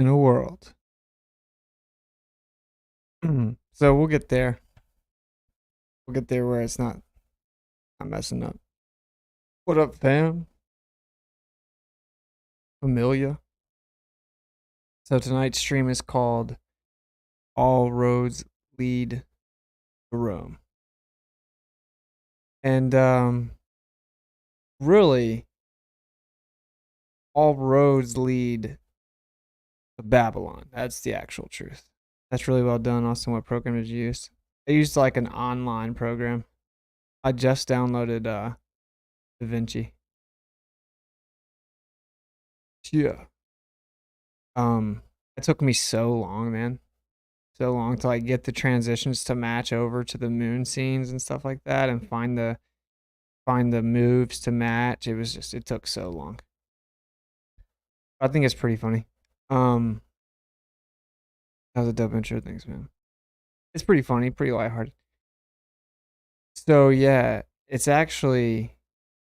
in a world. So we'll get there. We'll get there where it's not messing up. What up, fam? Familia. So tonight's stream is called All Roads Lead to Rome. And really, all roads lead to Babylon. That's the actual truth. That's really well done. Austin, what program did you use? I used like an online program. I just downloaded DaVinci. Yeah. It took me so long, man. So long to like get the transitions to match over to the moon scenes and stuff like that, and find the moves to match. It took so long. I think it's pretty funny. That was a dope intro. Thanks, man. It's pretty funny, pretty lighthearted. So yeah, it's actually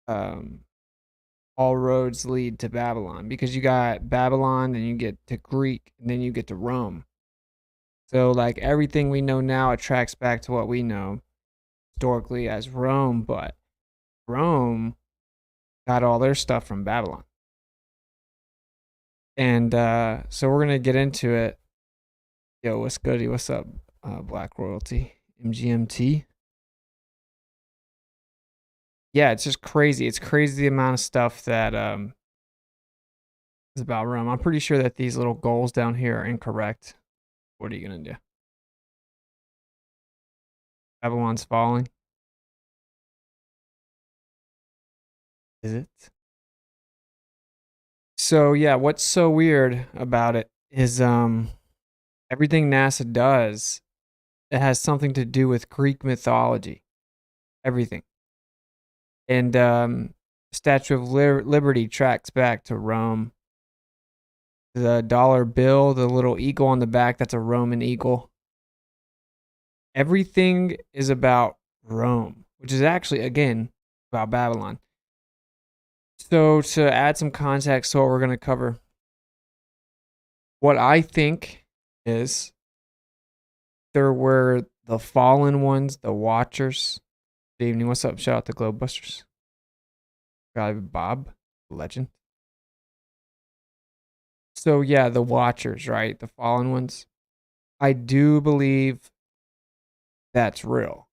all roads lead to Babylon, because you got Babylon, then you get to Greek, and then you get to Rome. So like everything we know now attracts back to what we know historically as Rome, but Rome got all their stuff from Babylon. And so we're gonna get into it. Yo, what's goody? What's up, Black Royalty? MGMT. Yeah, it's just crazy. It's crazy the amount of stuff that is about Rome. I'm pretty sure that these little goals down here are incorrect. What are you gonna do? Babylon's falling. Is it? So yeah, what's so weird about it is everything NASA does, it has something to do with Greek mythology. Everything. And Statue of Liberty tracks back to Rome. The dollar bill, the little eagle on the back, that's a Roman eagle. Everything is about Rome, which is actually, again, about Babylon. So to add some context to what we're going to cover, what I think is there were the fallen ones, the watchers. Good evening. What's up? Shout out to Globebusters. Bob, legend. So yeah, the watchers, right? The fallen ones. I do believe that's real.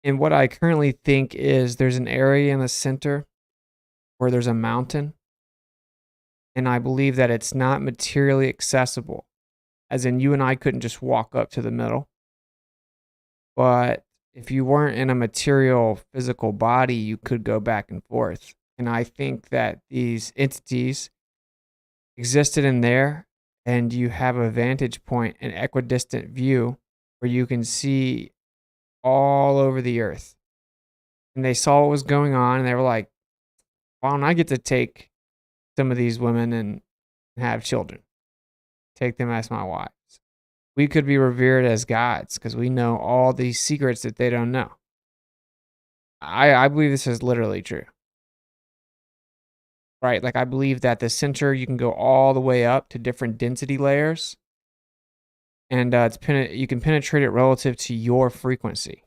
And what I currently think is there's an area in the center where there's a mountain. And I believe that it's not materially accessible. As in, you and I couldn't just walk up to the middle. But if you weren't in a material physical body, you could go back and forth. And I think that these entities existed in there, and you have a vantage point, an equidistant view where you can see all over the earth. And they saw what was going on, and they were like, why don't I get to take some of these women and have children? Take them as my wives. We could be revered as gods because we know all these secrets that they don't know. I believe this is literally true. Right? Like, I believe that the center, you can go all the way up to different density layers, and you can penetrate it relative to your frequency.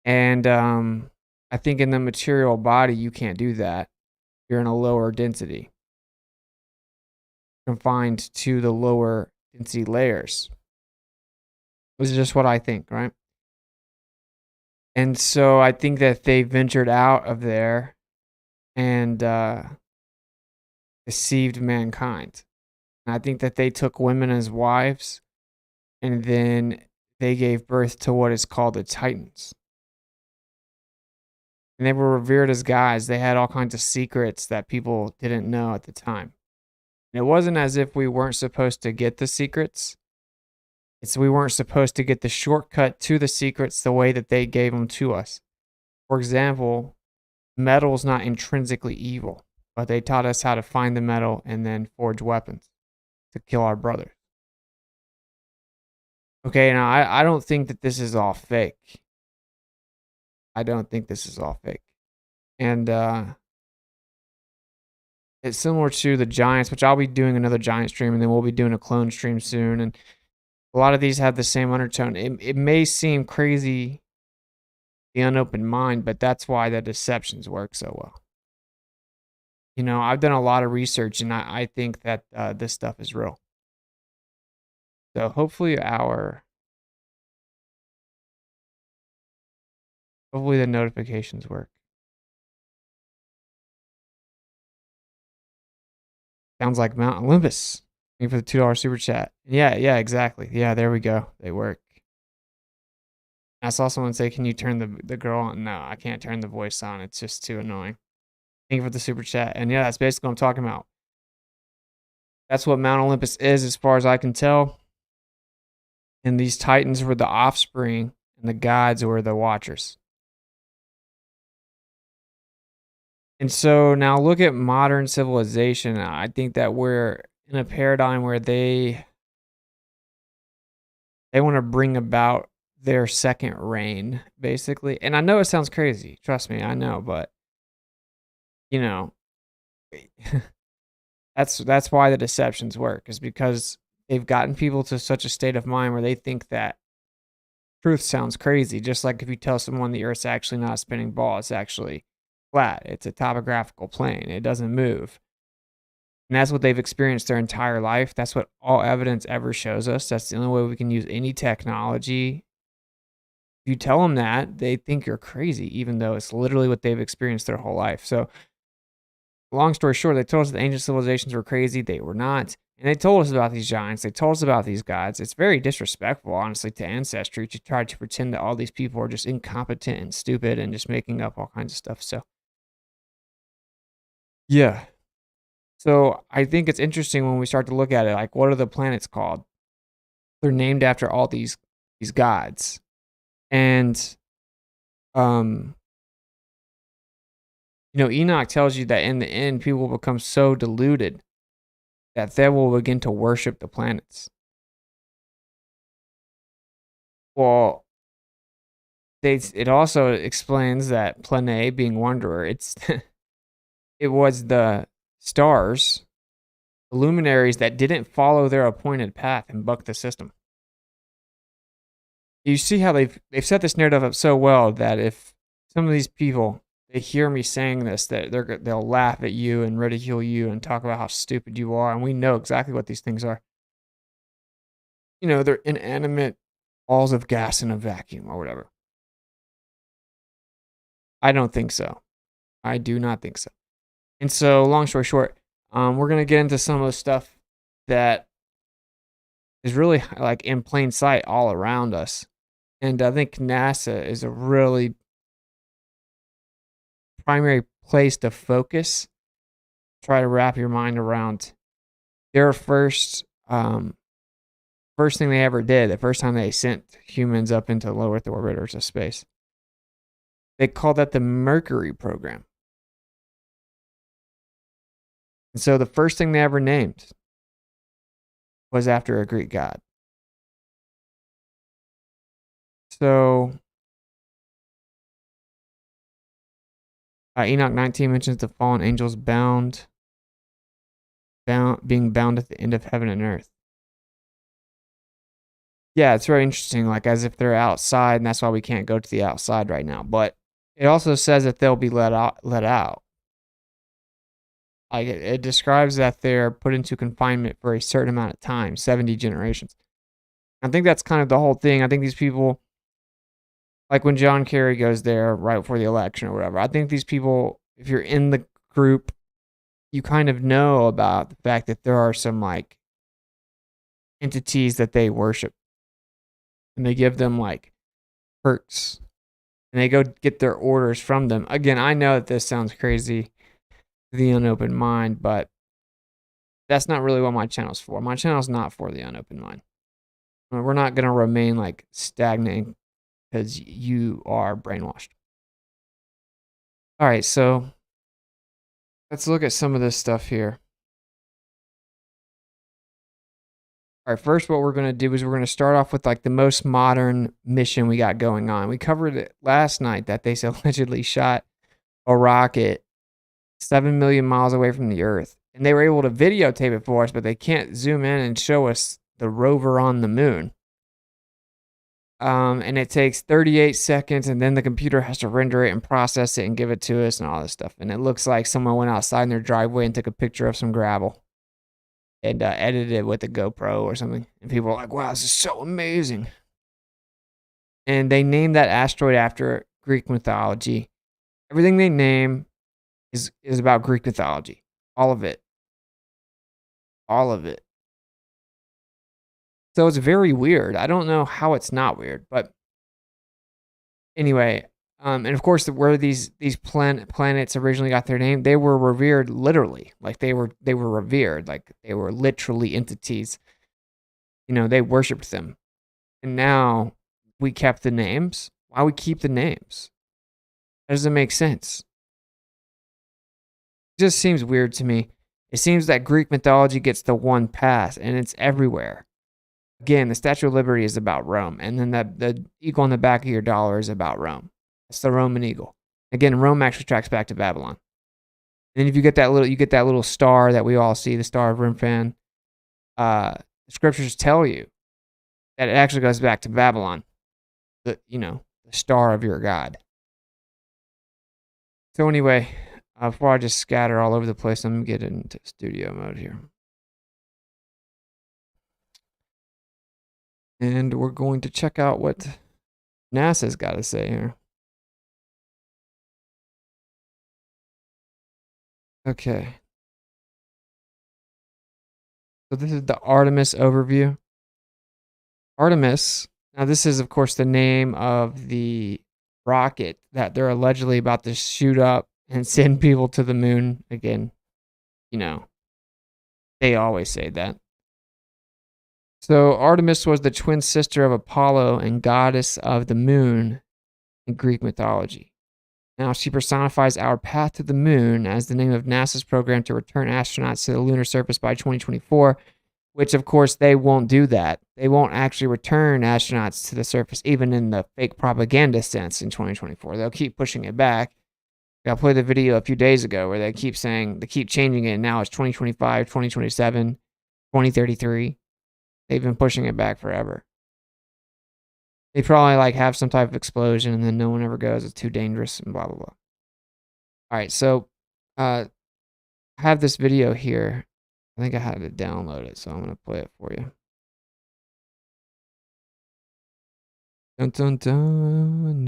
And I think in the material body, you can't do that. You're in a lower density, confined to the lower density layers. This is just what I think, right? And so I think that they ventured out of there and deceived mankind. And I think that they took women as wives, and then they gave birth to what is called the Titans. And they were revered as gods. They had all kinds of secrets that people didn't know at the time. And it wasn't as if we weren't supposed to get the secrets. We weren't supposed to get the shortcut to the secrets the way that they gave them to us. For example, metal's not intrinsically evil, but they taught us how to find the metal and then forge weapons to kill our brothers. Okay, now I don't think that this is all fake. I don't think this is all fake. And It's similar to the giants, which I'll be doing another giant stream, and then we'll be doing a clone stream soon. And a lot of these have the same undertone. It may seem crazy, the unopened mind, but that's why the deceptions work so well. You know, I've done a lot of research, and I think that this stuff is real. So hopefully the notifications work. Sounds like Mount Olympus. Thank you for the $2 super chat. Yeah, exactly. Yeah, there we go. They work. I saw someone say, can you turn the girl on? No, I can't turn the voice on. It's just too annoying. Thank you for the super chat. And yeah, that's basically what I'm talking about. That's what Mount Olympus is, as far as I can tell. And these titans were the offspring, and the gods were the watchers. And so now look at modern civilization. I think that we're in a paradigm where they want to bring about their second reign, basically. And I know it sounds crazy. Trust me, I know, but you know, that's why the deceptions work, is because they've gotten people to such a state of mind where they think that truth sounds crazy. Just like if you tell someone the Earth's actually not a spinning ball, it's actually flat. It's a topographical plane. It doesn't move. And that's what they've experienced their entire life. That's what all evidence ever shows us. That's the only way we can use any technology. If you tell them that, they think you're crazy, even though it's literally what they've experienced their whole life. So, long story short, they told us that ancient civilizations were crazy. They were not. And they told us about these giants. They told us about these gods. It's very disrespectful, honestly, to ancestry to try to pretend that all these people are just incompetent and stupid and just making up all kinds of stuff. So, yeah. So I think it's interesting when we start to look at it, like, what are the planets called? They're named after all these gods. And, Enoch tells you that in the end, people will become so deluded that they will begin to worship the planets. Well, it also explains that Plane, being wanderer, it was the stars, the luminaries that didn't follow their appointed path and bucked the system. You see how they've set this narrative up so well that if some of these people, they hear me saying this, that they'll laugh at you and ridicule you and talk about how stupid you are, and we know exactly what these things are. They're inanimate balls of gas in a vacuum or whatever. I don't think so. I do not think so. And so, long story short, we're going to get into some of the stuff that is really like in plain sight all around us. And I think NASA is a really primary place to focus. Try to wrap your mind around their first thing they ever did, the first time they sent humans up into low Earth orbit or to space. They called that the Mercury program. And so the first thing they ever named was after a Greek god. So Enoch 19 mentions the fallen angels being bound at the end of heaven and earth. Yeah, it's very interesting, like as if they're outside, and that's why we can't go to the outside right now. But it also says that they'll be let out. Like it describes that they're put into confinement for a certain amount of time, 70 generations. I think that's kind of the whole thing. I think these people, like when John Kerry goes there right before the election or whatever, I think these people, if you're in the group, you kind of know about the fact that there are some like entities that they worship. And they give them like perks. And they go get their orders from them. Again, I know that this sounds crazy, the unopened mind, but that's not really what my channel's for. My channel's not for the unopened mind. We're not going to remain like stagnant because you are brainwashed. All right, so let's look at some of this stuff here. All right, first what we're going to do is we're going to start off with like the most modern mission we got going on. We covered it last night that they allegedly shot a rocket 7 million miles away from the Earth. And they were able to videotape it for us, but they can't zoom in and show us the rover on the moon. And it takes 38 seconds, and then the computer has to render it and process it and give it to us and all this stuff. And it looks like someone went outside in their driveway and took a picture of some gravel and edited it with a GoPro or something. And people are like, wow, this is so amazing. And they named that asteroid after Greek mythology. Everything they name is about Greek mythology. All of it. All of it. So it's very weird. I don't know how it's not weird, but anyway, and of course, where these planets originally got their name, they were revered literally, like they were revered, like they were literally entities. You know, they worshipped them, and now we kept the names. Why we keep the names? That doesn't make sense. It just seems weird to me. It seems that Greek mythology gets the one pass, and it's everywhere. Again, the Statue of Liberty is about Rome, and then the eagle on the back of your dollar is about Rome. It's the Roman eagle. Again, Rome actually tracks back to Babylon. And then if you get that little star that we all see, the Star of Remphan, the scriptures tell you that it actually goes back to Babylon. The star of your god. So anyway, before I just scatter all over the place, I'm gonna get into studio mode here. And we're going to check out what NASA's got to say here. Okay. So this is the Artemis overview. Artemis, now this is of course the name of the rocket that they're allegedly about to shoot up and send people to the moon again. You know, they always say that. So Artemis was the twin sister of Apollo and goddess of the moon in Greek mythology. Now she personifies our path to the moon as the name of NASA's program to return astronauts to the lunar surface by 2024, which of course they won't do that. They won't actually return astronauts to the surface, even in the fake propaganda sense in 2024. They'll keep pushing it back. I played the video a few days ago where they keep changing it, and now it's 2025, 2027, 2033. They've been pushing it back forever. They probably have some type of explosion, and then no one ever goes. It's too dangerous, and blah blah blah. All right, so I have this video here. I think I had to download it, so I'm gonna play it for you. Dun dun dun.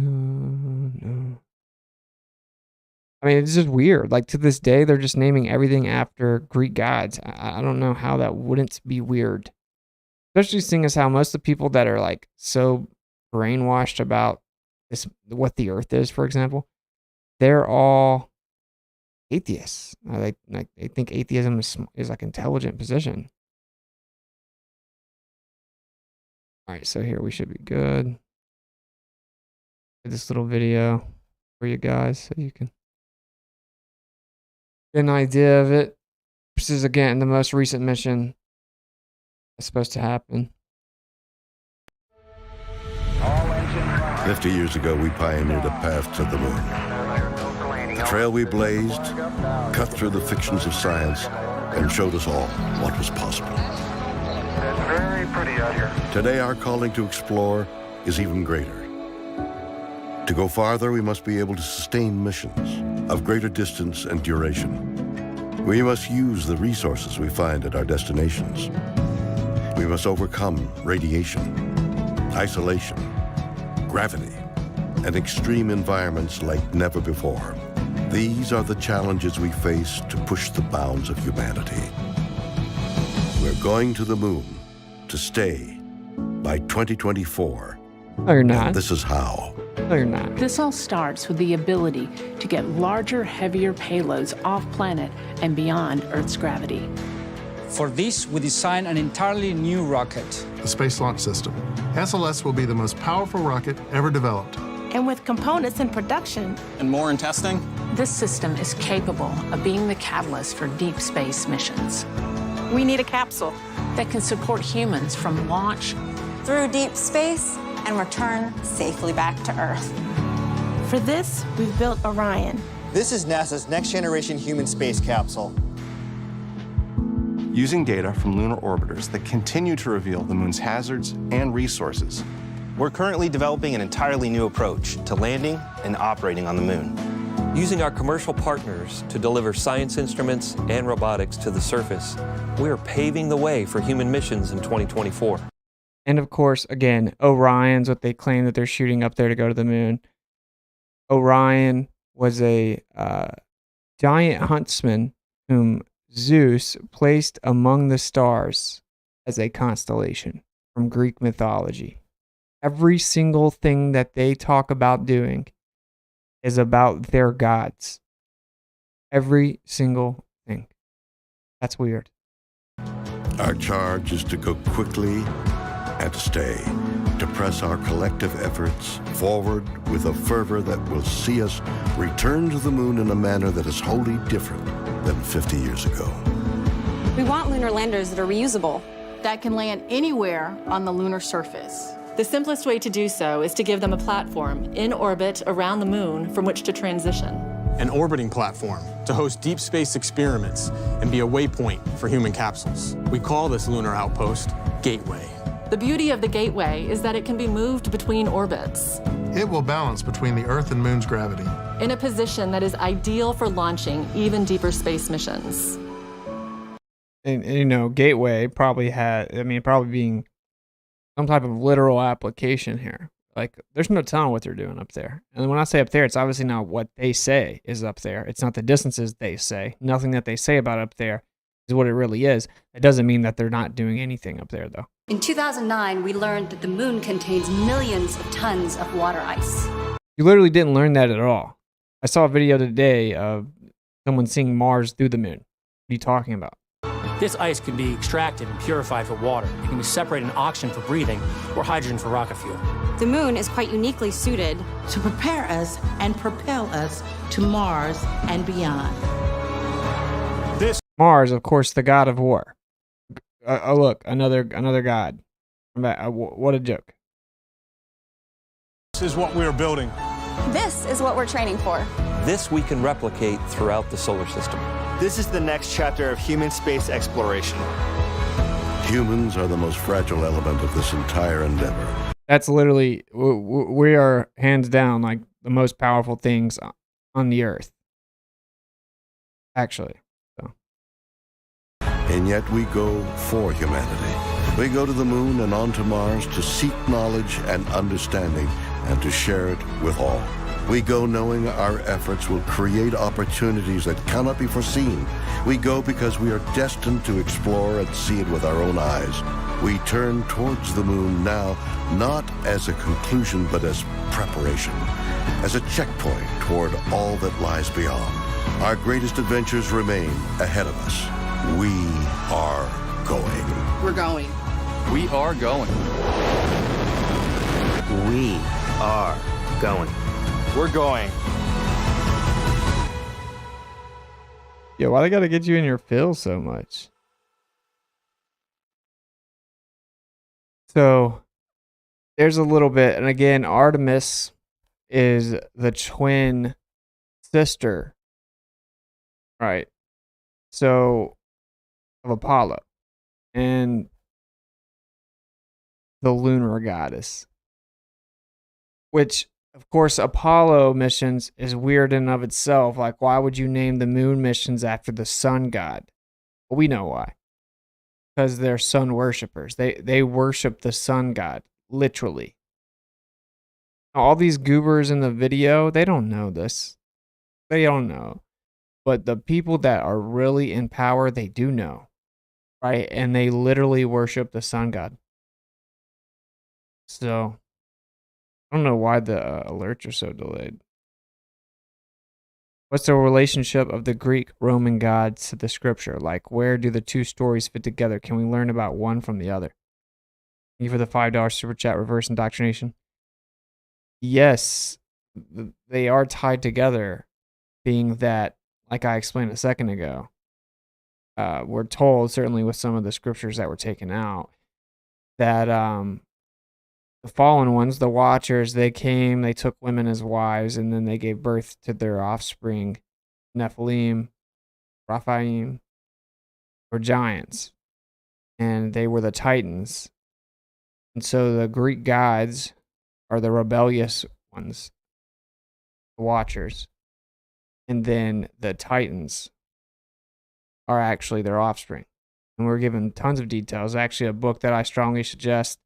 No. I mean, it's just weird. Like to this day, they're just naming everything after Greek gods. I don't know how that wouldn't be weird. Especially seeing as how most of the people that are so brainwashed about this, what the Earth is, for example, they're all atheists. They think atheism is intelligent position. All right, so here we should be good. This little video for you guys so you can get an idea of it. This is again the most recent mission. Supposed to happen. 50 years ago, we pioneered a path to the moon. The trail we blazed cut through the fictions of science and showed us all what was possible. It's very pretty out here. Today, our calling to explore is even greater. To go farther, we must be able to sustain missions of greater distance and duration. We must use the resources we find at our destinations. We must overcome radiation, isolation, gravity, and extreme environments like never before. These are the challenges we face to push the bounds of humanity. We're going to the moon to stay by 2024. No, you're not. And this is how. No, you're not. This all starts with the ability to get larger, heavier payloads off planet and beyond Earth's gravity. For this, we designed an entirely new rocket. The Space Launch System. SLS will be the most powerful rocket ever developed. And with components in production and more in testing, this system is capable of being the catalyst for deep space missions. We need a capsule that can support humans from launch through deep space and return safely back to Earth. For this, we've built Orion, This is NASA's next generation human space capsule. Using data from lunar orbiters that continue to reveal the moon's hazards and resources. We're currently developing an entirely new approach to landing and operating on the moon. Using our commercial partners to deliver science instruments and robotics to the surface, we are paving the way for human missions in 2024. And of course, again, Orion's what they claim that they're shooting up there to go to the moon. Orion was a giant huntsman whom Zeus placed among the stars as a constellation from Greek mythology. Every single thing that they talk about doing is about their gods. Every single thing. That's weird. Our charge is to go quickly and to stay, to press our collective efforts forward with a fervor that will see us return to the moon in a manner that is wholly different than 50 years ago. We want lunar landers that are reusable. That can land anywhere on the lunar surface. The simplest way to do so is to give them a platform in orbit around the moon from which to transition. An orbiting platform to host deep space experiments and be a waypoint for human capsules. We call this lunar outpost Gateway. The beauty of the Gateway is that it can be moved between orbits It will balance between the Earth and Moon's gravity. in a position that is ideal for launching even deeper space missions. And you know, Gateway probably probably being some type of literal application here. Like, there's no telling what they're doing up there. And when I say up there, it's obviously not what they say is up there. It's not the distances they say. Nothing that they say about up there is what it really is. It doesn't mean that they're not doing anything up there, though. In 2009, we learned that the moon contains millions of tons of water ice. You literally didn't learn that at all. I saw a video today of someone seeing Mars through the moon. What are you talking about? This ice can be extracted and purified for water. It can be separated in oxygen for breathing or hydrogen for rocket fuel. The moon is quite uniquely suited to prepare us and propel us to Mars and beyond. Mars, of course, the god of war. Look, another god. What a joke. This is what we're building. This is what we're training for. This we can replicate throughout the solar system. This is the next chapter of human space exploration. Humans are the most fragile element of this entire endeavor. That's literally, we are hands down like the most powerful things on the earth. Actually. So. And yet we go for humanity. We go to the moon and onto Mars to seek knowledge and understanding and to share it with all. We go knowing our efforts will create opportunities that cannot be foreseen. We go because we are destined to explore and see it with our own eyes. We turn towards the moon now, not as a conclusion, but as preparation, as a checkpoint toward all that lies beyond. Our greatest adventures remain ahead of us. We are going. We're going. We are going. We are going. We're going. Yeah, why they gotta get you in your feels so much? So, there's a little bit, and again, Artemis is the twin sister, right? So, of Apollo and the lunar goddess, which, of course, Apollo missions is weird in and of itself. Like, why would you name the moon missions after the sun god? Well, we know why. Because they're sun worshippers. They worship the sun god, literally. All these goobers in the video, they don't know this. They don't know. But the people that are really in power, they do know. Right? And they literally worship the sun god. So, I don't know why the alerts are so delayed. What's the relationship of the Greek Roman gods to the scripture? Like, where do the two stories fit together? Can we learn about one from the other? Thank you for the $5 super chat, reverse indoctrination. Yes, they are tied together, being that, like I explained a second ago, we're told, certainly with some of the scriptures that were taken out, that the fallen ones, the Watchers, they came, they took women as wives, and then they gave birth to their offspring, Nephilim, Raphaim, or giants. And they were the Titans. And so the Greek gods are the rebellious ones, the Watchers. And then the Titans are actually their offspring. And we're given tons of details. Actually, a book that I strongly suggest,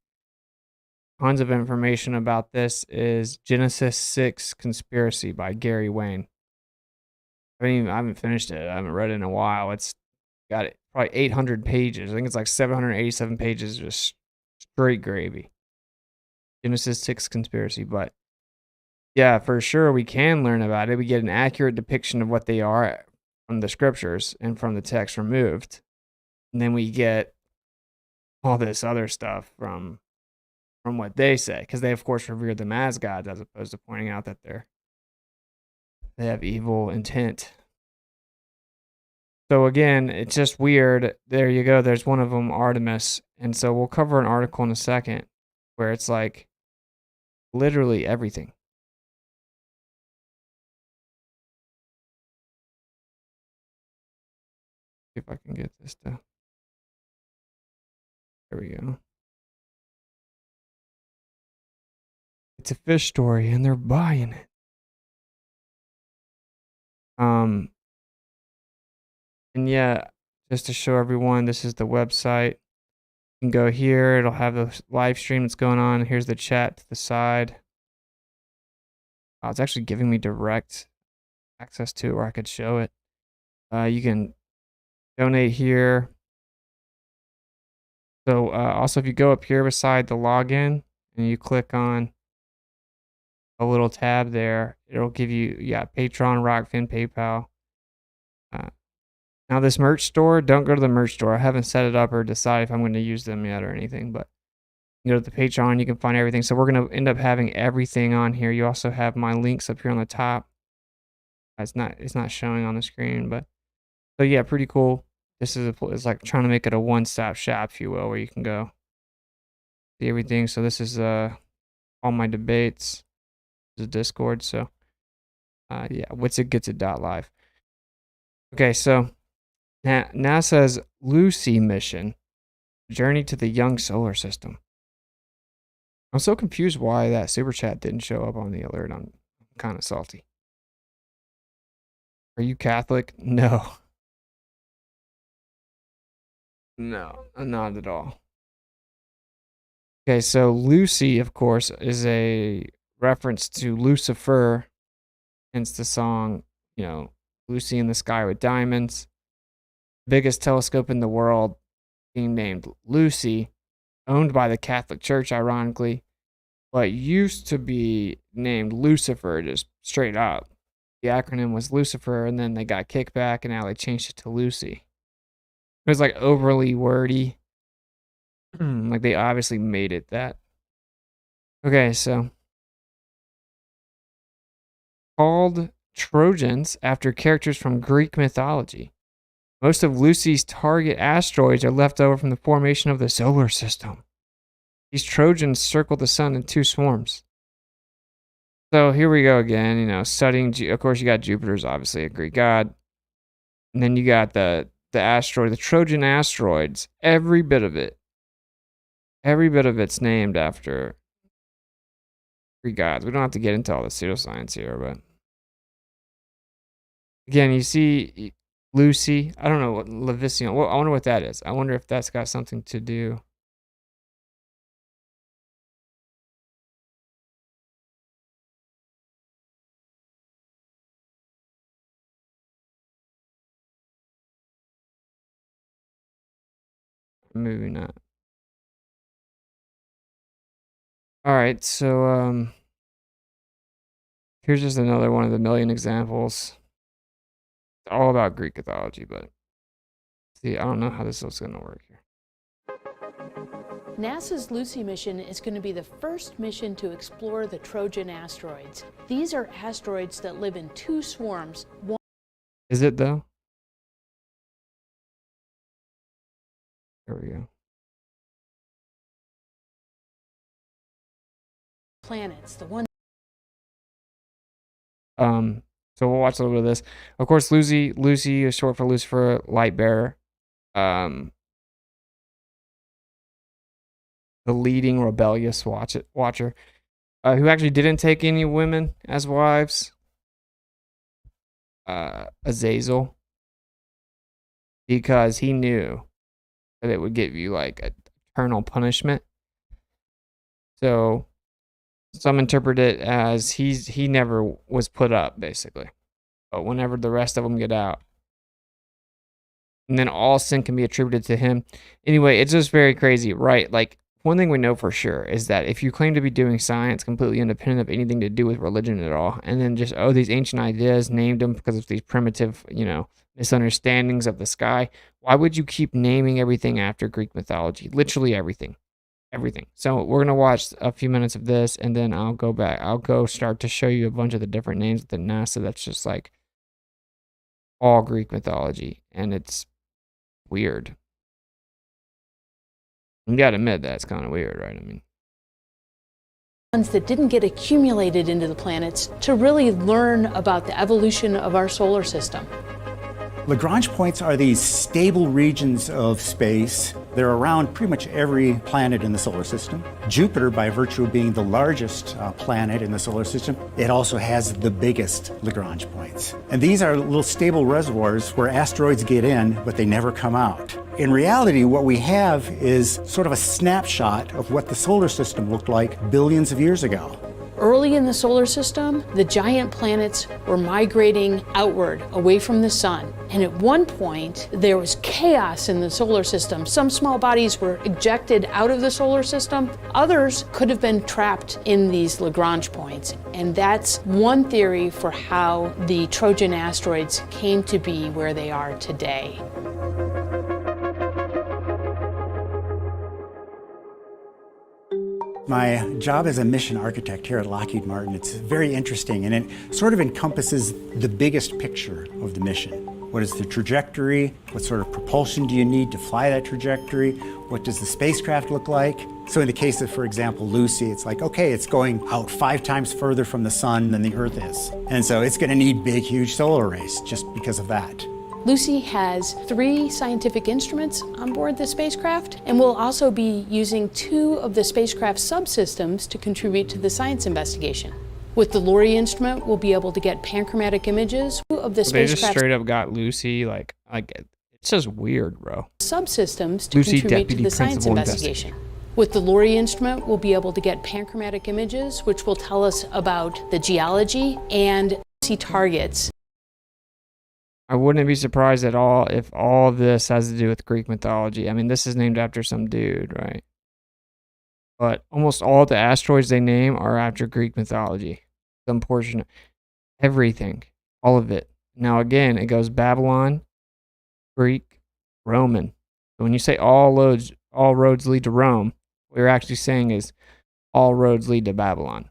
tons of information about this, is Genesis 6 Conspiracy by Gary Wayne. I haven't finished it. I haven't read it in a while. It's got probably 800 pages. I think it's like 787 pages, just straight gravy. Genesis 6 Conspiracy. But yeah, for sure, we can learn about it. We get an accurate depiction of what they are from the scriptures and from the text removed. And then we get all this other stuff from what they say, because they, of course, revere them as gods, as opposed to pointing out that they have evil intent. So again, it's just weird. There you go. There's one of them, Artemis. And so we'll cover an article in a second where it's like literally everything. See if I can get this to. There we go. It's a fish story and they're buying it. And yeah, just to show everyone, this is the website. You can go here. It'll have the live stream that's going on. Here's the chat to the side. Oh, it's actually giving me direct access to it where I could show it. You can donate here. So also, if you go up here beside the login and you click on a little tab there, it'll give you, Patreon, Rockfin, PayPal. Now this merch store, don't go to the merch store. I haven't set it up or decided if I'm going to use them yet or anything, but you go to the Patreon, you can find everything. So we're going to end up having everything on here. You also have my links up here on the top. It's not showing on the screen, but so yeah, pretty cool. This is it's like trying to make it a one-stop shop, if you will, where you can go see everything. So this is all my debates. This is Discord. So yeah, WitsitGetsIt.live. Okay, so NASA's Lucy mission, journey to the young solar system. I'm so confused why that super chat didn't show up on the alert. I'm kind of salty. Are you Catholic? No. No, not at all. Okay, so Lucy, of course, is a reference to Lucifer, hence the song, Lucy in the Sky with Diamonds. Biggest telescope in the world, being named Lucy, owned by the Catholic Church, ironically, but used to be named Lucifer, just straight up. The acronym was Lucifer, and then they got kicked back, and now they changed it to Lucy. It was like overly wordy. Like they obviously made it that. Okay, so called Trojans after characters from Greek mythology. Most of Lucy's target asteroids are left over from the formation of the solar system. These Trojans circle the sun in 2 swarms. So here we go again, studying. Of course, you got Jupiter's obviously a Greek god. And then you got the asteroid, the Trojan asteroids, every bit of it. Every bit of it's named after Greek gods. We don't have to get into all the pseudoscience here, but again, you see Lucy. I don't know what Levision. Well, I wonder what that is. I wonder if that's got something to do. Maybe not. All right, so here's just another one of the million examples. It's all about Greek mythology, but see, I don't know how this is going to work here. NASA's Lucy mission is going to be the first mission to explore the Trojan asteroids. These are asteroids that live in 2 swarms. Is it though? There we go. planets, the one. So we'll watch a little bit of this. Of course, Lucy is short for Lucifer, light bearer. The leading rebellious watcher, who actually didn't take any women as wives. Azazel, because he knew that it would give you like eternal punishment. So some interpret it as he never was put up, basically. But whenever the rest of them get out, and then all sin can be attributed to him. Anyway, it's just very crazy, right? Like, one thing we know for sure is that if you claim to be doing science completely independent of anything to do with religion at all, and then just, these ancient ideas, named them because of these primitive, misunderstandings of the sky, why would you keep naming everything after Greek mythology? Literally everything. Everything. So we're going to watch a few minutes of this, and then I'll go start to show you a bunch of the different names within NASA that's just like all Greek mythology, and it's weird. You gotta admit that's kind of weird, right? I mean, Ones that didn't get accumulated into the planets to really learn about the evolution of our solar system. Lagrange points are these stable regions of space. They're around pretty much every planet in the solar system. Jupiter, by virtue of being the largest planet in the solar system, it also has the biggest Lagrange points. And these are little stable reservoirs where asteroids get in, but they never come out. In reality, what we have is sort of a snapshot of what the solar system looked like billions of years ago. Early in the solar system, the giant planets were migrating outward, away from the sun. And at one point, there was chaos in the solar system. Some small bodies were ejected out of the solar system. Others could have been trapped in these Lagrange points. And that's one theory for how the Trojan asteroids came to be where they are today. My job as a mission architect here at Lockheed Martin, it's very interesting, and it sort of encompasses the biggest picture of the mission. What is the trajectory? What sort of propulsion do you need to fly that trajectory? What does the spacecraft look like? So in the case of, for example, Lucy, it's like, okay, it's going out 5 times further from the sun than the Earth is. And so it's going to need big, huge solar arrays just because of that. Lucy has 3 scientific instruments on board the spacecraft, and we'll also be using 2 of the spacecraft subsystems to contribute to the science investigation. With the Lori instrument, we'll be able to get panchromatic images of the they just spacecraft straight up got Lucy, like it's just weird, bro. subsystems to Lucy, contribute to Deputy the science Principal investigation. With the Lori instrument, we'll be able to get panchromatic images, which will tell us about the geology and see targets. I wouldn't be surprised at all if all of this has to do with Greek mythology. I mean, this is named after some dude, right? But almost all the asteroids they name are after Greek mythology. Some portion, everything, all of it. Now, again, it goes Babylon, Greek, Roman. So when you say all roads lead to Rome, what you're actually saying is all roads lead to Babylon.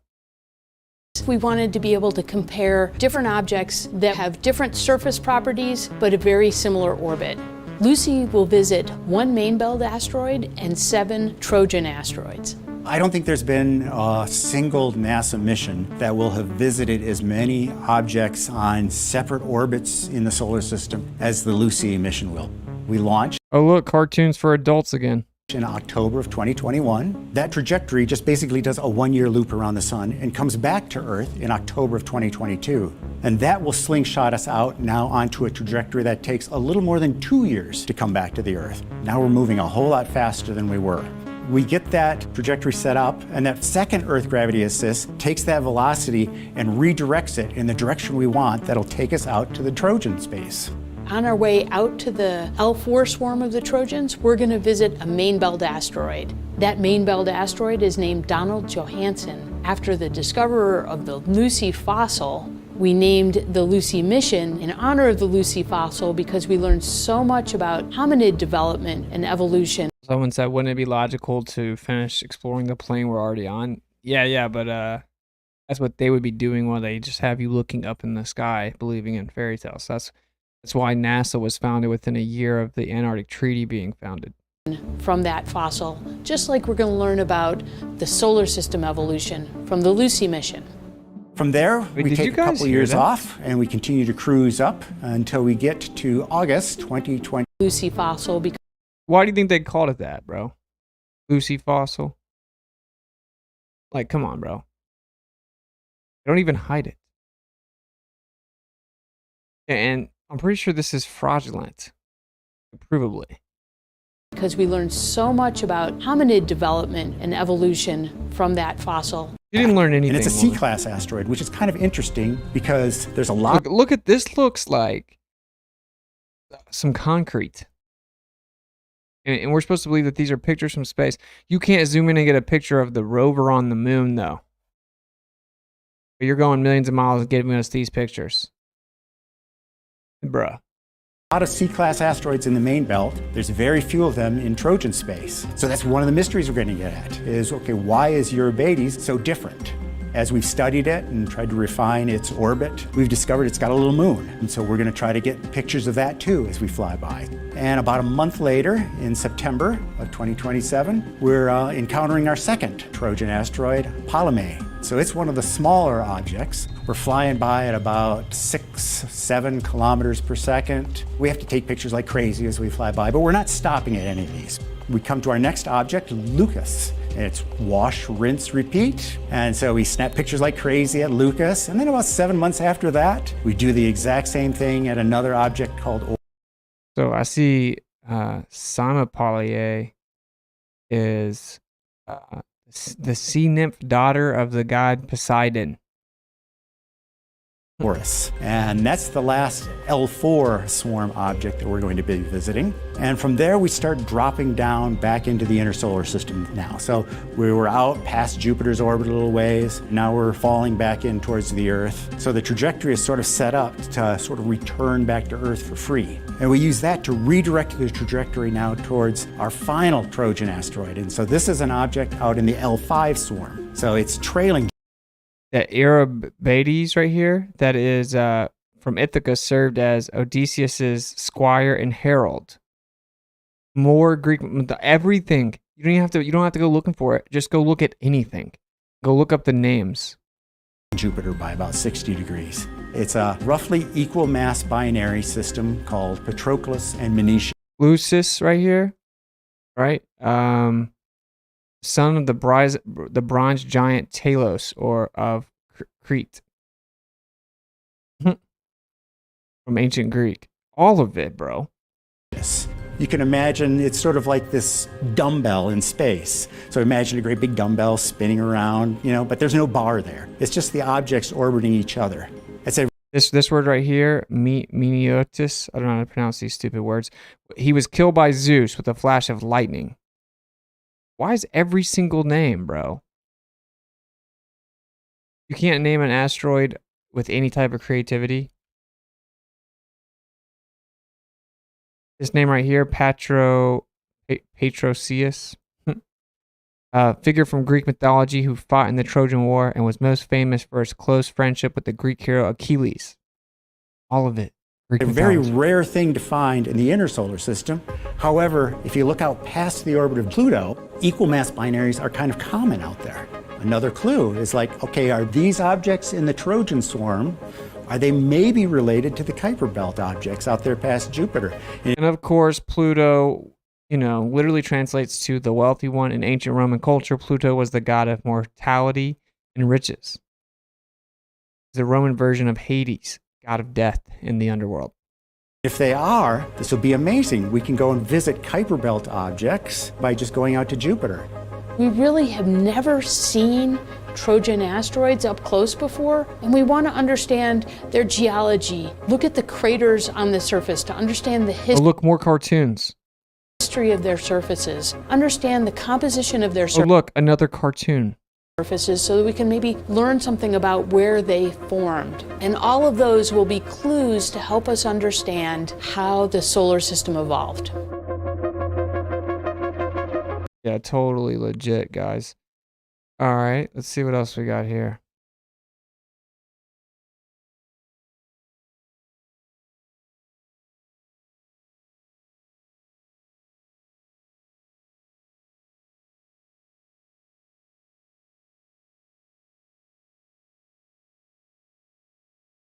We wanted to be able to compare different objects that have different surface properties, but a very similar orbit. Lucy will visit 1 main belt asteroid and 7 Trojan asteroids. I don't think there's been a single NASA mission that will have visited as many objects on separate orbits in the solar system as the Lucy mission will. We launched. Oh, look, cartoons for adults again. In October of 2021. That trajectory just basically does a 1-year loop around the sun and comes back to Earth in October of 2022. And that will slingshot us out now onto a trajectory that takes a little more than 2 years to come back to the Earth. Now we're moving a whole lot faster than we were. We get that trajectory set up, and that second Earth gravity assist takes that velocity and redirects it in the direction we want. That'll take us out to the Trojan space. On our way out to the L4 swarm of the Trojans, we're going to visit a main belt asteroid. That main belt asteroid is named Donald Johanson after the discoverer of the Lucy fossil. We named the Lucy mission in honor of the Lucy fossil because we learned so much about hominid development and evolution. Someone said, wouldn't it be logical to finish exploring the plane we're already on? Yeah, but that's what they would be doing while they just have you looking up in the sky, believing in fairy tales. That's why NASA was founded within a year of the Antarctic Treaty being founded. from that fossil, just like we're going to learn about the solar system evolution from the Lucy mission. From there, Wait, we take a couple years that? off and we continue to cruise up until we get to August 2020. Lucy fossil. Because why do you think they called it that, bro? Lucy fossil? Like, come on, bro. They don't even hide it. And I'm pretty sure this is fraudulent. Provably. Because we learned so much about hominid development and evolution from that fossil. You didn't learn anything. And it's a C-class asteroid, which is kind of interesting because there's a lot. Look at this. Looks like some concrete. And we're supposed to believe that these are pictures from space. You can't zoom in and get a picture of the rover on the moon, though. But you're going millions of miles and giving us these pictures. Bruh. A lot of C-class asteroids in the main belt. There's very few of them in Trojan space. So that's one of the mysteries we're going to get at is, okay, why is Eurybates so different? As we've studied it and tried to refine its orbit, we've discovered it's got a little moon. And so we're going to try to get pictures of that too as we fly by. And about a month later, in September of 2027, we're encountering our second Trojan asteroid, Ptolemy. So it's one of the smaller objects. We're flying by at about 6-7 kilometers per second. We have to take pictures like crazy as we fly by, but we're not stopping at any of these. We come to our next object, Lucas. It's wash, rinse, repeat. And so we snap pictures like crazy at Lucas. And then about 7 months after that, we do the exact same thing at another object called. So I see Cymopolyea is the sea nymph daughter of the god Poseidon. Horus. And that's the last L4 swarm object that we're going to be visiting. And from there, we start dropping down back into the inner solar system now. So we were out past Jupiter's orbit a little ways. Now we're falling back in towards the Earth. So the trajectory is sort of set up to sort of return back to Earth for free. And we use that to redirect the trajectory now towards our final Trojan asteroid. And so this is an object out in the L5 swarm. So it's trailing. That Eurybates right here, that is from Ithaca, served as Odysseus's squire and herald. More Greek, everything. You don't have to go looking for it. Just go look at anything. Go look up the names. Jupiter by about 60 degrees. It's a roughly equal mass binary system called Patroclus and Menetius. Lucis right here, right? Son of the bronze giant Talos, or of Crete. From ancient Greek. All of it, bro. Yes. You can imagine it's sort of like this dumbbell in space. So imagine a great big dumbbell spinning around, but there's no bar there. It's just the objects orbiting each other. This word right here, Meniotis, I don't know how to pronounce these stupid words. He was killed by Zeus with a flash of lightning. Why is every single name, bro? You can't name an asteroid with any type of creativity. This name right here, Patroclus, figure from Greek mythology who fought in the Trojan War and was most famous for his close friendship with the Greek hero Achilles. All of it. A very rare thing to find in the inner solar system. However, if you look out past the orbit of Pluto, equal mass binaries are kind of common out there. Another clue is like, okay, are these objects in the Trojan swarm, are they maybe related to the Kuiper belt objects out there past Jupiter? And of course, Pluto, literally translates to the wealthy one. In ancient Roman culture, Pluto was the god of mortality and riches. It's a Roman version of Hades, god of death in the underworld. If they are, this will be amazing. We can go and visit Kuiper belt objects by just going out to Jupiter. We really have never seen Trojan asteroids up close before, and we want to understand their geology. Look at the craters on the surface to understand the history. Oh, look, more cartoons. History of their surfaces. Understand the composition of their surfaces. Oh, look, another cartoon. Surfaces so that we can maybe learn something about where they formed. And all of those will be clues to help us understand how the solar system evolved. Yeah, totally legit, guys. All right, let's see what else we got here.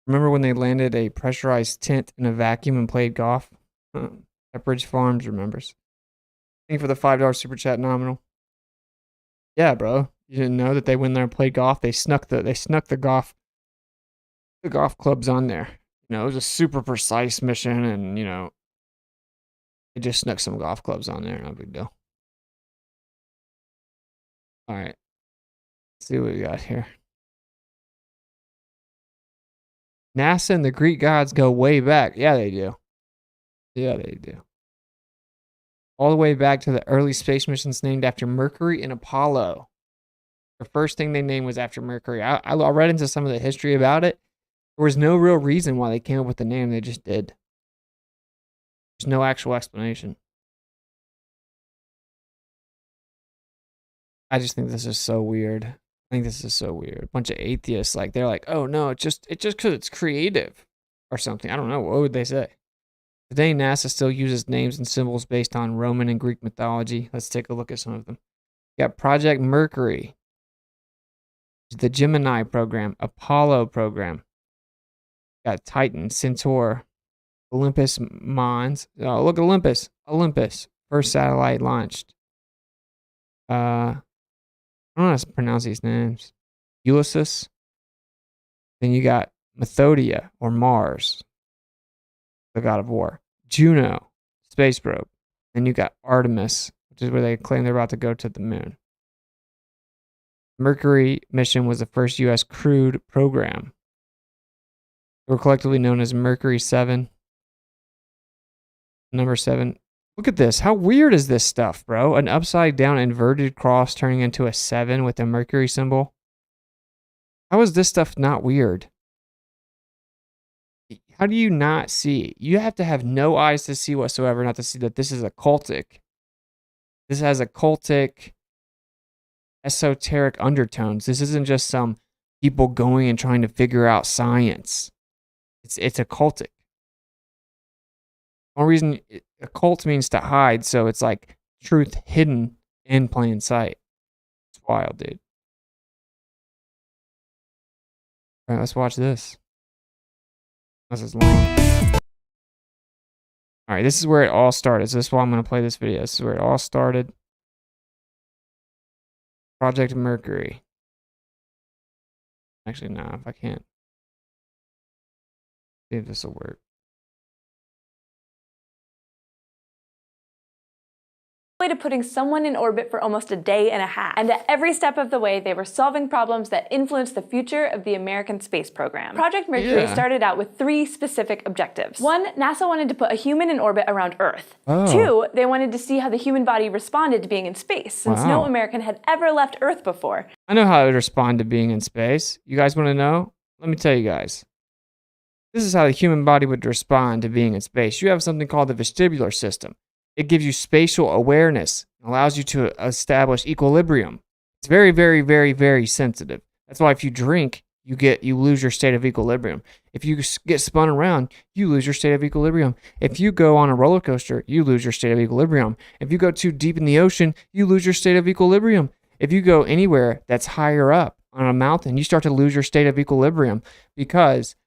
Remember when they landed a pressurized tent in a vacuum and played golf? Pepperidge Farms remembers. Thank you for the $5 super chat nominal. Yeah, bro. You didn't know that they went there and played golf? They snuck the golf clubs on there. You know, it was a super precise mission, and you know, they just snuck some golf clubs on there. No big deal. All right. Let's see what we got here. NASA and the Greek gods go way back. Yeah, they do. Yeah, they do. All the way back to the early space missions named after Mercury and Apollo. The first thing they named was after Mercury. I read into some of the history about it. There was no real reason why they came up with the name. They just did. There's no actual explanation. I just think this is so weird. I think this is so weird. A bunch of atheists, like, they're like, oh no, it's just because it's creative or something. I don't know. What would they say? Today, NASA still uses names and symbols based on Roman and Greek mythology. Let's take a look at some of them. You got Project Mercury, the Gemini program, Apollo program. You got Titan, Centaur, Olympus Mons. Oh, look, Olympus. First satellite launched. I don't know how to pronounce these names. Ulysses. Then you got Methodia, or Mars, the god of war. Juno, space probe. Then you got Artemis, which is where they claim they're about to go to the moon. Mercury mission was the first U.S. crewed program. They were collectively known as Mercury 7. Number 7. Look at this. How weird is this stuff, bro? An upside down inverted cross turning into a 7 with a Mercury symbol. How is this stuff not weird? How do you not see? You have to have no eyes to see whatsoever not to see that this is occultic. This has occultic, esoteric undertones. This isn't just some people going and trying to figure out science. It's occultic. One reason occult means to hide, so it's like truth hidden in plain sight. It's wild, dude. All right, let's watch this. This is long. All right, this is where it all started. So this is why I'm going to play this video. This is where it all started. Project Mercury. Actually, no, if I can't. See if this will work. To putting someone in orbit for almost a day and a half. And at every step of the way, they were solving problems that influenced the future of the American space program. Project Mercury started out with 3 specific objectives. 1, NASA wanted to put a human in orbit around Earth. 2, they wanted to see how the human body responded to being in space, since no American had ever left Earth before. I know how it would respond to being in space. You guys want to know? Let me tell you guys. This is how the human body would respond to being in space. You have something called the vestibular system. It gives you spatial awareness, allows you to establish equilibrium. It's very, very, very, very sensitive. That's why if you drink, you lose your state of equilibrium. If you get spun around, you lose your state of equilibrium. If you go on a roller coaster, you lose your state of equilibrium. If you go too deep in the ocean, you lose your state of equilibrium. If you go anywhere that's higher up on a mountain, you start to lose your state of equilibrium because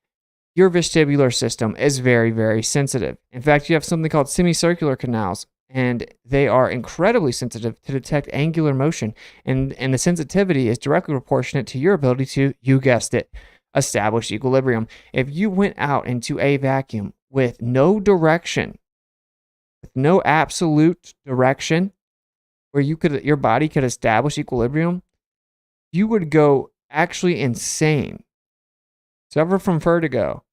your vestibular system is very, very sensitive. In fact, you have something called semicircular canals, and they are incredibly sensitive to detect angular motion. And the sensitivity is directly proportionate to your ability to, you guessed it, establish equilibrium. If you went out into a vacuum with no direction, with no absolute direction, where your body could establish equilibrium, you would go actually insane. Suffer from vertigo.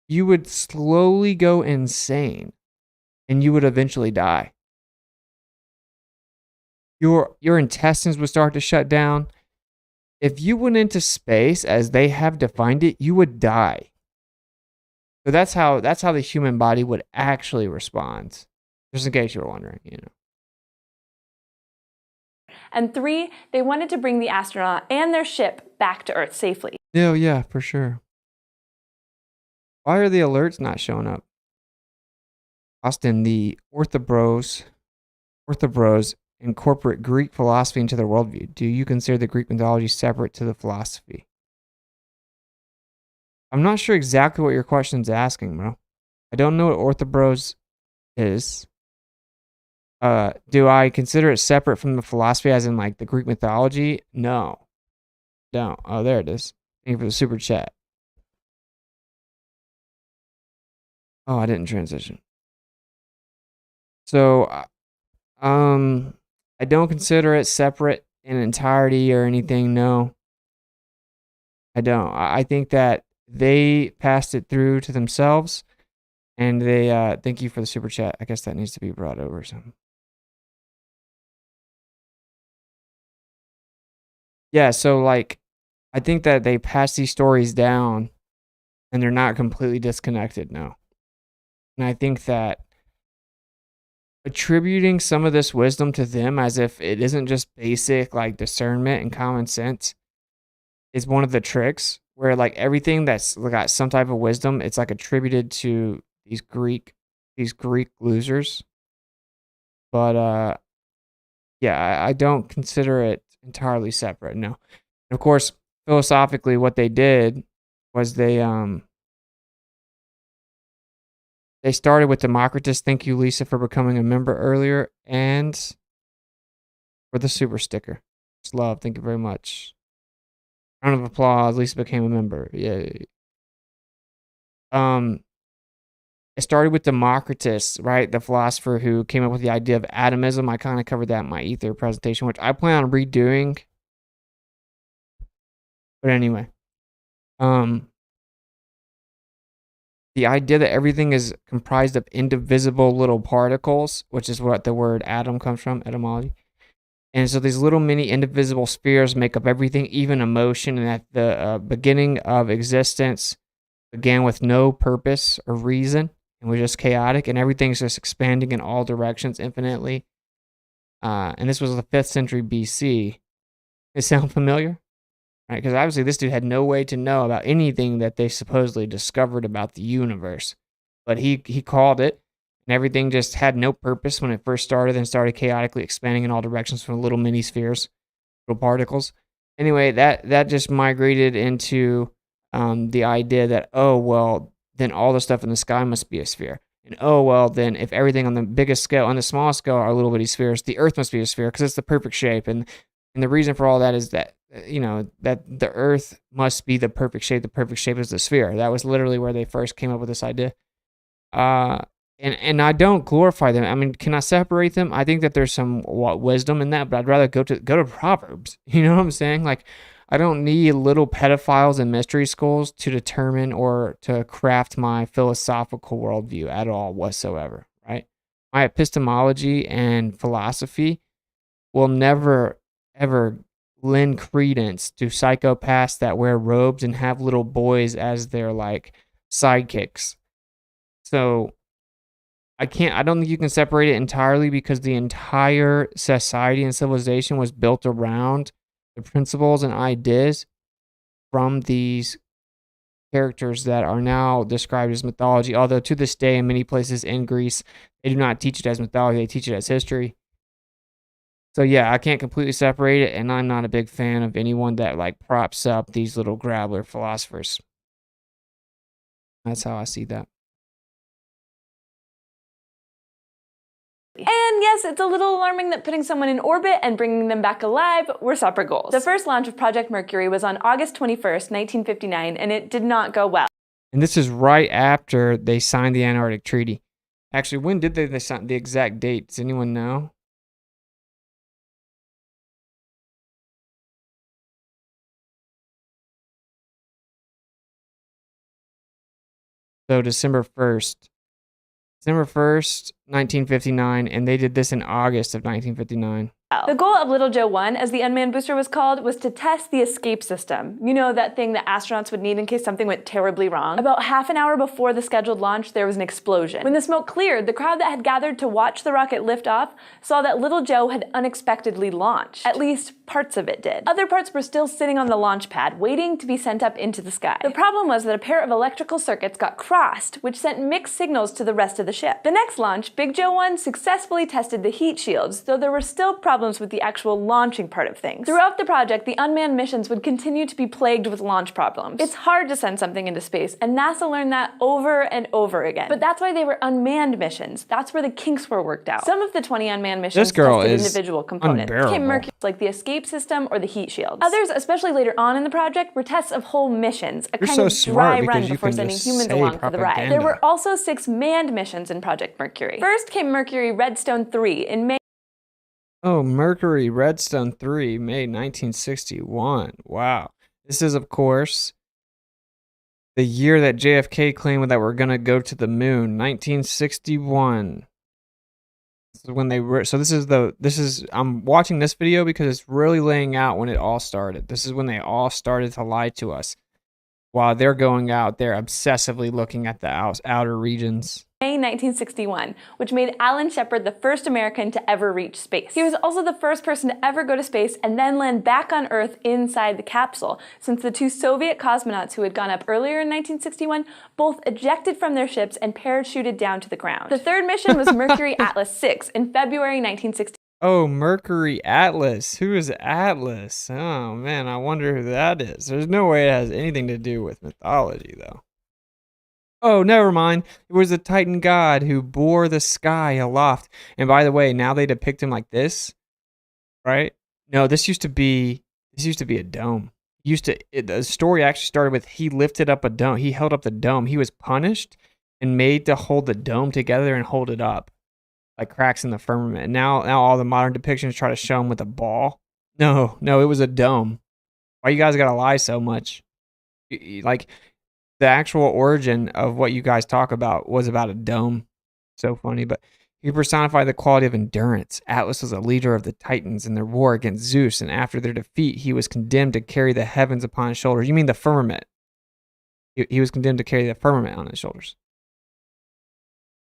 You would slowly go insane, and you would eventually die. Your intestines would start to shut down. If you went into space as they have defined it, you would die. So that's how the human body would actually respond. Just in case you were wondering, you know. And 3, they wanted to bring the astronaut and their ship back to Earth safely. Yeah, for sure. Why are the alerts not showing up? Austin, the orthobros incorporate Greek philosophy into their worldview. Do you consider the Greek mythology separate to the philosophy? I'm not sure exactly what your question's asking, bro. I don't know what orthobros is. Do I consider it separate from the philosophy as in like the Greek mythology? No. Don't. Oh, there it is. Thank you for the super chat. Oh, I didn't transition. So, I don't consider it separate in entirety or anything. No, I don't. I think that they passed it through to themselves, and they, thank you for the super chat. I guess that needs to be brought over some. Yeah, so like, I think that they pass these stories down, and they're not completely disconnected, no. And I think that attributing some of this wisdom to them as if it isn't just basic like discernment and common sense is one of the tricks where like everything that's got some type of wisdom, it's like attributed to these Greek losers. But yeah, I don't consider it entirely separate, no. And of course, philosophically what they did was they started with Democritus. Thank you, Lisa, for becoming a member earlier. And for the super sticker. It's love. Thank you very much. Round of applause. Lisa became a member. Yay. It started with Democritus, right? The philosopher who came up with the idea of atomism. I kind of covered that in my Ether presentation, which I plan on redoing. But anyway. The idea that everything is comprised of indivisible little particles, which is what the word atom comes from, etymology. And so these little mini indivisible spheres make up everything, even emotion, and at the beginning of existence began with no purpose or reason and was just chaotic, and everything's just expanding in all directions infinitely. And this was the 5th century BC. Does it sound familiar? Right, because obviously this dude had no way to know about anything that they supposedly discovered about the universe. But he called it, and everything just had no purpose when it first started and started chaotically expanding in all directions from little mini spheres, little particles. Anyway, that just migrated into the idea that, oh, well, then all the stuff in the sky must be a sphere. And oh, well, then if everything on the biggest scale, on the smallest scale are little bitty spheres, the Earth must be a sphere because it's the perfect shape. And the reason for all that is that, you know, that the Earth must be the perfect shape. The perfect shape is the sphere. That was literally where they first came up with this idea. And I don't glorify them. I mean, can I separate them? I think that there's some wisdom in that, but I'd rather go to Proverbs. You know what I'm saying? Like, I don't need little pedophiles and mystery schools to determine or to craft my philosophical worldview at all whatsoever, right? My epistemology and philosophy will never, ever lend credence to psychopaths that wear robes and have little boys as their like sidekicks. So I don't think you can separate it entirely because the entire society and civilization was built around the principles and ideas from these characters that are now described as mythology. Although to this day in many places in Greece, they do not teach it as mythology, they teach it as history. So yeah, I can't completely separate it, and I'm not a big fan of anyone that like props up these little grabbler philosophers. That's how I see that. And yes, it's a little alarming that putting someone in orbit and bringing them back alive were separate goals. The first launch of Project Mercury was on August 21st, 1959, and it did not go well. And this is right after they signed the Antarctic Treaty. Actually, when did they sign the exact date? Does anyone know? So December 1st. December 1st, 1959, and they did this in August of 1959. The goal of Little Joe 1, as the unmanned booster was called, was to test the escape system. You know, that thing that astronauts would need in case something went terribly wrong. About half an hour before the scheduled launch, there was an explosion. When the smoke cleared, the crowd that had gathered to watch the rocket lift off saw that Little Joe had unexpectedly launched. At least parts of it did. Other parts were still sitting on the launch pad, waiting to be sent up into the sky. The problem was that a pair of electrical circuits got crossed, which sent mixed signals to the rest of the ship. The next launch, Big Joe 1 successfully tested the heat shields, though there were still problems problems with the actual launching part of things. Throughout the project, the unmanned missions would continue to be plagued with launch problems. It's hard to send something into space, and NASA learned that over and over again. But that's why they were unmanned missions. That's where the kinks were worked out. Some of the 20 unmanned missions tested individual components. Came Mercury, like the escape system or the heat shields. Others, especially later on in the project, were tests of whole missions, a kind of dry run before sending humans along for the ride. There were also 6 manned missions in Project Mercury. First came Mercury Redstone 3 in May. Oh, Mercury Redstone 3, May 1961. Wow. This is, of course, the year that JFK claimed that we're going to go to the moon, 1961. This is when they were, so I'm watching this video because it's really laying out when it all started. This is when they all started to lie to us. While they're going out there obsessively looking at the outer regions. May 1961, which made Alan Shepard the first American to ever reach space. He was also the first person to ever go to space and then land back on Earth inside the capsule, since the 2 Soviet cosmonauts who had gone up earlier in 1961 both ejected from their ships and parachuted down to the ground. The third mission was Mercury Atlas 6 in February 1960. Oh, Mercury Atlas. Who is Atlas? Oh, man, I wonder who that is. There's no way it has anything to do with mythology, though. Oh, never mind. It was the Titan god who bore the sky aloft. And by the way, now they depict him like this, right? No, this used to be a dome. The story actually started with he lifted up a dome. He held up the dome. He was punished and made to hold the dome together and hold it up. Like cracks in the firmament. And now all the modern depictions try to show him with a ball. No, it was a dome. Why you guys gotta lie so much? Like, the actual origin of what you guys talk about was about a dome. So funny, but he personified the quality of endurance. Atlas was a leader of the Titans in their war against Zeus, and after their defeat, he was condemned to carry the heavens upon his shoulders. You mean the firmament? He was condemned to carry the firmament on his shoulders.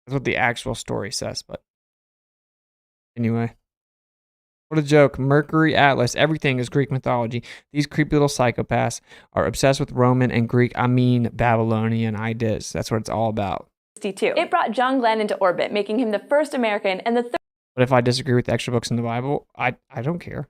That's what the actual story says, but anyway. What a joke. Mercury, Atlas, everything is Greek mythology. These creepy little psychopaths are obsessed with Roman and Greek, Babylonian ideas. That's what it's all about. It brought John Glenn into orbit, making him the first American and the But if I disagree with the extra books in the Bible, I don't care.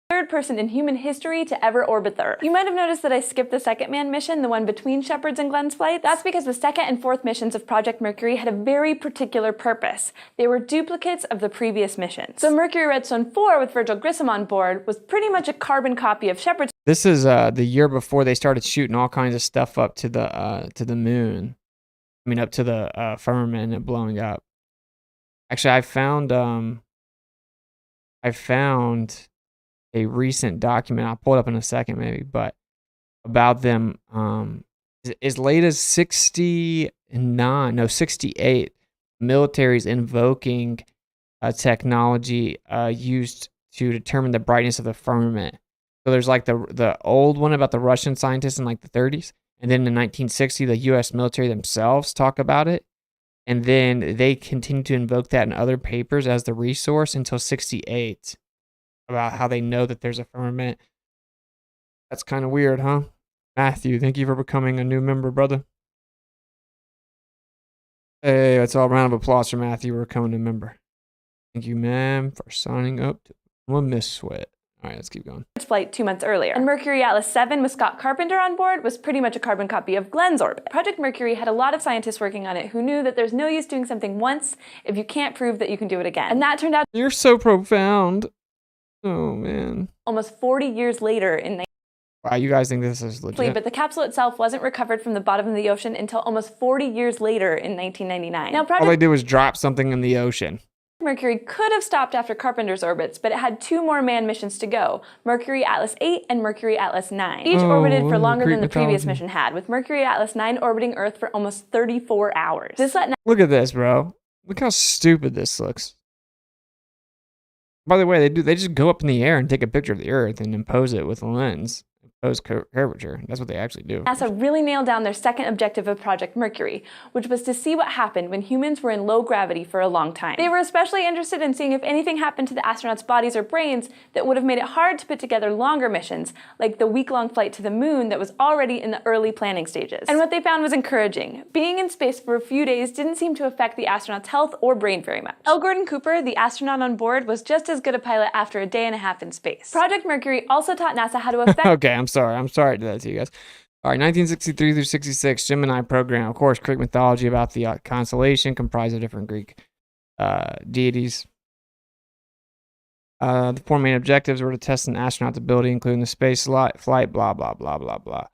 third person in human history to ever orbit the Earth. You might have noticed that I skipped the second manned mission, the one between Shepard's and Glenn's flights. That's because the second and fourth missions of Project Mercury had a very particular purpose. They were duplicates of the previous missions. So Mercury Redstone 4 with Virgil Grissom on board was pretty much a carbon copy of Shepard's. This is the year before they started shooting all kinds of stuff up to the moon. I mean, up to the firmament and blowing up. Actually, I found a recent document. I'll pull it up in a second, maybe, but about them as late as 68, militaries invoking technology used to determine the brightness of the firmament. So there's like the old one about the Russian scientists in like the 30s, and then in 1960, the U.S. military themselves talk about it, and then they continue to invoke that in other papers as the resource until 68. About how they know that there's a firmament. That's kind of weird, huh? Matthew, thank you for becoming a new member, brother. Hey, that's all a round of applause for Matthew for becoming a member. Thank you, ma'am, for signing up to Miss Sweat. All right, let's keep going. Flight 2 months earlier. And Mercury Atlas 7 with Scott Carpenter on board was pretty much a carbon copy of Glenn's orbit. Project Mercury had a lot of scientists working on it who knew that there's no use doing something once if you can't prove that you can do it again. And that turned out. You're so profound. Oh, man. Almost 40 years later in Wow, you guys think this is legit? But the capsule itself wasn't recovered from the bottom of the ocean until almost 40 years later in 1999. Now, all they did was drop something in the ocean. Mercury could have stopped after Carpenter's orbits, but it had 2 more manned missions to go, Mercury Atlas 8 and Mercury Atlas 9. Each orbited for longer than the previous mission had, with Mercury Atlas 9 orbiting Earth for almost 34 hours. Look at this, bro. Look how stupid this looks. By the way, they just go up in the air and take a picture of the Earth and impose it with a lens. curvature. That's what they actually do. NASA really nailed down their second objective of Project Mercury, which was to see what happened when humans were in low gravity for a long time. They were especially interested in seeing if anything happened to the astronauts' bodies or brains that would have made it hard to put together longer missions, like the week-long flight to the moon that was already in the early planning stages. And what they found was encouraging. Being in space for a few days didn't seem to affect the astronauts' health or brain very much. L. Gordon Cooper, the astronaut on board, was just as good a pilot after a day and a half in space. Project Mercury also taught NASA how to affect... Okay, I'm sorry to do that to you guys. All right, 1963 through 66, Gemini program. Of course, Greek mythology about the constellation comprised of different Greek deities. The 4 main objectives were to test an astronaut's ability, including the space flight, blah, blah, blah, blah, blah.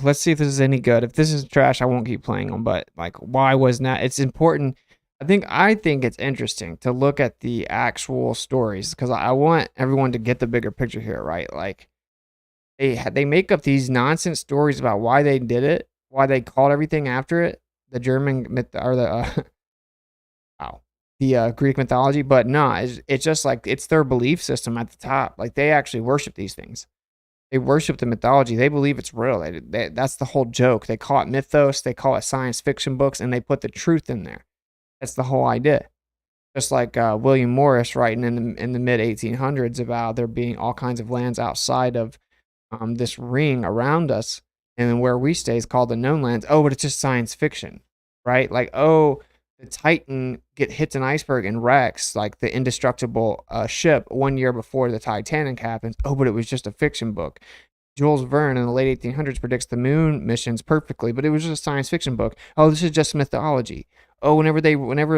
Let's see if this is any good. If this is trash, I won't keep playing them. But, like, why was not... It's important... I think it's interesting to look at the actual stories, because I want everyone to get the bigger picture here, right? Like, they make up these nonsense stories about why they did it, why they called everything after it, the German myth or the Greek mythology, but no, it's just like it's their belief system at the top. Like, they actually worship these things. They worship the mythology. They believe it's real. That's the whole joke. They call it mythos. They call it science fiction books, and they put the truth in there. That's the whole idea. Just like William Morris writing in the mid 1800s about there being all kinds of lands outside of this ring around us, and then where we stay is called the known lands. Oh, but it's just science fiction, right? Like, oh, the Titan hits an iceberg and wrecks, like the indestructible ship 1 year before the Titanic happens. Oh, but it was just a fiction book. Jules Verne in the late 1800s predicts the moon missions perfectly, but it was just a science fiction book. Oh, this is just mythology. Oh, whenever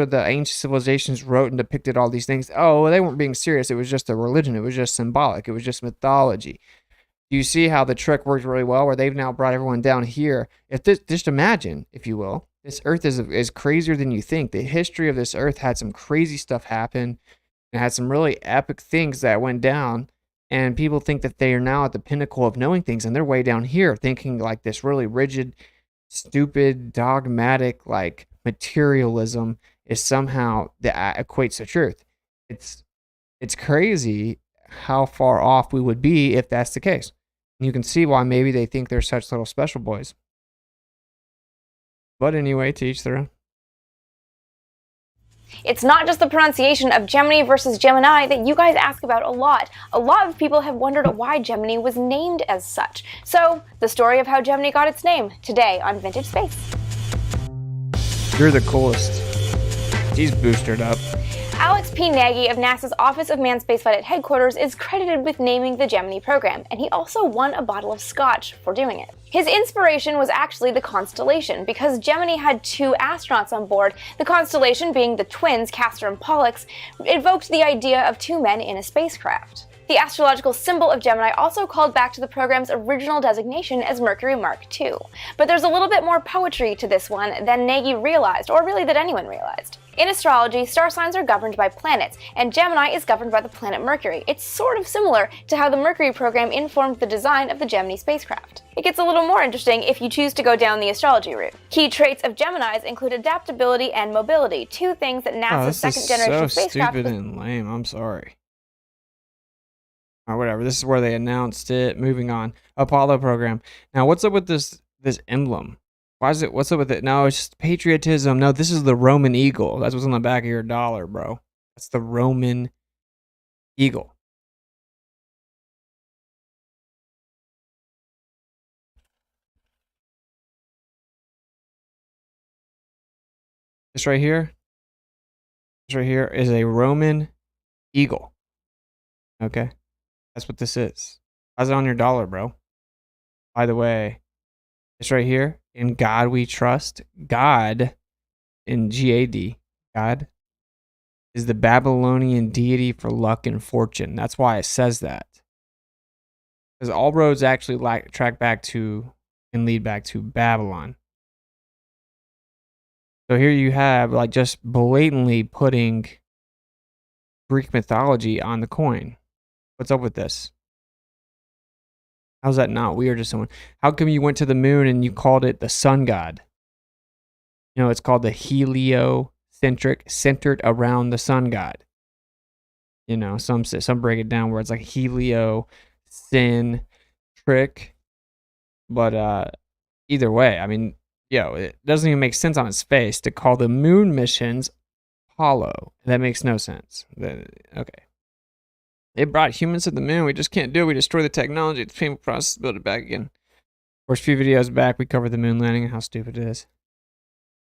the ancient civilizations wrote and depicted all these things, oh, they weren't being serious. It was just a religion. It was just symbolic. It was just mythology. You see how the trick worked really well, where they've now brought everyone down here. Just imagine, if you will, this Earth is crazier than you think. The history of this Earth had some crazy stuff happen. It had some really epic things that went down, and people think that they are now at the pinnacle of knowing things, and they're way down here thinking like this really rigid, stupid, dogmatic, like materialism is somehow that equates to truth. It's crazy how far off we would be if that's the case. And you can see why maybe they think they're such little special boys. But anyway, to each their own. It's not just the pronunciation of Gemini versus Gemini that you guys ask about a lot. A lot of people have wondered why Gemini was named as such. So, the story of how Gemini got its name, today on Vintage Space. You're the coolest. He's boosted up. Alex P. Nagy of NASA's Office of Manned Spaceflight at headquarters is credited with naming the Gemini program, and he also won a bottle of scotch for doing it. His inspiration was actually the constellation, because Gemini had 2 astronauts on board. The constellation, being the twins Castor and Pollux, evoked the idea of 2 men in a spacecraft. The astrological symbol of Gemini also called back to the program's original designation as Mercury Mark II. But there's a little bit more poetry to this one than Nagy realized, or really that anyone realized. In astrology, star signs are governed by planets, and Gemini is governed by the planet Mercury. It's sort of similar to how the Mercury program informed the design of the Gemini spacecraft. It gets a little more interesting if you choose to go down the astrology route. Key traits of Geminis include adaptability and mobility, 2 things that NASA's second-generation spacecraft... Stupid and lame. I'm sorry. Or whatever. This is where they announced it. Moving on. Apollo program. Now, what's up with this emblem? What's up with it? No, it's just patriotism. No, this is the Roman eagle. That's what's on the back of your dollar, bro. That's the Roman eagle. This right here is a Roman eagle. Okay? That's what this is. How's it on your dollar, bro? By the way, this right here, in God we trust. God, in GAD, God, is the Babylonian deity for luck and fortune. That's why it says that. Because all roads actually track back to and lead back to Babylon. So here you have, like, just blatantly putting Greek mythology on the coin. What's up with this? How's that not weird to someone? How come you went to the moon and you called it the sun god? You know, it's called the heliocentric, centered around the sun god. You know, some break it down where it's like heliocentric, sin, trick. But either way, I mean, it doesn't even make sense on its face to call the moon missions hollow. That makes no sense. Okay. It brought humans to the moon. We just can't do it. We destroy the technology. It's a painful process to build it back again. Of course, a few videos back, we covered the moon landing and how stupid it is.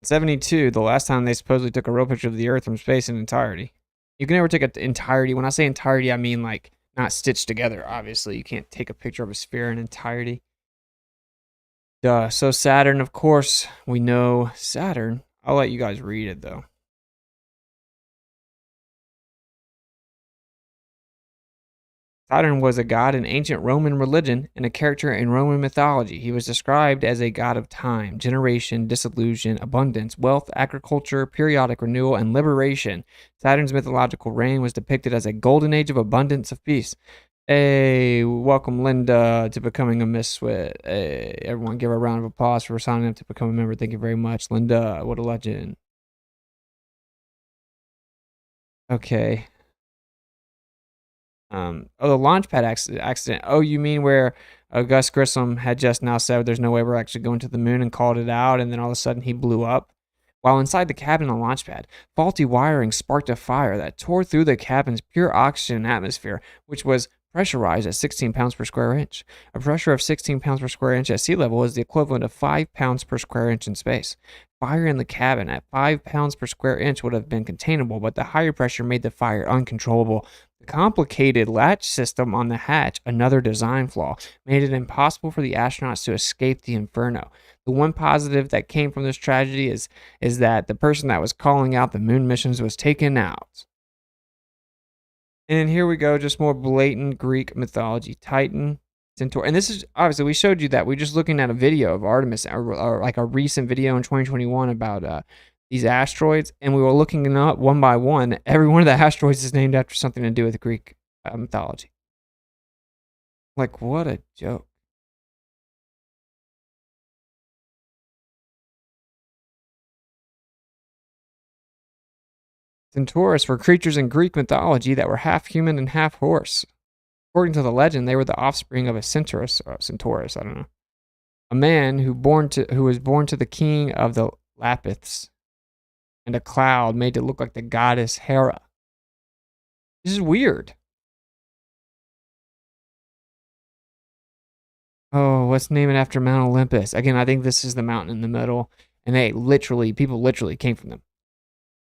72, the last time they supposedly took a real picture of the Earth from space in entirety. You can never take an entirety. When I say entirety, I mean like not stitched together, obviously. You can't take a picture of a sphere in entirety. Duh. So Saturn, of course, we know Saturn. I'll let you guys read it, though. Saturn was a god in ancient Roman religion and a character in Roman mythology. He was described as a god of time, generation, dissolution, abundance, wealth, agriculture, periodic renewal, and liberation. Saturn's mythological reign was depicted as a golden age of abundance of peace. Hey, welcome Linda to becoming a Miswit. Hey, everyone give her a round of applause for signing up to become a member. Thank you very much, Linda. What a legend. Okay. Oh, the launchpad accident. Oh, you mean where Gus Grissom had just now said there's no way we're actually going to the moon and called it out, and then all of a sudden he blew up? While inside the cabin on the launchpad, faulty wiring sparked a fire that tore through the cabin's pure oxygen atmosphere, which was pressurized at 16 pounds per square inch. A pressure of 16 pounds per square inch at sea level is the equivalent of 5 pounds per square inch in space. Fire in the cabin at 5 pounds per square inch would have been containable, but the higher pressure made the fire uncontrollable. The complicated latch system on the hatch, another design flaw, made it impossible for the astronauts to escape the inferno. The one positive that came from this tragedy is that the person that was calling out the moon missions was taken out. And here we go, just more blatant Greek mythology. Titan, Centaur. And this is, obviously, we showed you that. We're just looking at a video of Artemis, or like a recent video in 2021 about these asteroids. And we were looking them up one by one. Every one of the asteroids is named after something to do with Greek mythology. Like, what a joke. Centaurus were creatures in Greek mythology that were half human and half horse. According to the legend, they were the offspring of a Centaurus, I don't know. A man who was born to the king of the Lapiths, and a cloud made to look like the goddess Hera. This is weird. Oh, let's name it after Mount Olympus. Again, I think this is the mountain in the middle, and people literally came from them.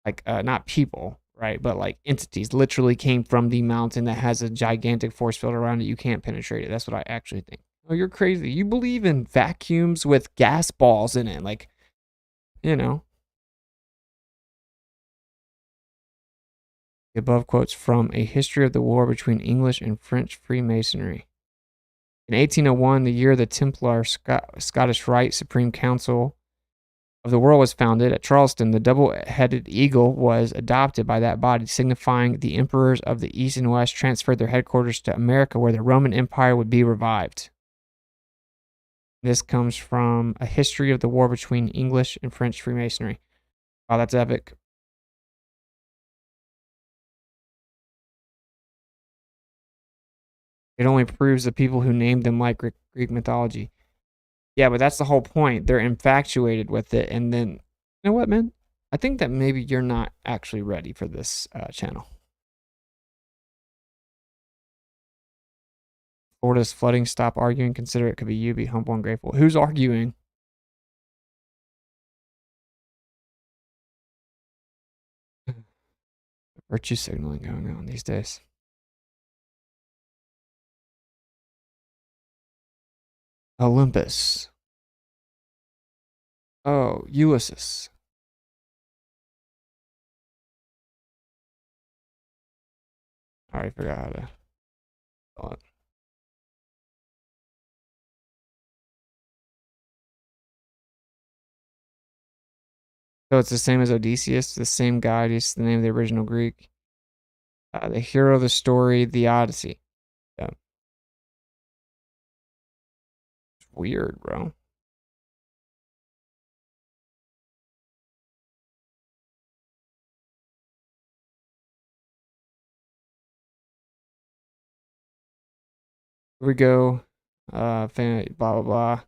Like, not people, right? But like entities literally came from the mountain that has a gigantic force field around it. You can't penetrate it. That's what I actually think. Oh, you're crazy. You believe in vacuums with gas balls in it. Like, you know. The above quotes from A History of the War Between English and French Freemasonry. In 1801, the year the Templar Scottish Rite Supreme Council of the world was founded, at Charleston, the double-headed eagle was adopted by that body, signifying the emperors of the East and West transferred their headquarters to America, where the Roman Empire would be revived. This comes from A History of the War Between English and French Freemasonry. Wow, that's epic. It only proves the people who named them like Greek mythology. Yeah, but that's the whole point. They're infatuated with it, and then, you know what, man? I think that maybe you're not actually ready for this channel. Florida's flooding. Stop arguing. Consider it could be you. Be humble and grateful. Who's arguing? Virtue signaling going on these days. Olympus. Oh, Ulysses. I already forgot how to spell it. So it's the same as Odysseus, the same guy, just the name of the original Greek. The hero of the story, the Odyssey. Yeah. It's weird, bro. Here we go. Blah, blah, blah.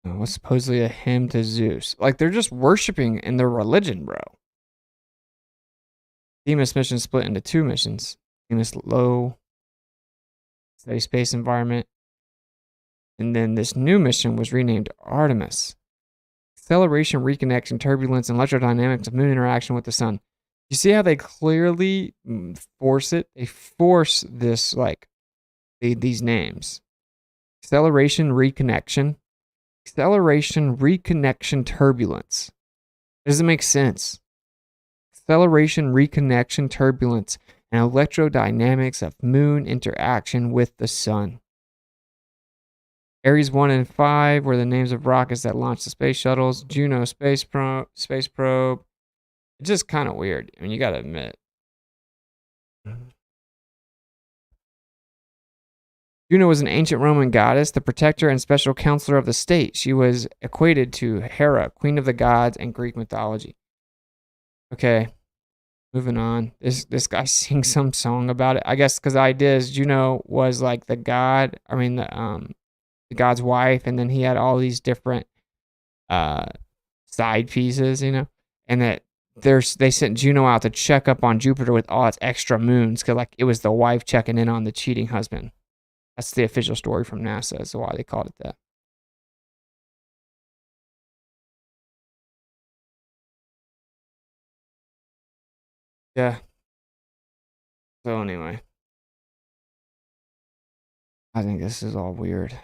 Oh, what's supposedly a hymn to Zeus. Like, they're just worshiping in their religion, bro. Themis mission split into 2 missions. Themis low, steady space environment. And then this new mission was renamed Artemis. Acceleration, reconnection, turbulence, and electrodynamics of moon interaction with the sun. You see how they clearly force it? They force this, like, these names. Acceleration, reconnection. Acceleration, reconnection, turbulence. Does it make sense? Acceleration, reconnection, turbulence, and electrodynamics of moon interaction with the sun. Ares 1 and 5 were the names of rockets that launched the space shuttles. Juno space probe. It's just kind of weird. I mean, you gotta admit. Juno was an ancient Roman goddess, the protector and special counselor of the state. She was equated to Hera, queen of the gods, in Greek mythology. Okay, moving on. This guy sings some song about it. I guess because the idea is Juno was like the god. I mean, the god's wife, and then he had all these different side pieces, you know, and that they sent Juno out to check up on Jupiter with all its extra moons, because like it was the wife checking in on the cheating husband. That's the official story from NASA, so why they called it that. Yeah. So anyway, I think this is all weird.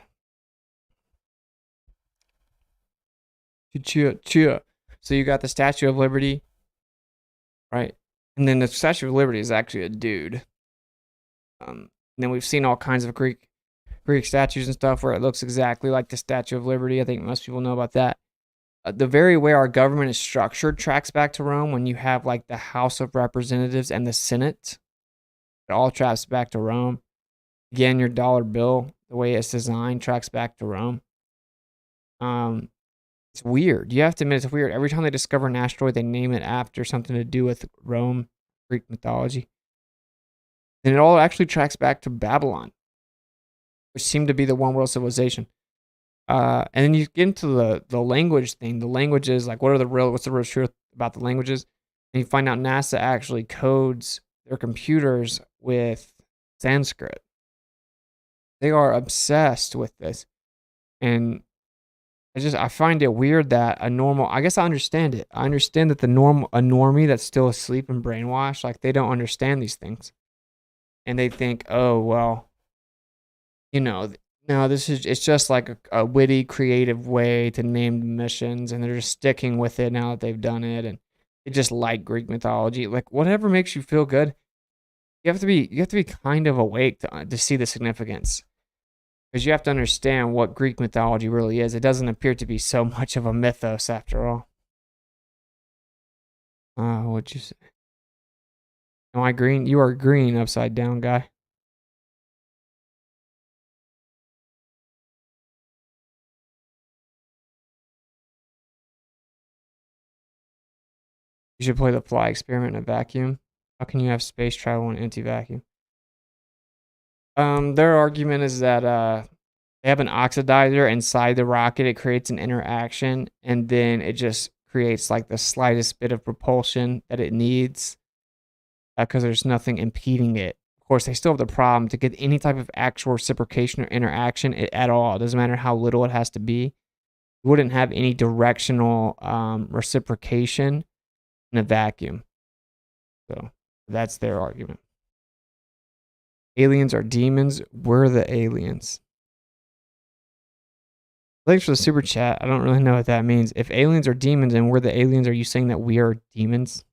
Cheer. So you got the Statue of Liberty, right? And then the Statue of Liberty is actually a dude. And then we've seen all kinds of Greek statues and stuff where it looks exactly like the Statue of Liberty. I think most people know about that. The very way our government is structured tracks back to Rome. When you have like the House of Representatives and the Senate, it all tracks back to Rome. Again, your dollar bill, the way it's designed, tracks back to Rome. It's weird. You have to admit it's weird. Every time they discover an asteroid, they name it after something to do with Rome, Greek mythology. And it all actually tracks back to Babylon, which seemed to be the one world civilization. And then you get into the language thing. The languages, like what's the real truth about the languages? And you find out NASA actually codes their computers with Sanskrit. They are obsessed with this. And I find it weird that I guess I understand it. I understand that a normie that's still asleep and brainwashed, like they don't understand these things. And they think, oh, well, you know, no, it's just like a witty, creative way to name missions, and they're just sticking with it now that they've done it, and they just like Greek mythology. Like whatever makes you feel good, you have to be kind of awake to see the significance, because you have to understand what Greek mythology really is. It doesn't appear to be so much of a mythos after all. What'd you say? Am I green? You are green, upside down guy. You should play the fly experiment in a vacuum. How can you have space travel in an empty vacuum? Their argument is that they have an oxidizer inside the rocket. It creates an interaction, and then it just creates like the slightest bit of propulsion that it needs, because there's nothing impeding it. Of course, they still have the problem to get any type of actual reciprocation or interaction at all. It doesn't matter how little it has to be. You wouldn't have any directional reciprocation in a vacuum. So that's their argument. Aliens are demons. We're the aliens. Thanks for the super chat. I don't really know what that means. If aliens are demons and we're the aliens, are you saying that we are demons?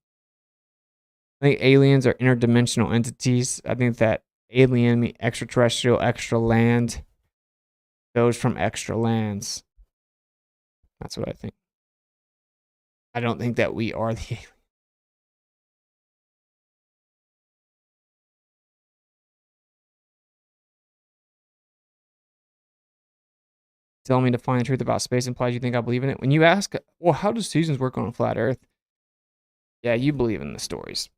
I think aliens are interdimensional entities. I think that alien means extraterrestrial, extra land. Those from extra lands. That's what I think. I don't think that we are the alien. Tell me to find the truth about space implies you think I believe in it. When you ask, well, how does seasons work on a flat Earth? Yeah, you believe in the stories.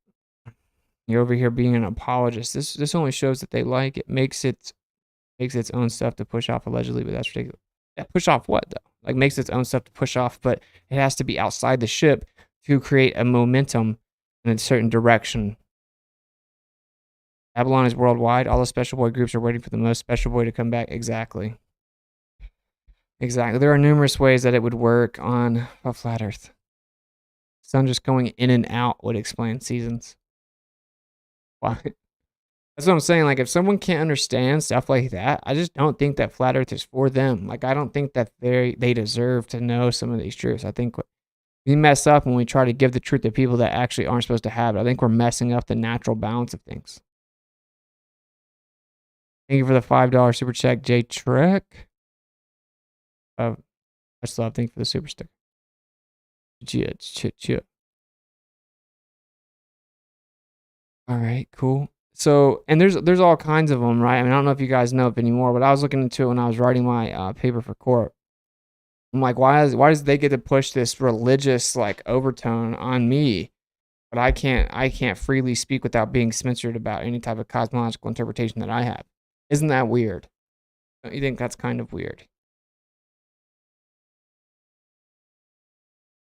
You're over here being an apologist. This only shows that they like it. Makes its own stuff to push off allegedly, but that's ridiculous. Yeah, push off what though? Like makes its own stuff to push off, but it has to be outside the ship to create a momentum in a certain direction. Babylon is worldwide. All the special boy groups are waiting for the most special boy to come back. Exactly. Exactly. There are numerous ways that it would work on a flat Earth. Sun just going in and out would explain seasons. Why? That's what I'm saying. Like, if someone can't understand stuff like that, I just don't think that flat Earth is for them. Like, I don't think that they deserve to know some of these truths. I think we mess up when we try to give the truth to people that actually aren't supposed to have it. I think we're messing up the natural balance of things. Thank you for the $5 super check, J Trek. Much love. Thank you for the super sticker. All right, cool. So, and there's all kinds of them, right? I mean, I don't know if you guys know it anymore, but I was looking into it when I was writing my paper for court. I'm like, why does they get to push this religious like overtone on me, but I can't freely speak without being censored about any type of cosmological interpretation that I have? Isn't that weird? Don't you think that's kind of weird?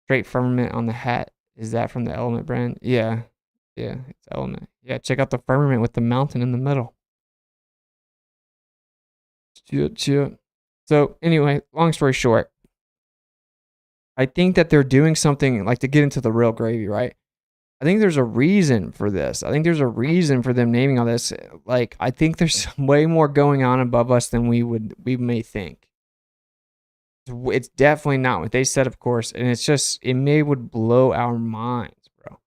Straight firmament on the hat. Is that from the Element brand? Yeah. Yeah, it's Element. Yeah, check out the firmament with the mountain in the middle. So anyway, long story short, I think that they're doing something like to get into the real gravy, right? I think there's a reason for this. I think there's a reason for them naming all this. Like, I think there's way more going on above us than we may think. It's definitely not what they said, of course, and it's just would blow our minds, bro.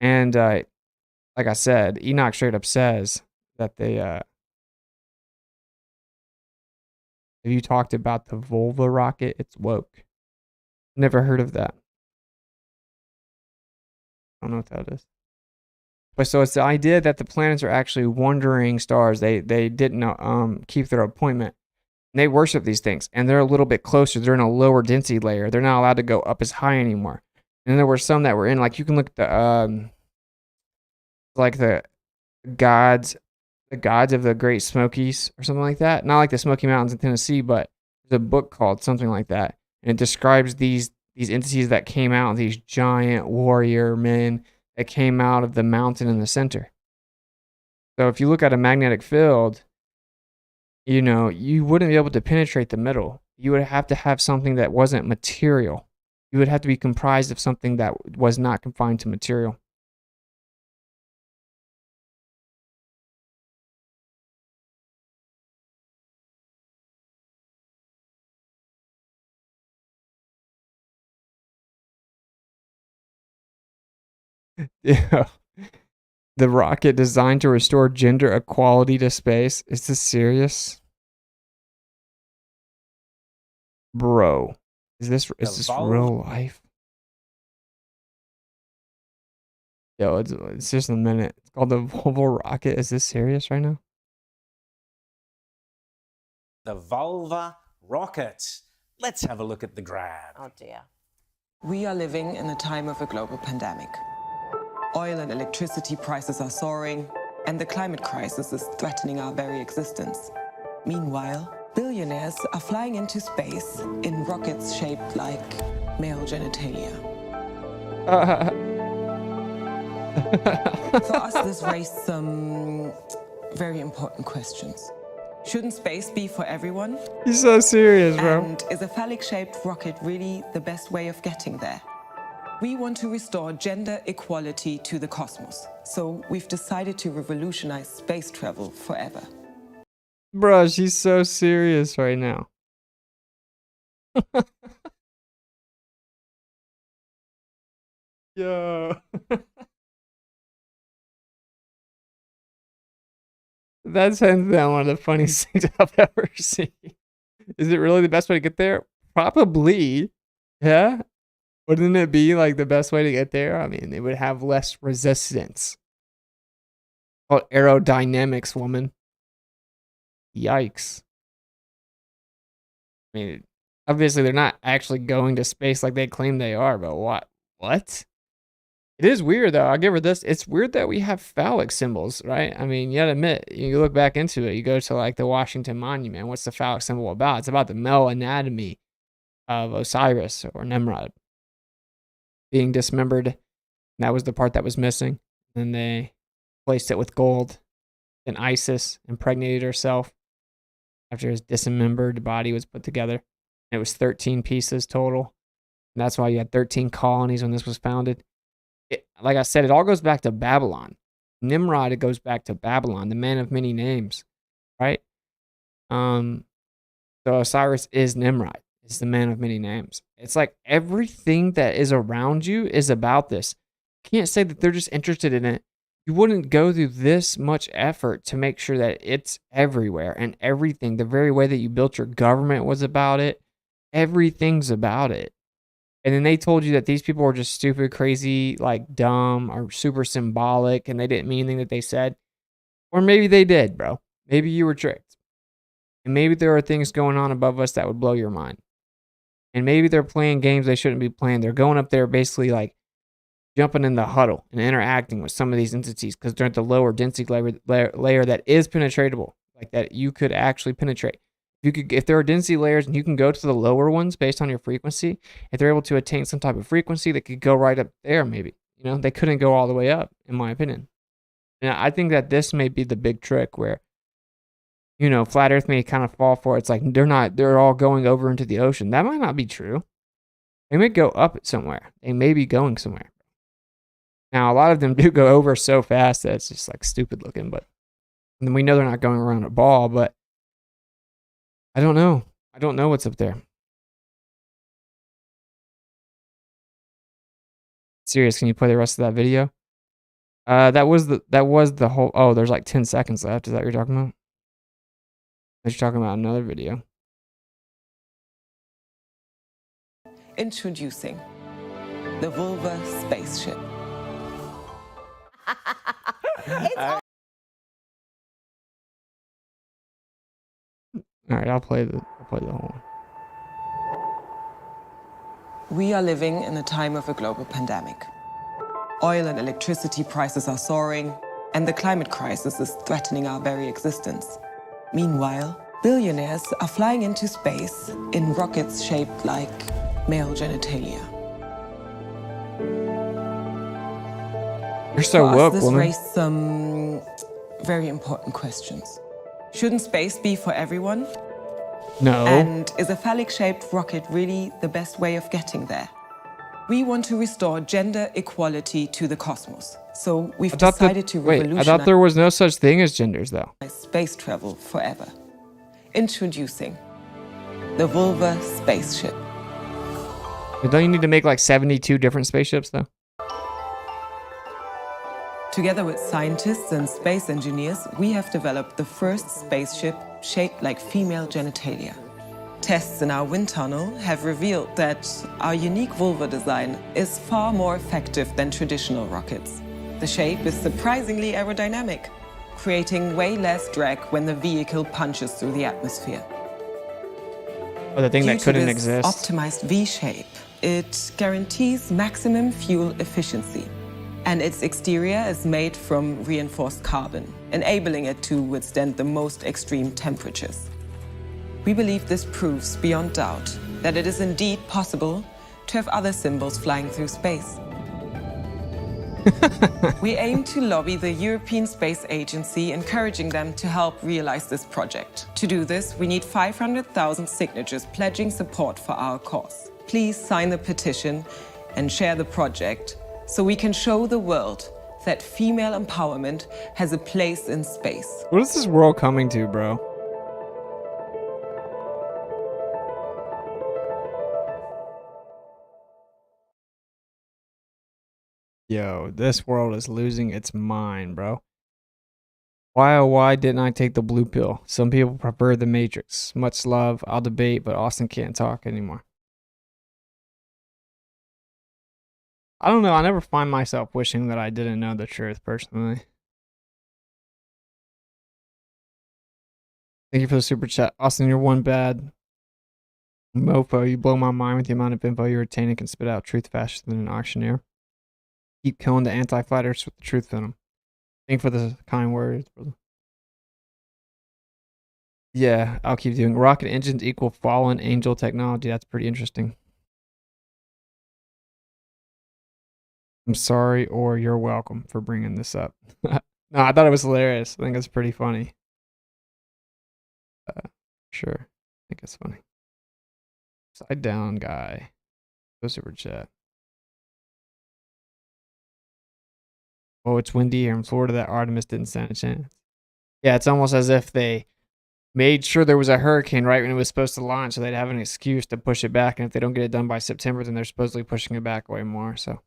And like I said, Enoch straight up says that they have you talked about the Volva rocket? It's woke. Never heard of that. I don't know what that is. But so it's the idea that the planets are actually wandering stars. They didn't keep their appointment. And they worship these things, and they're a little bit closer. They're in a lower density layer. They're not allowed to go up as high anymore. And there were some that were in, like, you can look at the like the gods of the Great Smokies or something like that. Not like the Smoky Mountains in Tennessee, but there's a book called something like that, and it describes these entities that came out, these giant warrior men that came out of the mountain in the center. So if you look at a magnetic field, you know, you wouldn't be able to penetrate the middle. You would have to have something that wasn't material. You would have to be comprised of something that was not confined to material. Yeah. The rocket designed to restore gender equality to space. Is this serious? Bro, is this real life? Yo, it's just a minute. It's called the Volvo rocket. Is this serious right now? The Volva rocket. Let's have a look at the graph. Oh dear. We are living in a time of a global pandemic. Oil and electricity prices are soaring, and the climate crisis is threatening our very existence. Meanwhile, billionaires are flying into space in rockets shaped like male genitalia. For us, this raised some very important questions. Shouldn't space be for everyone? He's so serious, bro. And is a phallic-shaped rocket really the best way of getting there? We want to restore gender equality to the cosmos, so we've decided to revolutionize space travel forever. Bro, she's so serious right now. Yo. That's hands down one of the funniest things I've ever seen. Is it really the best way to get there? Probably. Yeah. Wouldn't it be like the best way to get there? I mean, it would have less resistance. Called aerodynamics, woman. Yikes. I mean, obviously they're not actually going to space like they claim they are, but what? It It is weird, though. I'll give her this. It's weird that we have phallic symbols, right? I mean, you gotta admit, you look back into it. You go to like the Washington Monument. What's the phallic symbol about? It's about the male anatomy of Osiris or Nimrod being dismembered. That was the part that was missing. Then they placed it with gold. Then Isis impregnated herself after his dismembered body was put together. It was 13 pieces total. And that's why you had 13 colonies when this was founded. Like I said, it all goes back to Babylon. Nimrod, it goes back to Babylon, the man of many names, right? So Osiris is Nimrod. It's the man of many names. It's like everything that is around you is about this. You can't say that they're just interested in it. You wouldn't go through this much effort to make sure that it's everywhere and everything. The very way that you built your government was about it. Everything's about it. And then they told you that these people were just stupid, crazy, like dumb or super symbolic and they didn't mean anything that they said. Or maybe they did, bro. Maybe you were tricked. And maybe there are things going on above us that would blow your mind. And maybe they're playing games they shouldn't be playing. They're going up there basically like jumping in the huddle and interacting with some of these entities because they're at the lower density layer that is penetratable, like that you could actually penetrate. If there are density layers and you can go to the lower ones based on your frequency, if they're able to attain some type of frequency, they could go right up there maybe. You know, they couldn't go all the way up, in my opinion. And I think that this may be the big trick where, you know, flat earth may kind of fall for it. It's like they're all going over into the ocean. That might not be true. They may go up somewhere. They may be going somewhere. Now, a lot of them do go over so fast that it's just like stupid looking, but and we know they're not going around a ball, but I don't know. I don't know what's up there. Serious, can you play the rest of that video? That was the whole. Oh, there's like 10 seconds left. Is that what you're talking about? You're talking about another video. Introducing the Vulva spaceship. All right, I'll play the whole one. We are living in a time of a global pandemic. Oil and electricity prices are soaring, and the climate crisis is threatening our very existence. Meanwhile, billionaires are flying into space in rockets shaped like male genitalia. You're so woke, this woman. raised some very important questions. Shouldn't space be for everyone? No. And is a phallic-shaped rocket really the best way of getting there? We want to restore gender equality to the cosmos. So we've decided to revolutionize I thought there was no such thing as genders, though. Space travel forever. Introducing the Vulva spaceship. But don't you need to make like 72 different spaceships, though? Together with scientists and space engineers, we have developed the first spaceship shaped like female genitalia. Tests in our wind tunnel have revealed that our unique vulva design is far more effective than traditional rockets. The shape is surprisingly aerodynamic, creating way less drag when the vehicle punches through the atmosphere. Oh, the thing that couldn't exist. Optimized V shape, it guarantees maximum fuel efficiency. And its exterior is made from reinforced carbon, enabling it to withstand the most extreme temperatures. We believe this proves beyond doubt that it is indeed possible to have other symbols flying through space. We aim to lobby the European Space Agency, encouraging them to help realize this project. To do this, we need 500,000 signatures pledging support for our cause. Please sign the petition and share the project, so we can show the world that female empowerment has a place in space. What is this world coming to, bro? Yo, this world is losing its mind, bro. Why, oh, why didn't I take the blue pill? Some people prefer the Matrix. Much love, I'll debate, but Austin can't talk anymore. I don't know. I never find myself wishing that I didn't know the truth, personally. Thank you for the super chat. Austin, you're one bad mofo. You blow my mind with the amount of info you retain and can spit out truth faster than an auctioneer. Keep killing the anti-flatters with the truth venom. Thank you for the kind words, brother. Yeah, I'll keep doing. Rocket engines equal fallen angel technology. That's pretty interesting. I'm sorry, or you're welcome for bringing this up. No, I thought it was hilarious. I think it's pretty funny. Sure. I think it's funny. Side down guy. Go super chat. Oh, it's windy here in Florida. That Artemis didn't stand a chance. Yeah, it's almost as if they made sure there was a hurricane right when it was supposed to launch, so they'd have an excuse to push it back. And if they don't get it done by September, then they're supposedly pushing it back way more. So.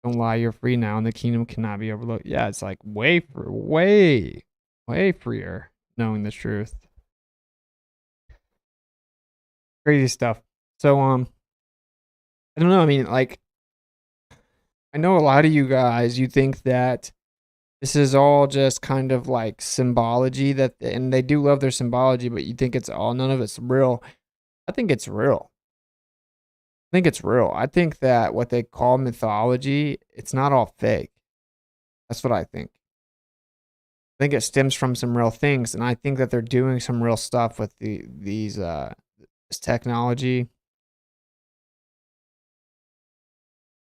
Don't lie, you're free now, and the kingdom cannot be overlooked. Yeah, it's like way freer knowing the truth. Crazy stuff. So, I don't know. I mean, like, I know a lot of you guys, you think that this is all just kind of like symbology and they do love their symbology, but you think none of it's real. I think it's real. I think that what they call mythology, it's not all fake. That's what I think. I think it stems from some real things, and I think that they're doing some real stuff with this technology.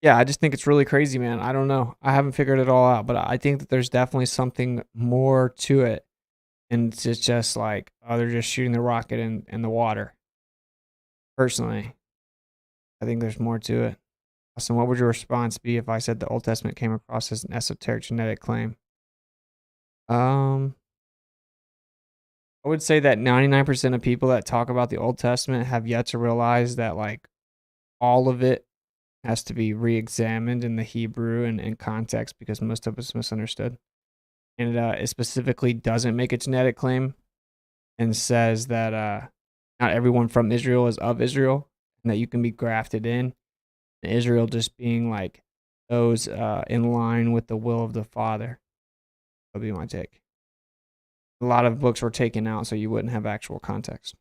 Yeah, I just think it's really crazy, man. I don't know. I haven't figured it all out, but I think that there's definitely something more to it. And it's just like, oh, they're just shooting the rocket in the water. Personally, I think there's more to it. So what would your response be if I said the Old Testament came across as an esoteric genetic claim? I would say that 99% of people that talk about the Old Testament have yet to realize that, like, all of it has to be re-examined in the Hebrew and in context, because most of it's misunderstood. And it specifically doesn't make a genetic claim and says that not everyone from Israel is of Israel, and that you can be grafted in. And Israel just being like those in line with the will of the Father. That would be my take. A lot of books were taken out so you wouldn't have actual context.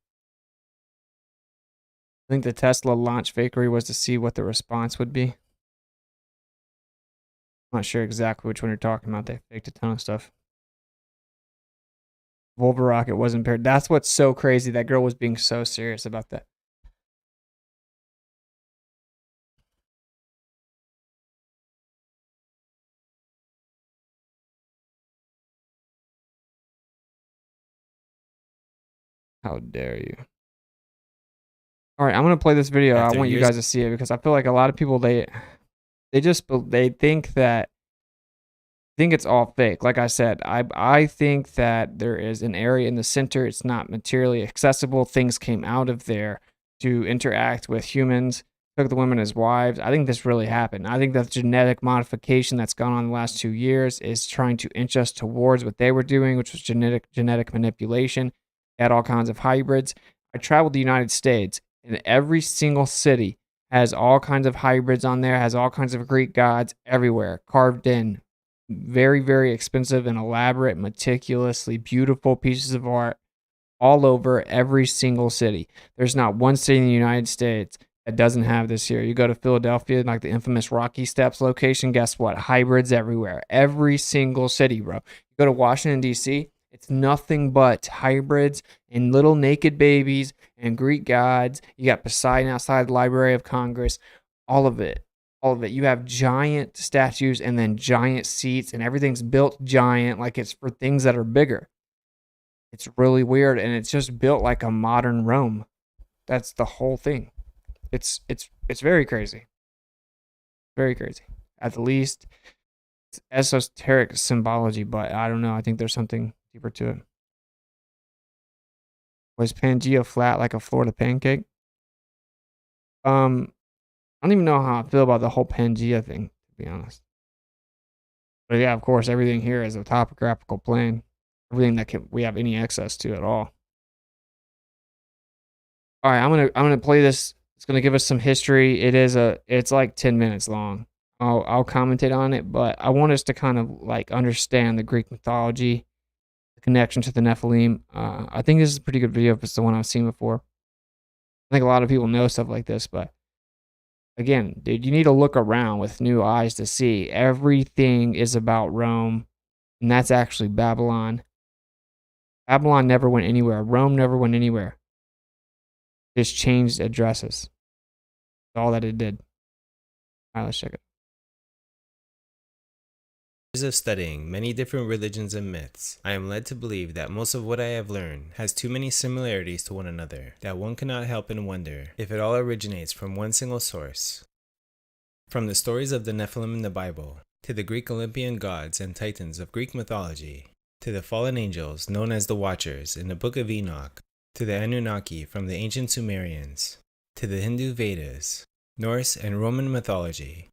I think the Tesla launch fakery was to see what the response would be. I'm not sure exactly which one you're talking about. They faked a ton of stuff. Volva rocket wasn't paired. That's what's so crazy. That girl was being so serious about that. How dare you? All right, I'm gonna play this video. I want you guys to see it, because I feel like a lot of people they think it's all fake. Like I said, I think that there is an area in the center. It's not materially accessible. Things came out of there to interact with humans, took the women as wives. I think this really happened. I think that genetic modification that's gone on in the last 2 years is trying to inch us towards what they were doing, which was genetic manipulation. They had all kinds of hybrids. I traveled the United States, and every single city has all kinds of hybrids on there, has all kinds of Greek gods everywhere, carved in. Very, very expensive and elaborate, meticulously beautiful pieces of art all over every single city. There's not one city in the United States that doesn't have this here. You go to Philadelphia, like the infamous Rocky Steps location, guess what? Hybrids everywhere. Every single city, bro. You go to Washington, D.C., it's nothing but hybrids and little naked babies and Greek gods. You got Poseidon outside the Library of Congress. All of it. All of it. You have giant statues and then giant seats, and everything's built giant, like it's for things that are bigger. It's really weird, and it's just built like a modern Rome. That's the whole thing. It's very crazy. Very crazy. At the least, it's esoteric symbology, but I don't know. I think there's something deeper to it. Was Pangea flat like a Florida pancake? I don't even know how I feel about the whole Pangea thing, to be honest. But yeah, of course, everything here is a topographical plane. Everything that we have any access to at all. All right, I'm gonna play this. It's gonna give us some history. It's like 10 minutes long. I'll commentate on it, but I want us to kind of like understand the Greek mythology, the connection to the Nephilim. I think this is a pretty good video if it's the one I've seen before. I think a lot of people know stuff like this, but again, dude, you need to look around with new eyes to see everything is about Rome, and that's actually Babylon. Babylon never went anywhere. Rome never went anywhere. Just changed addresses. That's all that it did. All right, let's check it. Of studying many different religions and myths, I am led to believe that most of what I have learned has too many similarities to one another that one cannot help and wonder if it all originates from one single source. From the stories of the Nephilim in the Bible, to the Greek Olympian gods and titans of Greek mythology, to the fallen angels known as the Watchers in the Book of Enoch, to the Anunnaki from the ancient Sumerians, to the Hindu Vedas, Norse and Roman mythology.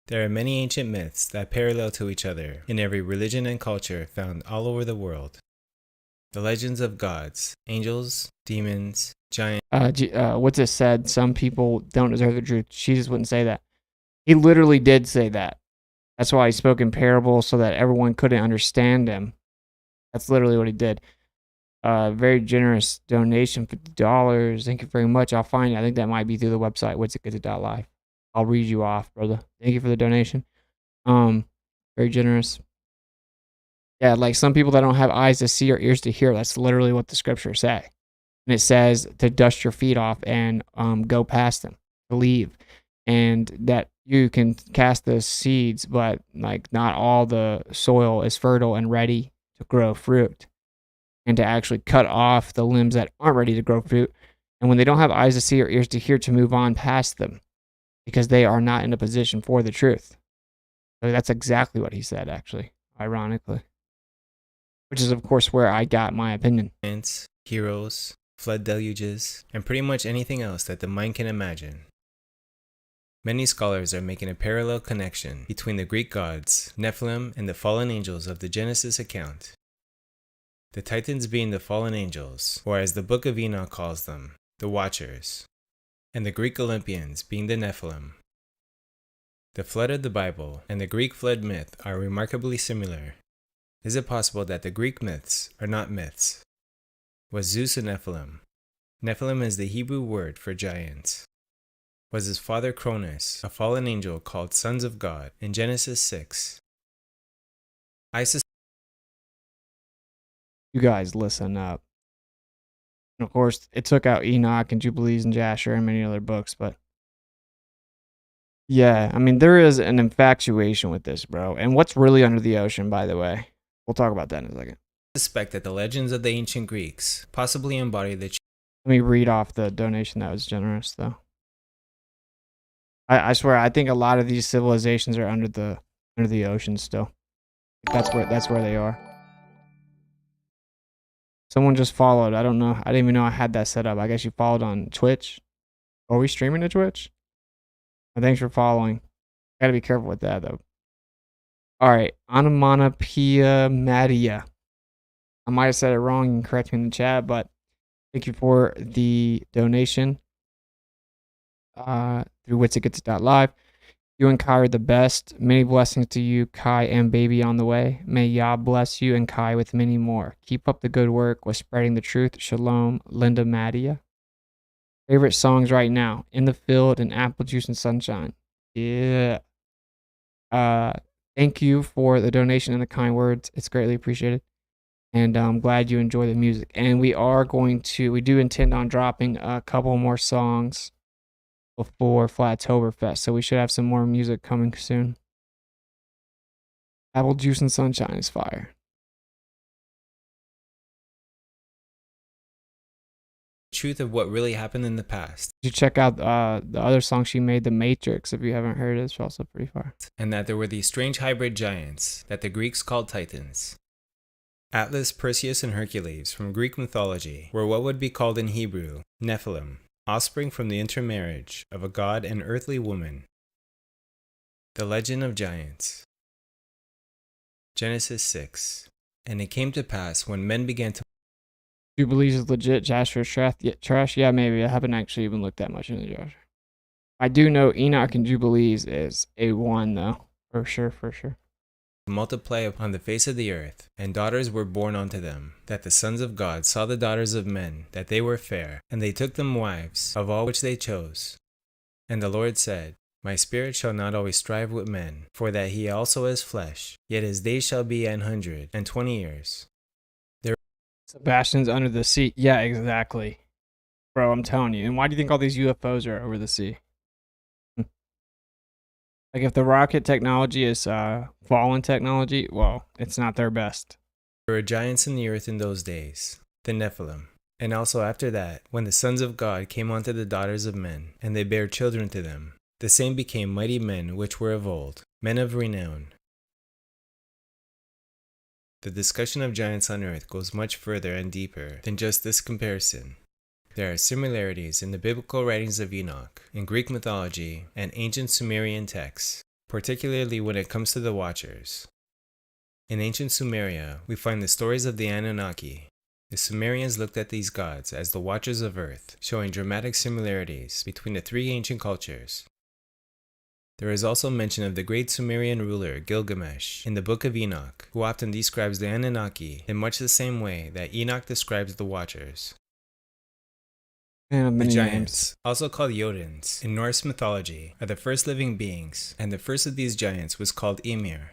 There are many ancient myths that parallel to each other in every religion and culture found all over the world. The legends of gods, angels, demons, giants. Witsit said some people don't deserve the truth. Jesus wouldn't say that. He literally did say that. That's why he spoke in parables so that everyone couldn't understand him. That's literally what he did. Very generous donation, $50. Thank you very much. I'll find it. I think that might be through the website, WitsitGetsIt.live. I'll read you off, brother. Thank you for the donation. Very generous. Yeah, like some people that don't have eyes to see or ears to hear, that's literally what the scriptures say. And it says to dust your feet off and go past them, to leave. And that you can cast those seeds, but like not all the soil is fertile and ready to grow fruit. And to actually cut off the limbs that aren't ready to grow fruit. And when they don't have eyes to see or ears to hear, to move on past them. Because they are not in a position for the truth. So that's exactly what he said, actually, ironically. Which is, of course, where I got my opinion. Giants, heroes, flood deluges, and pretty much anything else that the mind can imagine. Many scholars are making a parallel connection between the Greek gods, Nephilim, and the fallen angels of the Genesis account. The Titans being the fallen angels, or as the Book of Enoch calls them, the Watchers. And the Greek Olympians being the Nephilim. The flood of the Bible and the Greek flood myth are remarkably similar. Is it possible that the Greek myths are not myths? Was Zeus a Nephilim? Nephilim is the Hebrew word for giants. Was his father Cronus a fallen angel called sons of God in Genesis 6? You guys listen up. And of course, it took out Enoch and Jubilees and Jasher and many other books, but yeah, I mean, there is an infatuation with this, bro. And what's really under the ocean, by the way? We'll talk about that in a second. I suspect that the legends of the ancient Greeks possibly embody the... Let me read off the donation that was generous, though. I swear, I think a lot of these civilizations are under the ocean still. That's where they are. Someone just followed. I don't know. I didn't even know I had that set up. I guess you followed on Twitch. Are we streaming to Twitch? Thanks for following. Gotta be careful with that, though. Alright. Onomatopoeia Madia. I might have said it wrong. You can correct me in the chat, but thank you for the donation. Through WitsitGetsIt.live. You and Kai are the best. Many blessings to you, Kai, and baby on the way. May Yah bless you and Kai with many more. Keep up the good work with spreading the truth. Shalom, Linda Madia. Favorite songs right now? In the Field and Apple Juice and Sunshine. Yeah. Thank you for the donation and the kind words. It's greatly appreciated. And I'm glad you enjoy the music. And we do intend on dropping a couple more songs before Flattoberfest, so we should have some more music coming soon. Apple Juice and Sunshine is fire. Truth of what really happened in the past. You check out the other song she made, The Matrix, if you haven't heard it. It's also pretty fire. And that there were these strange hybrid giants that the Greeks called Titans. Atlas, Perseus, and Hercules from Greek mythology were what would be called in Hebrew Nephilim, offspring from the intermarriage of a god and earthly woman. The Legend of Giants. Genesis 6. And it came to pass when men began to... Jubilees is legit. Jasher trash? Yeah, maybe. I haven't actually even looked that much into Jasher. I do know Enoch and Jubilees is a one, though. For sure, for sure. multiply upon the face of the earth, and daughters were born unto them, that the sons of God saw the daughters of men, that they were fair, and they took them wives of all which they chose. And the Lord said, My spirit shall not always strive with men, for that he also is flesh, yet his days shall be 120 years. Sebastian's under the sea. Yeah, exactly. Bro, I'm telling you. And why do you think all these UFOs are over the sea? Like, if the rocket technology is fallen technology, well, it's not their best. There were giants in the earth in those days, the Nephilim. And also after that, when the sons of God came unto the daughters of men, and they bare children to them, the same became mighty men which were of old, men of renown. The discussion of giants on earth goes much further and deeper than just this comparison. There are similarities in the biblical writings of Enoch, in Greek mythology, and ancient Sumerian texts, particularly when it comes to the Watchers. In ancient Sumeria, we find the stories of the Anunnaki. The Sumerians looked at these gods as the Watchers of Earth, showing dramatic similarities between the three ancient cultures. There is also mention of the great Sumerian ruler Gilgamesh in the Book of Enoch, who often describes the Anunnaki in much the same way that Enoch describes the Watchers. The giants, also called Jotuns in Norse mythology, are the first living beings, and the first of these giants was called Ymir.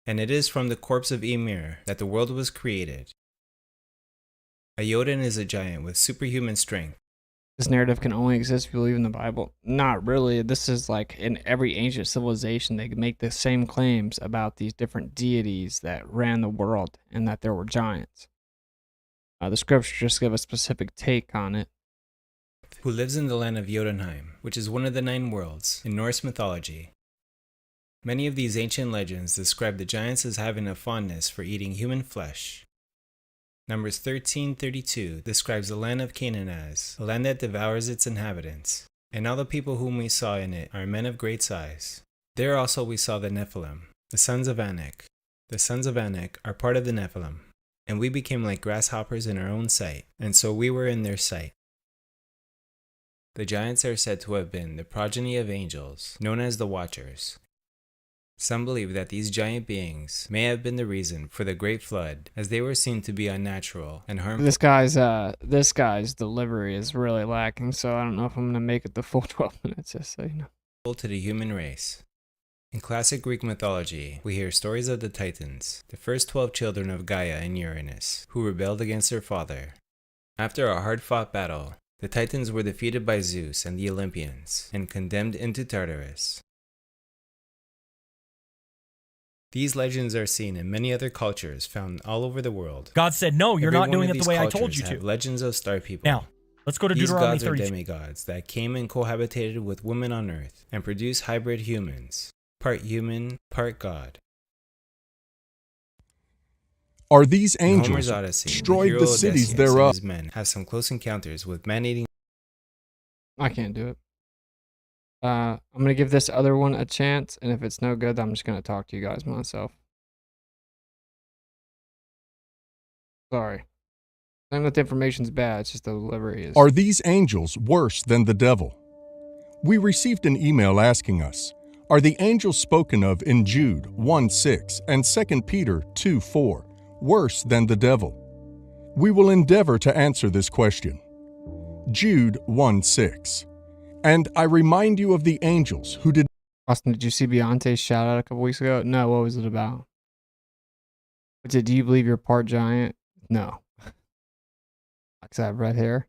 And it is from the corpse of Ymir that the world was created. A Jotun is a giant with superhuman strength. This narrative can only exist if you believe in the Bible. Not really. This is like in every ancient civilization, they make the same claims about these different deities that ran the world and that there were giants. The scriptures just give a specific take on it. Who lives in the land of Jotunheim, which is one of the 9 worlds in Norse mythology. Many of these ancient legends describe the giants as having a fondness for eating human flesh. Numbers 13:32 describes the land of Canaan as a land that devours its inhabitants, and all the people whom we saw in it are men of great size. There also we saw the Nephilim, the sons of Anak. The sons of Anak are part of the Nephilim, and we became like grasshoppers in our own sight, and so we were in their sight. The giants are said to have been the progeny of angels, known as the Watchers. Some believe that these giant beings may have been the reason for the Great Flood, as they were seen to be unnatural and harmful. This guy's delivery is really lacking, so I don't know if I'm gonna make it the full 12 minutes, just so you know. To the human race. In classic Greek mythology, we hear stories of the Titans, the first 12 children of Gaia and Uranus, who rebelled against their father. After a hard-fought battle, the Titans were defeated by Zeus and the Olympians, and condemned into Tartarus. These legends are seen in many other cultures found all over the world. God said, no, you're not doing it the way I told you to. Legends of star people. Now, let's go to Deuteronomy 32. These gods are demigods that came and cohabitated with women on earth and produced hybrid humans, part human, part god. Are these angels Homer's Odyssey, destroyed the cities Odysseus thereof? And his men have some close encounters with man-eating. I can't do it. I'm going to give this other one a chance, and if it's no good, I'm just going to talk to you guys myself. Sorry. Saying that the information's bad, it's just the delivery is. Are these angels worse than the devil? We received an email asking us, are the angels spoken of in Jude 1:6 and 2 Peter 2:4 worse than the devil? We will endeavor to answer this question. Jude 1:6. And I remind you of the angels who did... Austin, did you see Beyonce's shout out a couple weeks ago? No, what was it about? Do you believe you're part giant? No. Because I have red hair.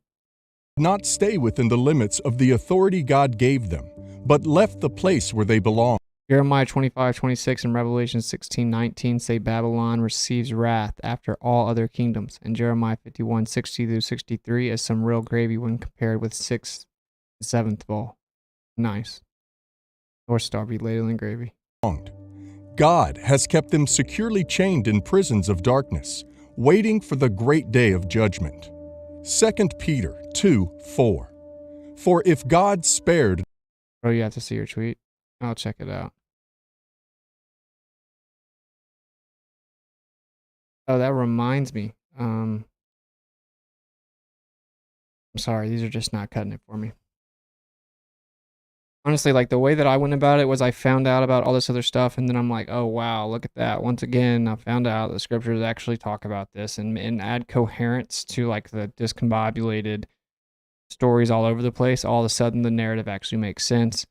Not stay within the limits of the authority God gave them, but left the place where they belong. Jeremiah 25:26 and Revelation 16:19 say Babylon receives wrath after all other kingdoms, and Jeremiah 51:60-63 is some real gravy when compared with 6th and 7th of all. Nice. North Star be ladling gravy. God has kept them securely chained in prisons of darkness, waiting for the great day of judgment. 2 Peter 2:4. For if God spared... Oh, you have to see your tweet. I'll check it out. Oh, that reminds me. I'm sorry, these are just not cutting it for me. honestly, like the way that I went about it was I found out about all this other stuff, and then I'm like, oh wow, look at that. Once again, I found out the scriptures actually talk about this and add coherence to like the discombobulated stories all over the place. All of a sudden, the narrative actually makes sense.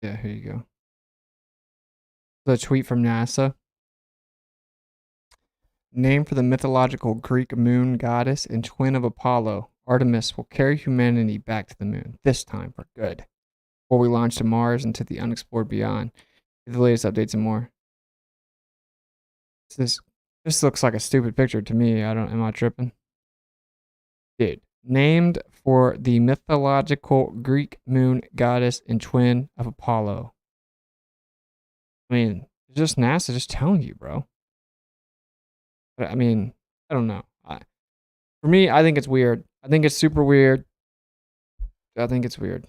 Yeah, here you go. The tweet from NASA. Name for the mythological Greek moon goddess and twin of Apollo, Artemis will carry humanity back to the moon, this time for good, before we launch to Mars and to the unexplored beyond. The latest updates and more. This looks like a stupid picture to me. Am I tripping? Dude, named for the mythological Greek moon goddess and twin of Apollo. I mean, it's just NASA just telling you, bro. But I mean, I don't know. For me, I think it's weird. I think it's super weird. I think it's weird.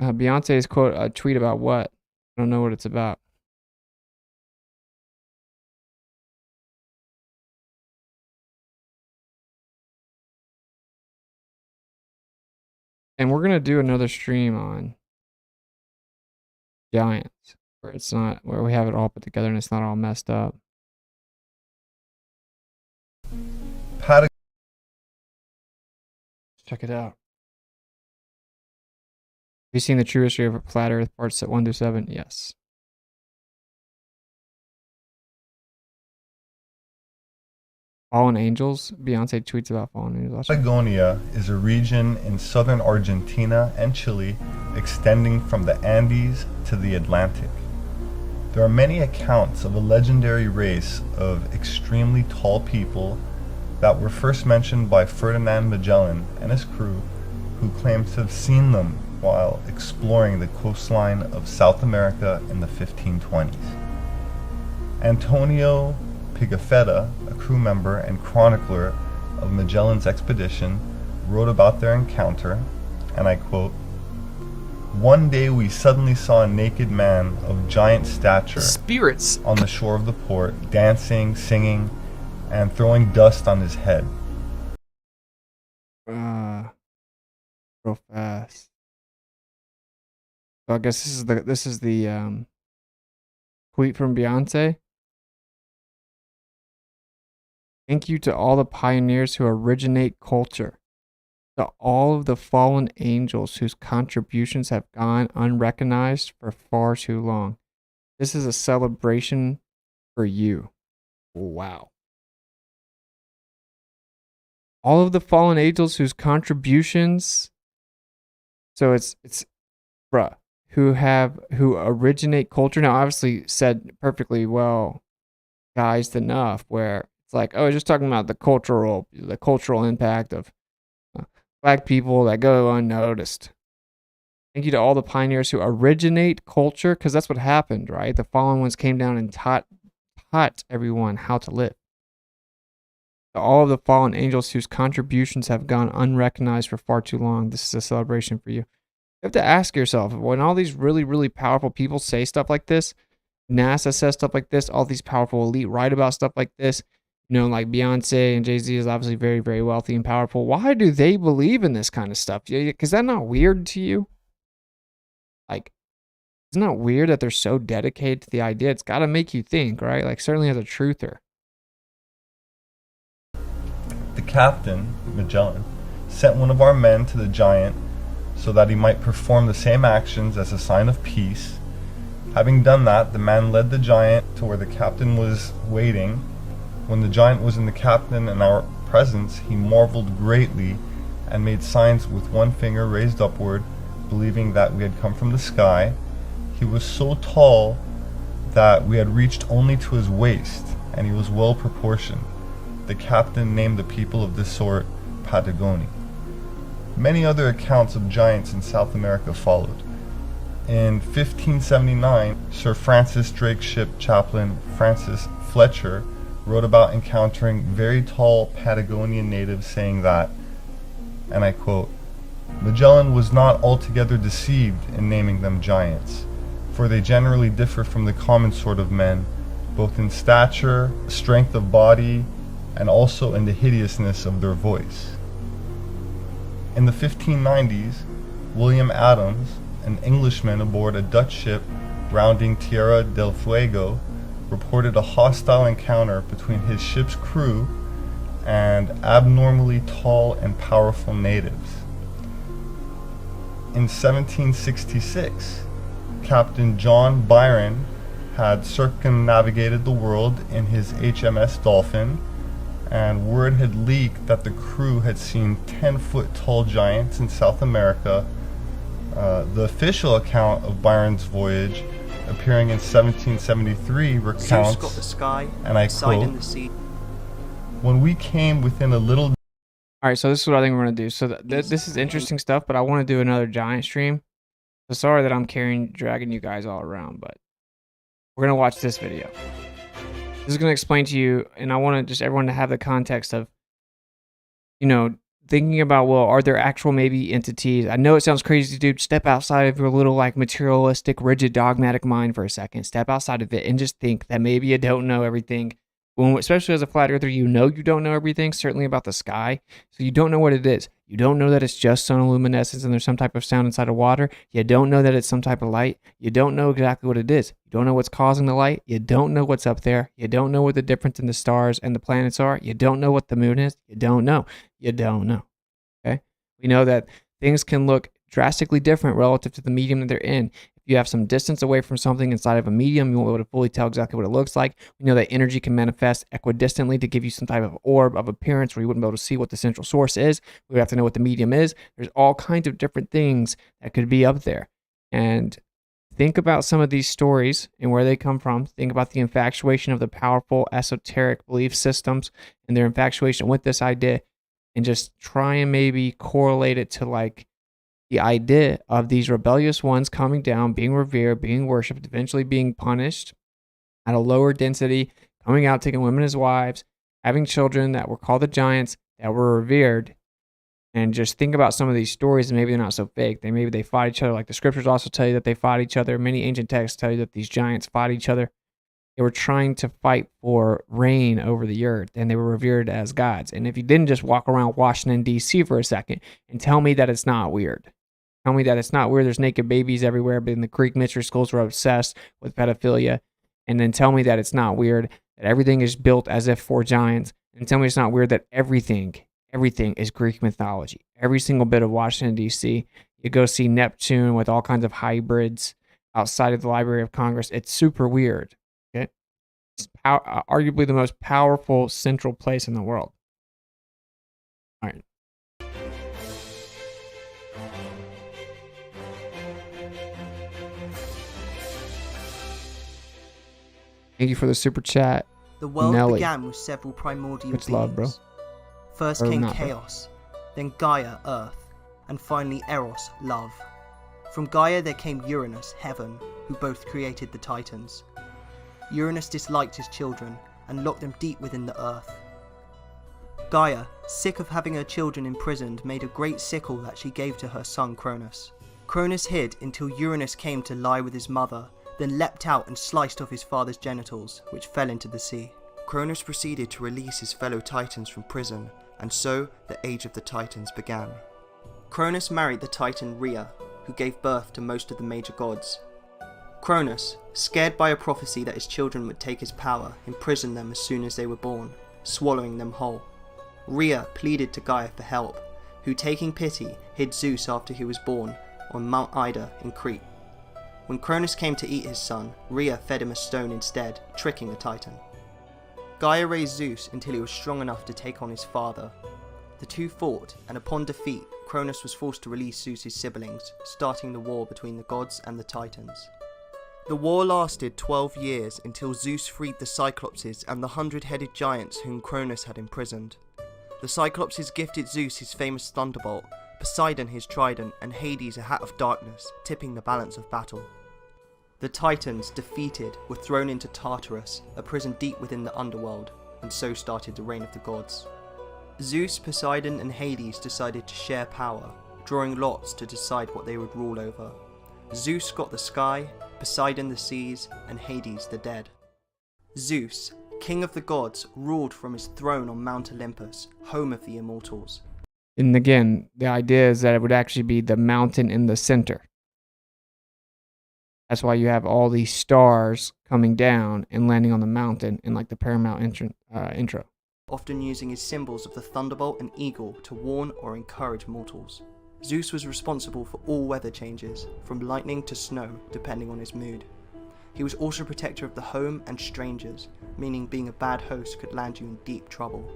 Beyonce's quote a tweet about what? I don't know what it's about. And we're gonna do another stream on giants, where we have it all put together and it's not all messed up. Check it out. Have you seen The True History of Flat Earth, parts 1 through 7? Yes. Fallen Angels? Beyonce tweets about fallen angels. Patagonia is a region in southern Argentina and Chile, extending from the Andes to the Atlantic. There are many accounts of a legendary race of extremely tall people that were first mentioned by Ferdinand Magellan and his crew, who claimed to have seen them while exploring the coastline of South America in the 1520s. Antonio Pigafetta, a crew member and chronicler of Magellan's expedition, wrote about their encounter, and I quote, "One day we suddenly saw a naked man of giant stature spirits on the shore of the port, dancing, singing, and throwing dust on his head." Real fast. So I guess this is the tweet from Beyonce. Thank you to all the pioneers who originate culture, to all of the fallen angels whose contributions have gone unrecognized for far too long. This is a celebration for you. Wow. All of the fallen angels whose contributions, so it's bruh, who originate culture. Now obviously said perfectly well, guys, enough where it's like, oh, just talking about the cultural impact of black people that go unnoticed. Thank you to all the pioneers who originate culture, because that's what happened, right? The fallen ones came down and taught everyone how to live. To all of the fallen angels whose contributions have gone unrecognized for far too long, this is a celebration for you. You have to ask yourself, when all these really, really powerful people say stuff like this, NASA says stuff like this, all these powerful elite write about stuff like this, you know, like Beyonce and Jay-Z is obviously very, very wealthy and powerful. Why do they believe in this kind of stuff? Is that not weird to you? Like, isn't that weird that they're so dedicated to the idea? It's got to make you think, right? Like, certainly as a truther. The captain, Magellan, sent one of our men to the giant so that he might perform the same actions as a sign of peace. Having done that, the man led the giant to where the captain was waiting. When the giant was in the captain and our presence, he marveled greatly and made signs with one finger raised upward, believing that we had come from the sky. He was so tall that we had reached only to his waist, and he was well proportioned. The captain named the people of this sort Patagonian. Many other accounts of giants in South America followed. In 1579, Sir Francis Drake's ship chaplain Francis Fletcher wrote about encountering very tall Patagonian natives, saying that, and I quote, "Magellan was not altogether deceived in naming them giants, for they generally differ from the common sort of men, both in stature, strength of body, and also in the hideousness of their voice." In the 1590s, William Adams, an Englishman aboard a Dutch ship rounding Tierra del Fuego, reported a hostile encounter between his ship's crew and abnormally tall and powerful natives. In 1766, Captain John Byron had circumnavigated the world in his HMS Dolphin, and word had leaked that the crew had seen 10-foot tall giants in South America. The official account of Byron's voyage, appearing in 1773, recounts, got the sky, and I quote, in the sea. "When we came within a little..." All right, so this is what I think we're going to do. So this is interesting stuff, but I want to do another giant stream. So sorry that I'm dragging you guys all around, but we're going to watch this video. This is going to explain to you, and I want to just everyone to have the context of, you know, thinking about, well, are there actual maybe entities? I know it sounds crazy, dude. Step outside of your little like materialistic, rigid, dogmatic mind for a second. Step outside of it and just think that maybe you don't know everything. When, especially as a flat earther, you know you don't know everything, certainly about the sky. So you don't know what it is. You don't know that it's just sonoluminescence and there's some type of sound inside of water. You don't know that it's some type of light. You don't know exactly what it is. You don't know what's causing the light. You don't know what's up there. You don't know what the difference in the stars and the planets are. You don't know what the moon is. You don't know. You don't know. Okay? We know that things can look drastically different relative to the medium that they're in. If you have some distance away from something inside of a medium, you won't be able to fully tell exactly what it looks like. We know that energy can manifest equidistantly to give you some type of orb of appearance where you wouldn't be able to see what the central source is. We would have to know what the medium is. There's all kinds of different things that could be up there. And think about some of these stories and where they come from. Think about the infatuation of the powerful esoteric belief systems and their infatuation with this idea, and just try and maybe correlate it to like the idea of these rebellious ones coming down, being revered, being worshipped, eventually being punished at a lower density, coming out, taking women as wives, having children that were called the giants, that were revered. And just think about some of these stories, and maybe they're not so fake. Maybe they fought each other. Like the scriptures also tell you that they fought each other. Many ancient texts tell you that these giants fought each other. They were trying to fight for reign over the earth, and they were revered as gods. And if you didn't just walk around Washington, D.C. for a second and tell me that it's not weird. Tell me that it's not weird. There's naked babies everywhere, but in the Greek mystery schools were obsessed with pedophilia. And then tell me that it's not weird, that everything is built as if for giants. And tell me it's not weird that everything is Greek mythology. Every single bit of Washington, D.C. You go see Neptune with all kinds of hybrids outside of the Library of Congress. It's super weird. Okay? It's arguably the most powerful central place in the world. All right. Thank you for the super chat. The world Nelly. began with several primordial Much beings. love, bro. First Or came not, bro. chaos, then Gaia, earth, and finally Eros, love. From Gaia there came Uranus, heaven, who both created the Titans. Uranus disliked his children and locked them deep within the earth. Gaia, sick of having her children imprisoned, made a great sickle that she gave to her son Cronus. Cronus hid until Uranus came to lie with his mother, then leapt out and sliced off his father's genitals, which fell into the sea. Cronus proceeded to release his fellow Titans from prison, and so the Age of the Titans began. Cronus married the Titan Rhea, who gave birth to most of the major gods. Cronus, scared by a prophecy that his children would take his power, imprisoned them as soon as they were born, swallowing them whole. Rhea pleaded to Gaia for help, who, taking pity, hid Zeus after he was born on Mount Ida in Crete. When Cronus came to eat his son, Rhea fed him a stone instead, tricking the Titan. Gaia raised Zeus until he was strong enough to take on his father. The two fought, and upon defeat, Cronus was forced to release Zeus's siblings, starting the war between the gods and the Titans. The war lasted 12 years until Zeus freed the Cyclopses and the 100-headed giants whom Cronus had imprisoned. The Cyclopses gifted Zeus his famous thunderbolt, Poseidon his trident, and Hades a hat of darkness, tipping the balance of battle. The Titans, defeated, were thrown into Tartarus, a prison deep within the underworld, and so started the reign of the gods. Zeus, Poseidon, and Hades decided to share power, drawing lots to decide what they would rule over. Zeus got the sky, Poseidon the seas, and Hades the dead. Zeus, king of the gods, ruled from his throne on Mount Olympus, home of the immortals. And again, the idea is that it would actually be the mountain in the center. That's why you have all these stars coming down and landing on the mountain in like the Paramount intro. Often using his symbols of the thunderbolt and eagle to warn or encourage mortals. Zeus was responsible for all weather changes, from lightning to snow, depending on his mood. He was also protector of the home and strangers, meaning being a bad host could land you in deep trouble.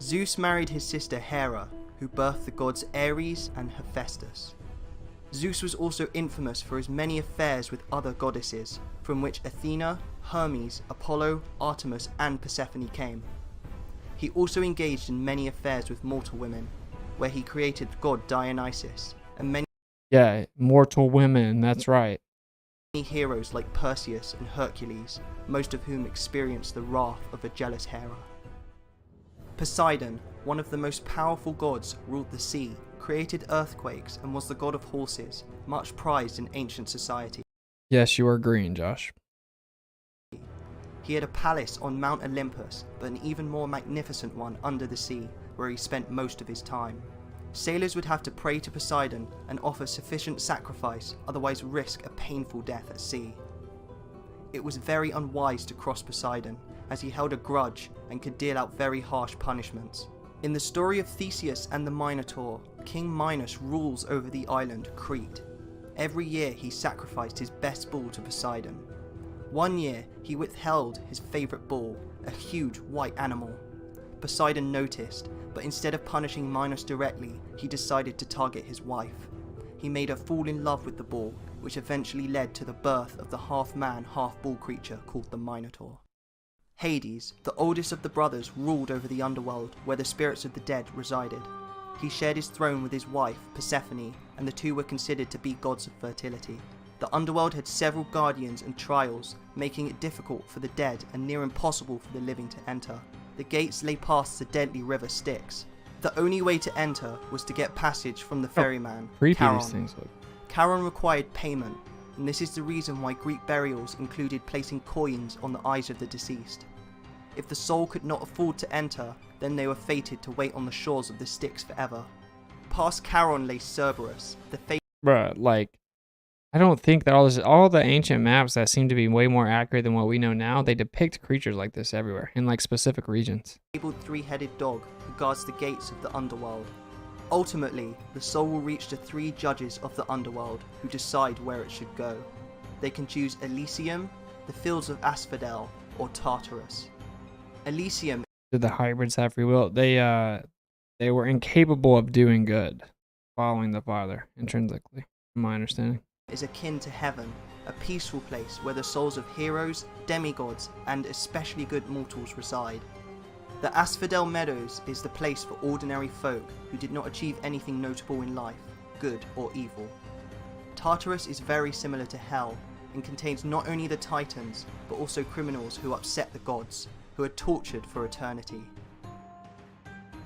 Zeus married his sister Hera, who birthed the gods Ares and Hephaestus. Zeus was also infamous for his many affairs with other goddesses, from which Athena, Hermes, Apollo, Artemis, and Persephone came. He also engaged in many affairs with mortal women, where he created god Dionysus, and many mortal women, that's right. Heroes like Perseus and Hercules, most of whom experienced the wrath of a jealous Hera. Poseidon, one of the most powerful gods, ruled the sea, created earthquakes, and was the god of horses, much prized in ancient society. Yes, you are agreeing, Josh. He had a palace on Mount Olympus, but an even more magnificent one under the sea, where he spent most of his time. Sailors would have to pray to Poseidon and offer sufficient sacrifice, otherwise risk a painful death at sea. It was very unwise to cross Poseidon, as he held a grudge and could deal out very harsh punishments. In the story of Theseus and the Minotaur, King Minos rules over the island Crete. Every year he sacrificed his best bull to Poseidon. One year he withheld his favourite bull, a huge white animal. Poseidon noticed, but instead of punishing Minos directly, he decided to target his wife. He made her fall in love with the bull, which eventually led to the birth of the half-man, half-bull creature called the Minotaur. Hades, the oldest of the brothers, ruled over the underworld, where the spirits of the dead resided. He shared his throne with his wife, Persephone, and the two were considered to be gods of fertility. The underworld had several guardians and trials, making it difficult for the dead and near impossible for the living to enter. The gates lay past the deadly river Styx. The only way to enter was to get passage from the ferryman, Charon. Charon required payment, and this is the reason why Greek burials included placing coins on the eyes of the deceased. If the soul could not afford to enter, then they were fated to wait on the shores of the Styx forever. Past Charon lay Cerberus, the fate. Bruh, like, I don't think that all the ancient maps that seem to be way more accurate than what we know now, they depict creatures like this everywhere, in like specific regions. Fabled three-headed dog who guards the gates of the underworld. Ultimately, the soul will reach the three judges of the underworld who decide where it should go. They can choose Elysium, the fields of Asphodel, or Tartarus. Elysium. Did the hybrids have free will? They were incapable of doing good, following the Father intrinsically, from my understanding. Is akin to heaven, a peaceful place where the souls of heroes, demigods, and especially good mortals reside. The Asphodel Meadows is the place for ordinary folk who did not achieve anything notable in life, good or evil. Tartarus is very similar to Hell, and contains not only the Titans, but also criminals who upset the gods, who are tortured for eternity.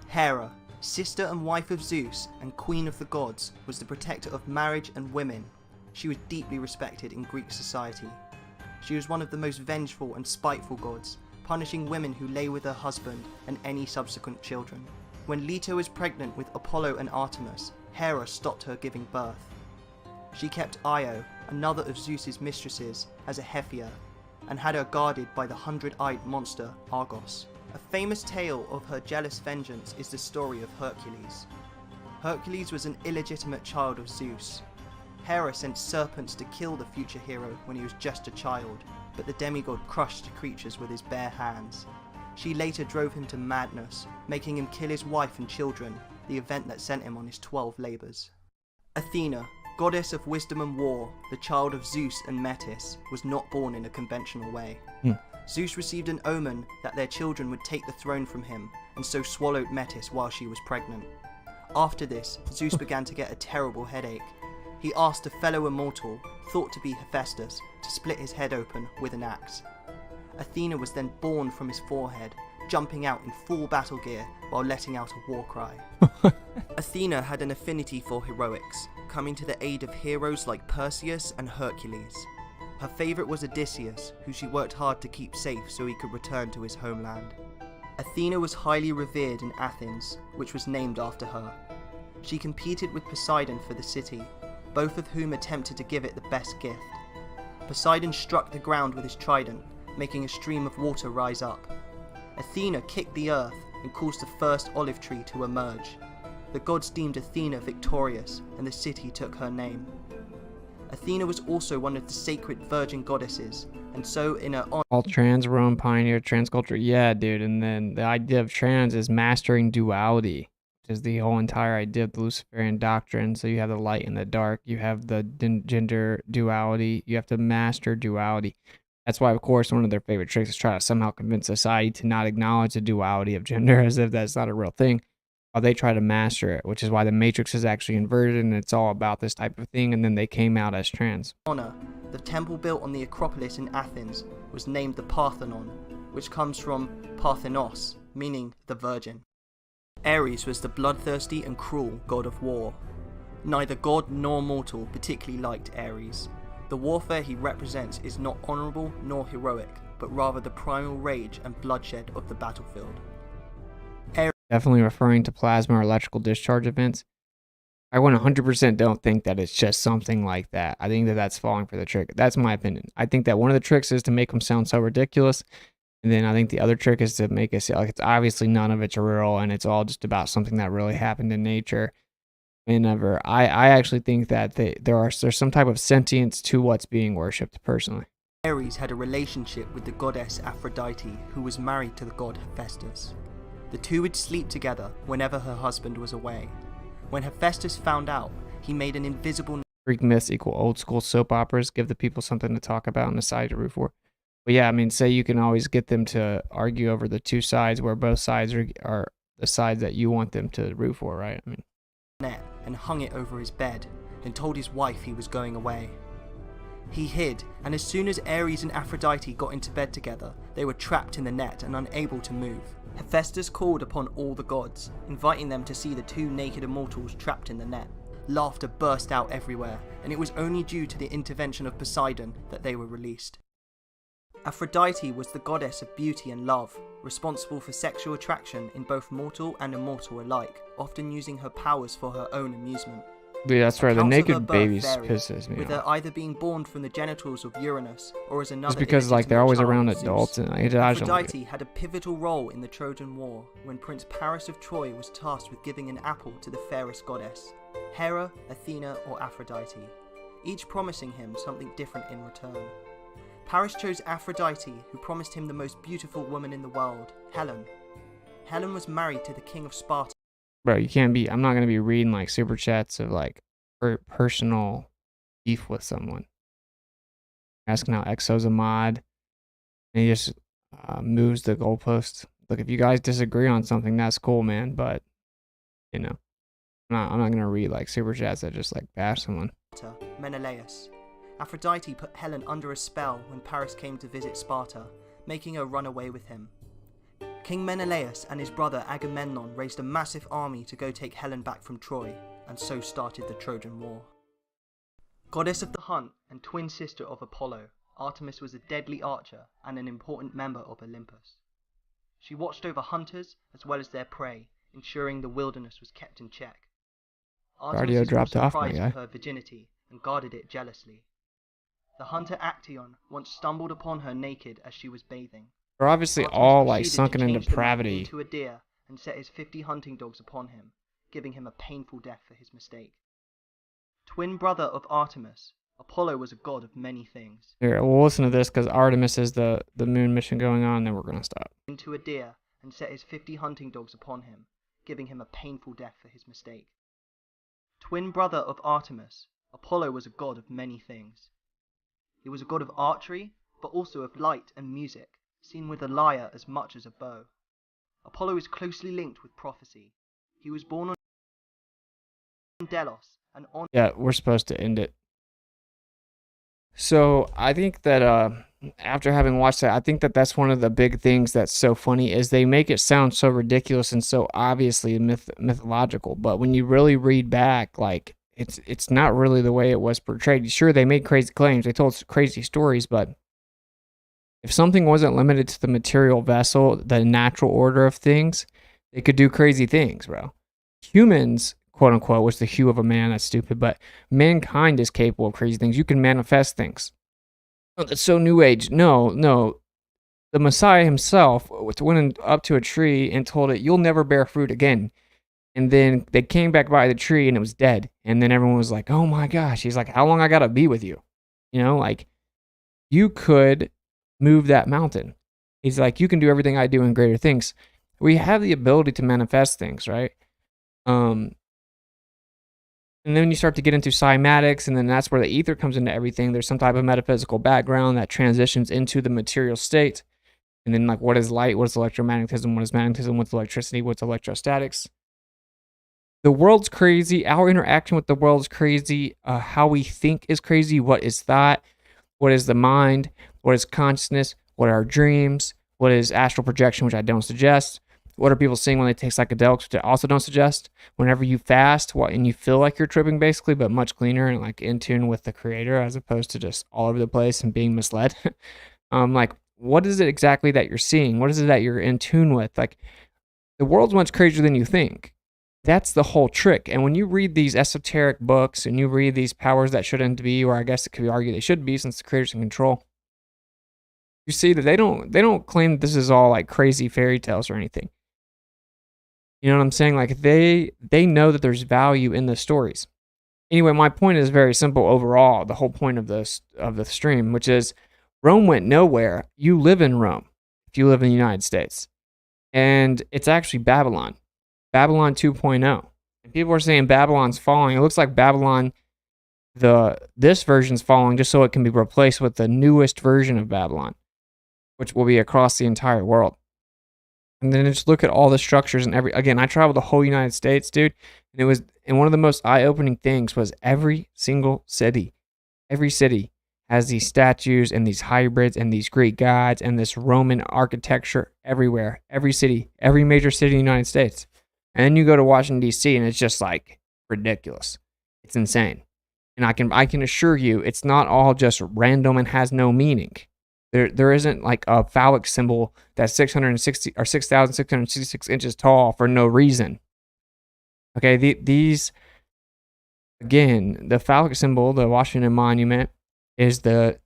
Hera, sister and wife of Zeus and queen of the gods, was the protector of marriage and women. She was deeply respected in Greek society. She was one of the most vengeful and spiteful gods, punishing women who lay with her husband and any subsequent children. When Leto was pregnant with Apollo and Artemis, Hera stopped her giving birth. She kept Io, another of Zeus's mistresses, as a Hephaea, and had her guarded by the hundred-eyed monster Argos. A famous tale of her jealous vengeance is the story of Hercules. Hercules was an illegitimate child of Zeus. Hera sent serpents to kill the future hero when he was just a child, but the demigod crushed the creatures with his bare hands. She later drove him to madness, making him kill his wife and children, the event that sent him on his 12 labours. Athena, goddess of wisdom and war, the child of Zeus and Metis, was not born in a conventional way. Zeus received an omen that their children would take the throne from him, and so swallowed Metis while she was pregnant. After this, Zeus began to get a terrible headache. He asked a fellow immortal, thought to be Hephaestus, to split his head open with an axe. Athena was then born from his forehead, jumping out in full battle gear while letting out a war cry. Athena had an affinity for heroics, coming to the aid of heroes like Perseus and Hercules. Her favourite was Odysseus, who she worked hard to keep safe so he could return to his homeland. Athena was highly revered in Athens, which was named after her. She competed with Poseidon for the city, both of whom attempted to give it the best gift. Poseidon struck the ground with his trident, making a stream of water rise up. Athena kicked the earth and caused the first olive tree to emerge. The gods deemed Athena victorious, and the city took her name. Athena was also one of the sacred virgin goddesses, and so in her honor... All trans Rome pioneered trans culture. Yeah, dude. And then the idea of trans is mastering duality, which is the whole entire idea of the Luciferian doctrine. So you have the light and the dark. You have the gender duality. You have to master duality. That's why, of course, one of their favorite tricks is try to somehow convince society to not acknowledge the duality of gender as if that's not a real thing, while they try to master it, which is why the Matrix is actually inverted and it's all about this type of thing, and then they came out as trans. The temple built on the Acropolis in Athens was named the Parthenon, which comes from Parthenos, meaning the virgin. Ares was the bloodthirsty and cruel god of war. Neither god nor mortal particularly liked Ares. The warfare he represents is not honourable nor heroic, but rather the primal rage and bloodshed of the battlefield. Definitely referring to plasma or electrical discharge events. I 100% don't think that it's just something like that. I think that that's falling for the trick. That's my opinion. I think that one of the tricks is to make them sound so ridiculous. And then I think the other trick is to make it sound like it's obviously none of it's real and it's all just about something that really happened in nature. Whenever I actually think that there's some type of sentience to what's being worshipped personally. Ares had a relationship with the goddess Aphrodite, who was married to the god Hephaestus. The two would sleep together whenever her husband was away. When Hephaestus found out, he made an invisible... Greek myths equal old school soap operas, give the people something to talk about and a side to root for. But yeah, I mean, say you can always get them to argue over the two sides where both sides are the sides that you want them to root for, right? I mean, net and hung it over his bed, then told his wife he was going away. He hid, and as soon as Ares and Aphrodite got into bed together, they were trapped in the net and unable to move. Hephaestus called upon all the gods, inviting them to see the two naked immortals trapped in the net. Laughter burst out everywhere, and it was only due to the intervention of Poseidon that they were released. Aphrodite was the goddess of beauty and love, responsible for sexual attraction in both mortal and immortal alike, often using her powers for her own amusement. Dude, that's where the Accounts of her naked birth babies vary, pisses me with off. her either being born from the genitals of Uranus or as another It's because like they're always around adults and I don't like Aphrodite it. had a pivotal role in the Trojan War when Prince Paris of Troy was tasked with giving an apple to the fairest goddess, Hera, Athena or Aphrodite, each promising him something different in return. Paris chose Aphrodite, who promised him the most beautiful woman in the world, Helen. Helen was married to the king of Sparta. Bro, you can't be. I'm not gonna be reading like super chats of like personal beef with someone. Asking how Exo's a mod, and he just moves the goalpost. Look, if you guys disagree on something, that's cool, man. But you know, I'm not gonna read like super chats that just like bash someone. Menelaus. Aphrodite put Helen under a spell when Paris came to visit Sparta, making her run away with him. King Menelaus and his brother Agamemnon raised a massive army to go take Helen back from Troy, and so started the Trojan War. Goddess of the hunt and twin sister of Apollo, Artemis was a deadly archer and an important member of Olympus. She watched over hunters as well as their prey, ensuring the wilderness was kept in check. Artemis was dropped also off, my prized guy. for her virginity and guarded it jealously. The hunter Actaeon once stumbled upon her naked as she was bathing. They're obviously Artemis all like proceeded sunken to in change the man depravity. into a deer and set his 50 hunting dogs upon him, giving him a painful death for his mistake. Twin brother of Artemis, Apollo was a god of many things. Here, we'll listen to this because Artemis is the moon mission going on, and then we're gonna stop. Into a deer and set his 50 hunting dogs upon him, giving him a painful death for his mistake. Twin brother of Artemis, Apollo was a god of many things. He was a god of archery, but also of light and music, seen with a lyre as much as a bow. Apollo is closely linked with prophecy. He was born on Delos, and on... Yeah, we're supposed to end it. So I think that after having watched that, I think that that's one of the big things that's so funny is they make it sound so ridiculous and so obviously mythological. But when you really read back, like it's not really the way it was portrayed. Sure, they made crazy claims, they told crazy stories, but if something wasn't limited to the material vessel, the natural order of things, they could do crazy things, bro. Humans, quote unquote, was the hue of a man. That's stupid, but mankind is capable of crazy things. You can manifest things. Oh, that's so new age. No. The Messiah himself went up to a tree and told it, "You'll never bear fruit again." And then they came back by the tree and it was dead. And then everyone was like, "Oh my gosh." He's like, "How long I gotta be with you?" You know, like, you could move that mountain. He's like, "You can do everything I do and greater things." We have the ability to manifest things, right? And then you start to get into cymatics, and then that's where the ether comes into everything. There's some type of metaphysical background that transitions into the material state. And then, like, what is light? What is electromagnetism? What is magnetism? What's electricity? What's electrostatics? The world's crazy. Our interaction with the world is crazy. How we think is crazy. What is thought? What is the mind? What is consciousness? What are dreams? What is astral projection, which I don't suggest? What are people seeing when they take psychedelics, which I also don't suggest? Whenever you fast, and you feel like you're tripping, basically, but much cleaner and like in tune with the creator, as opposed to just all over the place and being misled. Like, what is it exactly that you're seeing? What is it that you're in tune with? Like, the world's much crazier than you think. That's the whole trick. And when you read these esoteric books and you read these powers that shouldn't be, or I guess it could be argued they should be, since the creator's in control, you see that they don't claim that this is all like crazy fairy tales or anything. You know what I'm saying? Like, they know that there's value in the stories. Anyway, my point is very simple overall. The whole point of the stream, which is Rome went nowhere. You live in Rome if you live in the United States. And it's actually Babylon. Babylon 2.0. And people are saying Babylon's falling. It looks like Babylon, this version's falling just so it can be replaced with the newest version of Babylon, which will be across the entire world. And then just look at all the structures and again, I traveled the whole United States, dude. And one of the most eye-opening things was every single city, every city has these statues and these hybrids and these Greek gods and this Roman architecture everywhere. Every city, every major city in the United States. And then you go to Washington, D.C., and it's just like ridiculous. It's insane. And I can assure you, it's not all just random and has no meaning. There isn't like a phallic symbol that's 660 or 6,666 inches tall for no reason. Okay, these, again, the phallic symbol, the Washington Monument, is the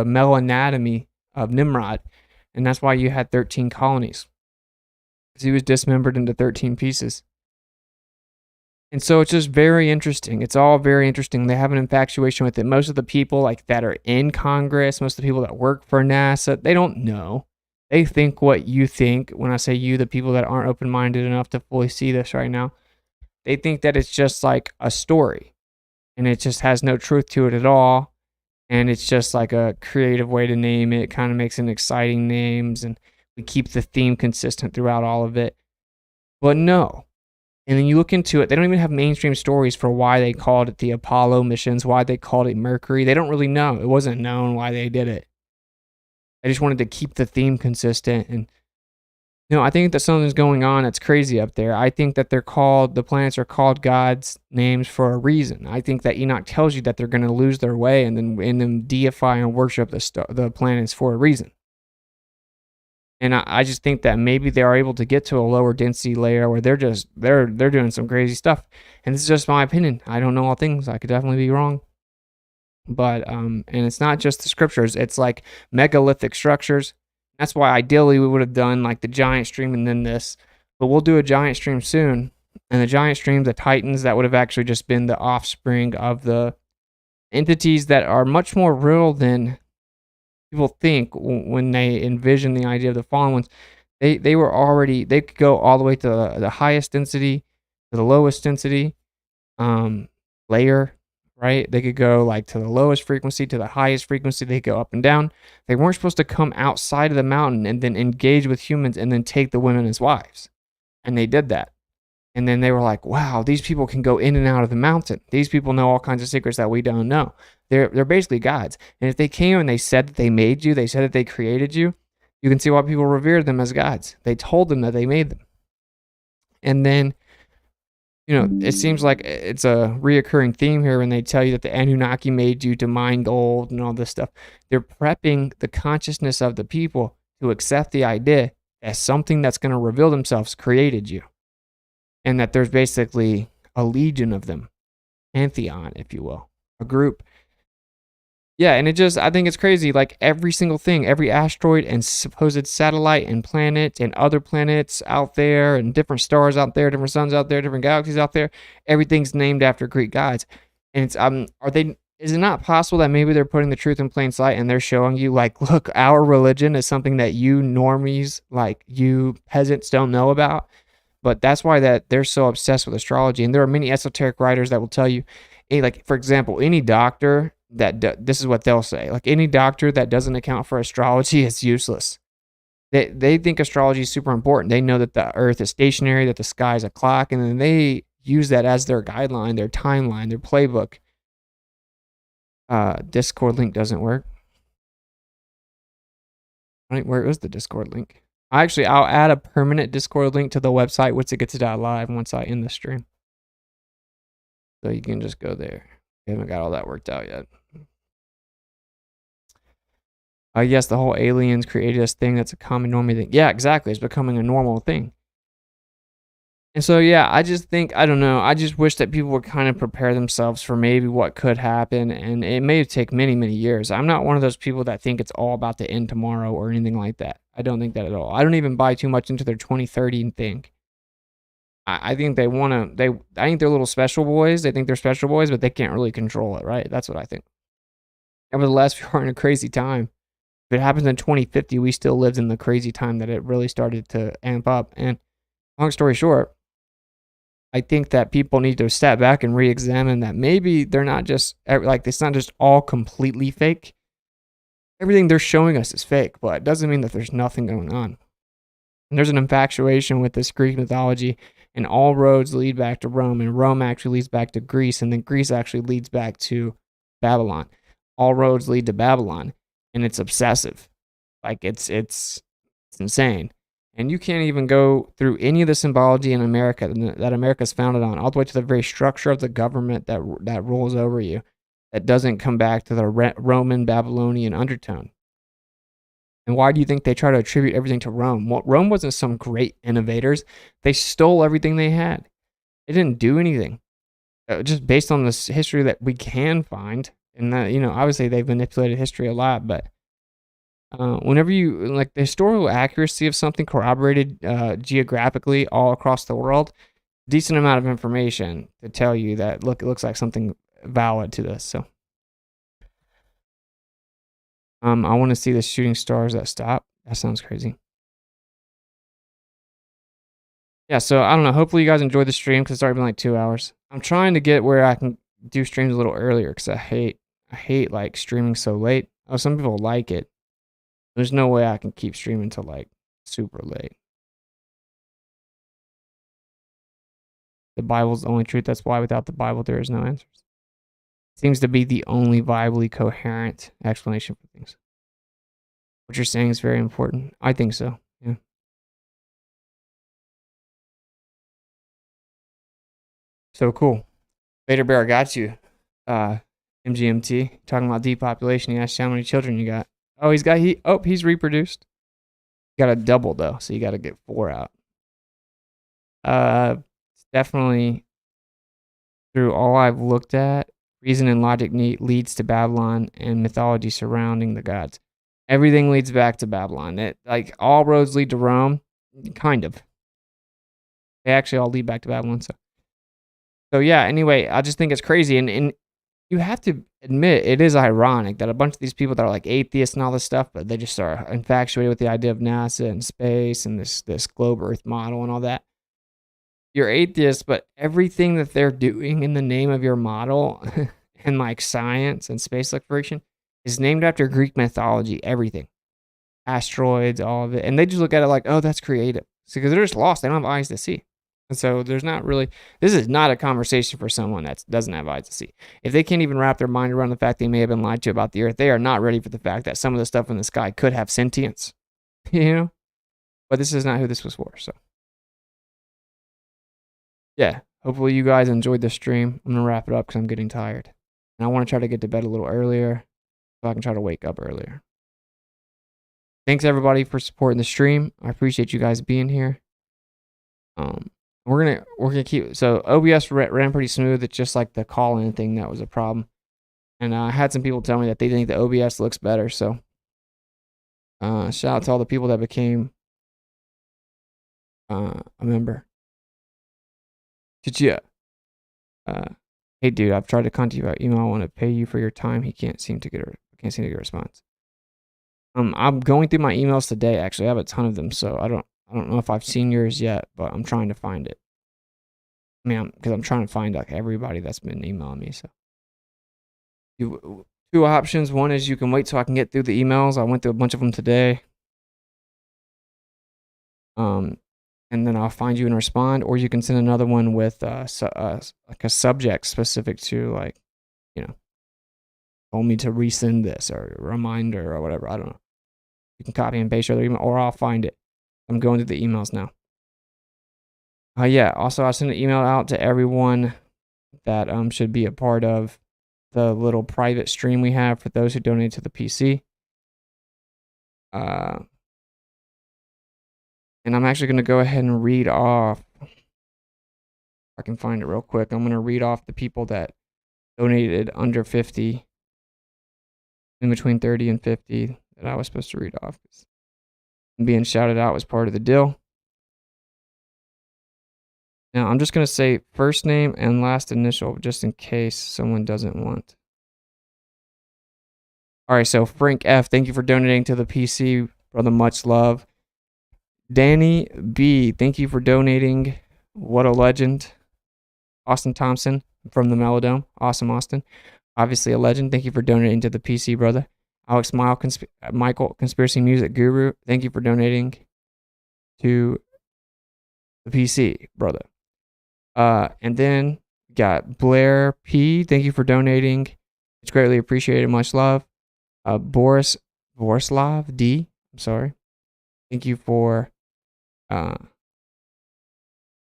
male anatomy of Nimrod, and that's why you had 13 colonies, because he was dismembered into 13 pieces. And so it's just very interesting. It's all very interesting. They have an infatuation with it. Most of the people like that are in Congress, most of the people that work for NASA, they don't know. They think what you think. When I say you, the people that aren't open-minded enough to fully see this right now, they think that it's just like a story and it just has no truth to it at all. And it's just like a creative way to name it. It kind of makes it exciting names, and we keep the theme consistent throughout all of it. But no. And then you look into it, they don't even have mainstream stories for why they called it the Apollo missions, why they called it Mercury. They don't really know. It wasn't known why they did it. I just wanted to keep the theme consistent. And I think that something's going on that's crazy up there. I think that the planets are called God's names for a reason. I think that Enoch tells you that they're going to lose their way and then deify and worship the planets for a reason. And I just think that maybe they are able to get to a lower density layer where they're doing some crazy stuff. And this is just my opinion. I don't know all things. I could definitely be wrong. But and it's not just the scriptures. It's like megalithic structures. That's why ideally we would have done like the giant stream and then this. But we'll do a giant stream soon. And the giant stream, the Titans, that would have actually just been the offspring of the entities that are much more real than people think when they envision the idea of the fallen ones. They could go all the way to the highest density to the lowest density layer, right? They could go like to the lowest frequency to the highest frequency. They go up and down. They weren't supposed to come outside of the mountain and then engage with humans and then take the women as wives. And they did that. And then they were like, wow, these people can go in and out of the mountain. These people know all kinds of secrets that we don't know. They're basically gods. And if they came and they said that they made you, they said that they created you, you can see why people revered them as gods. They told them that they made them. And then, it seems like it's a reoccurring theme here when they tell you that the Anunnaki made you to mine gold and all this stuff. They're prepping the consciousness of the people to accept the idea that something that's going to reveal themselves created you. And that there's basically a legion of them, pantheon, if you will, a group. Yeah, and I think it's crazy. Like every single thing, every asteroid and supposed satellite and planet and other planets out there and different stars out there, different suns out there, different galaxies out there, everything's named after Greek gods. And it's is it not possible that maybe they're putting the truth in plain sight and they're showing you, like, look, our religion is something that you normies, like you peasants, don't know about? But that's why that they're so obsessed with astrology. And there are many esoteric writers that will tell you, like, for example, any doctor this is what they'll say. Like, any doctor that doesn't account for astrology is useless. They think astrology is super important. They know that the earth is stationary, that the sky is a clock, and then they use that as their guideline, their timeline, their playbook. Discord link doesn't work. Where is the Discord link? I'll add a permanent Discord link to the website, WitsitGetsIt.live, once I end the stream. So you can just go there. We haven't got all that worked out yet. Yes, the whole aliens created this thing that's a common normal thing. Yeah, exactly. It's becoming a normal thing. And so, yeah, I just think, I don't know, I just wish that people would kind of prepare themselves for maybe what could happen, and it may take many, many years. I'm not one of those people that think it's all about to end tomorrow or anything like that. I don't think that at all. I don't even buy too much into their 2030 thing. I think I think they're little special boys. They think they're special boys, but they can't really control it, right? That's what I think. Nevertheless, we are in a crazy time. If it happens in 2050, we still lived in the crazy time that it really started to amp up. And long story short, I think that people need to step back and re-examine that maybe they're not just, like, it's not just all completely fake. Everything they're showing us is fake, but it doesn't mean that there's nothing going on. And there's an infatuation with this Greek mythology, and all roads lead back to Rome, and Rome actually leads back to Greece, and then Greece actually leads back to Babylon. All roads lead to Babylon, and it's obsessive. Like, it's insane. And you can't even go through any of the symbology in America that America's founded on, all the way to the very structure of the government that rules over you, that doesn't come back to the Roman Babylonian undertone. And why do you think they try to attribute everything to Rome? Well, Rome wasn't some great innovators. They stole everything they had. They didn't do anything. Just based on this history that we can find. And that, obviously they've manipulated history a lot, but whenever you, like, the historical accuracy of something corroborated geographically all across the world, decent amount of information to tell you that, look, it looks like something valid to this. So I want to see the shooting stars that stop. That sounds crazy. Yeah, so I don't know. Hopefully you guys enjoyed the stream, because it's already been like 2 hours. I'm trying to get where I can do streams a little earlier, because I hate like streaming so late. Oh, some people like it. There's no way I can keep streaming till like super late. The Bible's the only truth. That's why without the Bible, there is no answers. It seems to be the only viably coherent explanation for things. What you're saying is very important. I think so. Yeah. So cool. Vader Bear, I got you. MGMT, talking about depopulation. He asked you how many children you got. Oh, he's reproduced. You got a double though, so you got to get 4 out. It's definitely, through all I've looked at, reason and logic leads to Babylon and mythology surrounding the gods. Everything leads back to Babylon. Like, all roads lead to Rome, kind of. They actually all lead back to Babylon. So yeah. Anyway, I just think it's crazy, and you have to admit, it is ironic that a bunch of these people that are like atheists and all this stuff, but they just are infatuated with the idea of NASA and space and this globe Earth model and all that. You're atheists, but everything that they're doing in the name of your model and like science and space exploration is named after Greek mythology. Everything. Asteroids, all of it. And they just look at it like, oh, that's creative. Because they're just lost. They don't have eyes to see. And so there's not really, this is not a conversation for someone that doesn't have eyes to see. If they can't even wrap their mind around the fact they may have been lied to about the earth, they are not ready for the fact that some of the stuff in the sky could have sentience, you know? But this is not who this was for, so. Yeah, hopefully you guys enjoyed the stream. I'm going to wrap it up because I'm getting tired. And I want to try to get to bed a little earlier so I can try to wake up earlier. Thanks everybody for supporting the stream. I appreciate you guys being here. We're gonna keep, so OBS ran pretty smooth. It's just like the call-in thing that was a problem. And I had some people tell me that they think the OBS looks better. So shout out to all the people that became a member. Yeah. Hey dude, I've tried to contact you by email. I want to pay you for your time. He can't seem to get a response. I'm going through my emails today. Actually, I have a ton of them, so I don't know if I've seen yours yet, but I'm trying to find it. I mean, because I'm trying to find like everybody that's been emailing me. So, two options. One is you can wait till I can get through the emails. I went through a bunch of them today. And then I'll find you and respond, or you can send another one with like a subject specific to, like, you know, told me to resend this or a reminder or whatever. I don't know. You can copy and paste your email, or I'll find it. I'm going through the emails now. Yeah, also I sent an email out to everyone that should be a part of the little private stream we have for those who donate to the PC. And I'm actually going to go ahead and read off. If I can find it real quick. I'm going to read off the people that donated under 50, in between 30 and 50, that I was supposed to read off. Being shouted out was part of the deal. Now, I'm just going to say first name and last initial, just in case someone doesn't want. All right, so Frank F., thank you for donating to the PC. Brother, much love. Danny B., thank you for donating. What a legend. Austin Thompson from the Melodome. Awesome, Austin. Obviously a legend. Thank you for donating to the PC, brother. Alex Michael, Conspiracy Music Guru, thank you for donating to the PC, brother. And then got Blair P. Thank you for donating. It's greatly appreciated. Much love. Borislav D. I'm sorry. Thank you for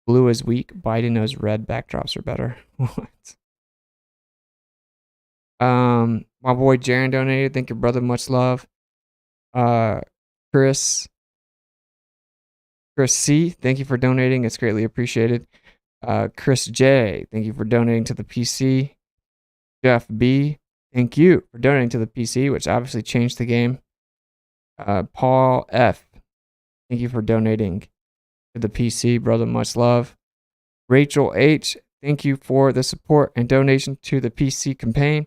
blue is weak. Biden knows red backdrops are better. What? My boy Jaron donated. Thank you, brother. Much love. Chris C. Thank you for donating. It's greatly appreciated. Chris J. Thank you for donating to the PC. Jeff B. Thank you for donating to the PC, which obviously changed the game. Paul F. Thank you for donating to the PC, brother. Much love. Rachel H. Thank you for the support and donation to the PC campaign.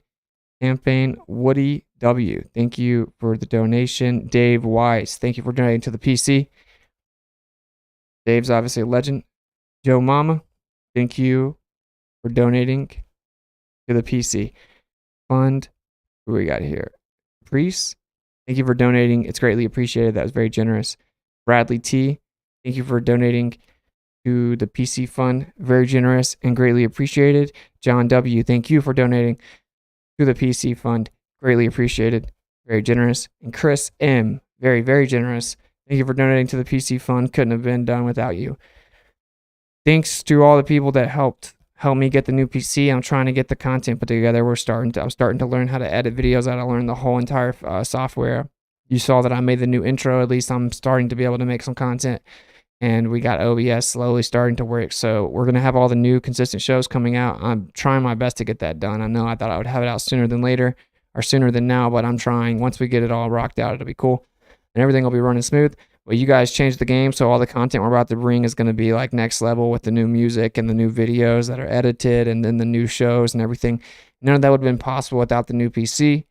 Woody W. Thank you for the donation. Dave Wise. Thank you for donating to the PC. Dave's obviously a legend. Joe Mama. Thank you for donating to the PC fund. Who we got here? Priest. Thank you for donating. It's greatly appreciated. That was very generous. Bradley T. Thank you for donating to the PC fund. Very generous and greatly appreciated. John W. Thank you for donating to the PC fund. Greatly appreciated. Very generous. And Chris M. Very, very generous. Thank you for donating to the PC fund. Couldn't have been done without you. Thanks to all the people that helped me get the new PC. I'm trying to get the content put together. I'm starting to learn how to edit videos. I learned the whole entire software. You saw that I made the new intro. At least I'm starting to be able to make some content. And we got OBS slowly starting to work. So we're going to have all the new consistent shows coming out. I'm trying my best to get that done. I thought I would have it out sooner than later, or sooner than now, but I'm trying. Once we get it all rocked out, it'll be cool. And everything will be running smooth. But you guys changed the game, so all the content we're about to bring is going to be like next level with the new music and the new videos that are edited and then the new shows and everything. None of that would have been possible without the new PC,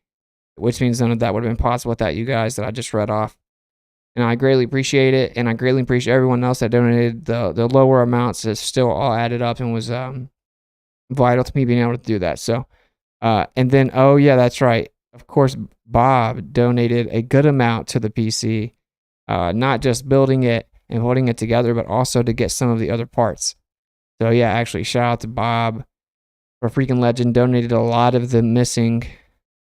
which means none of that would have been possible without you guys that I just read off. And I greatly appreciate it, and I greatly appreciate everyone else that donated. The lower amounts is still all added up and was vital to me being able to do that. So, and then, oh yeah, that's right. Of course, Bob donated a good amount to the PC, not just building it and putting it together, but also to get some of the other parts. So yeah, actually, shout out to Bob, for a freaking legend. Donated a lot of the missing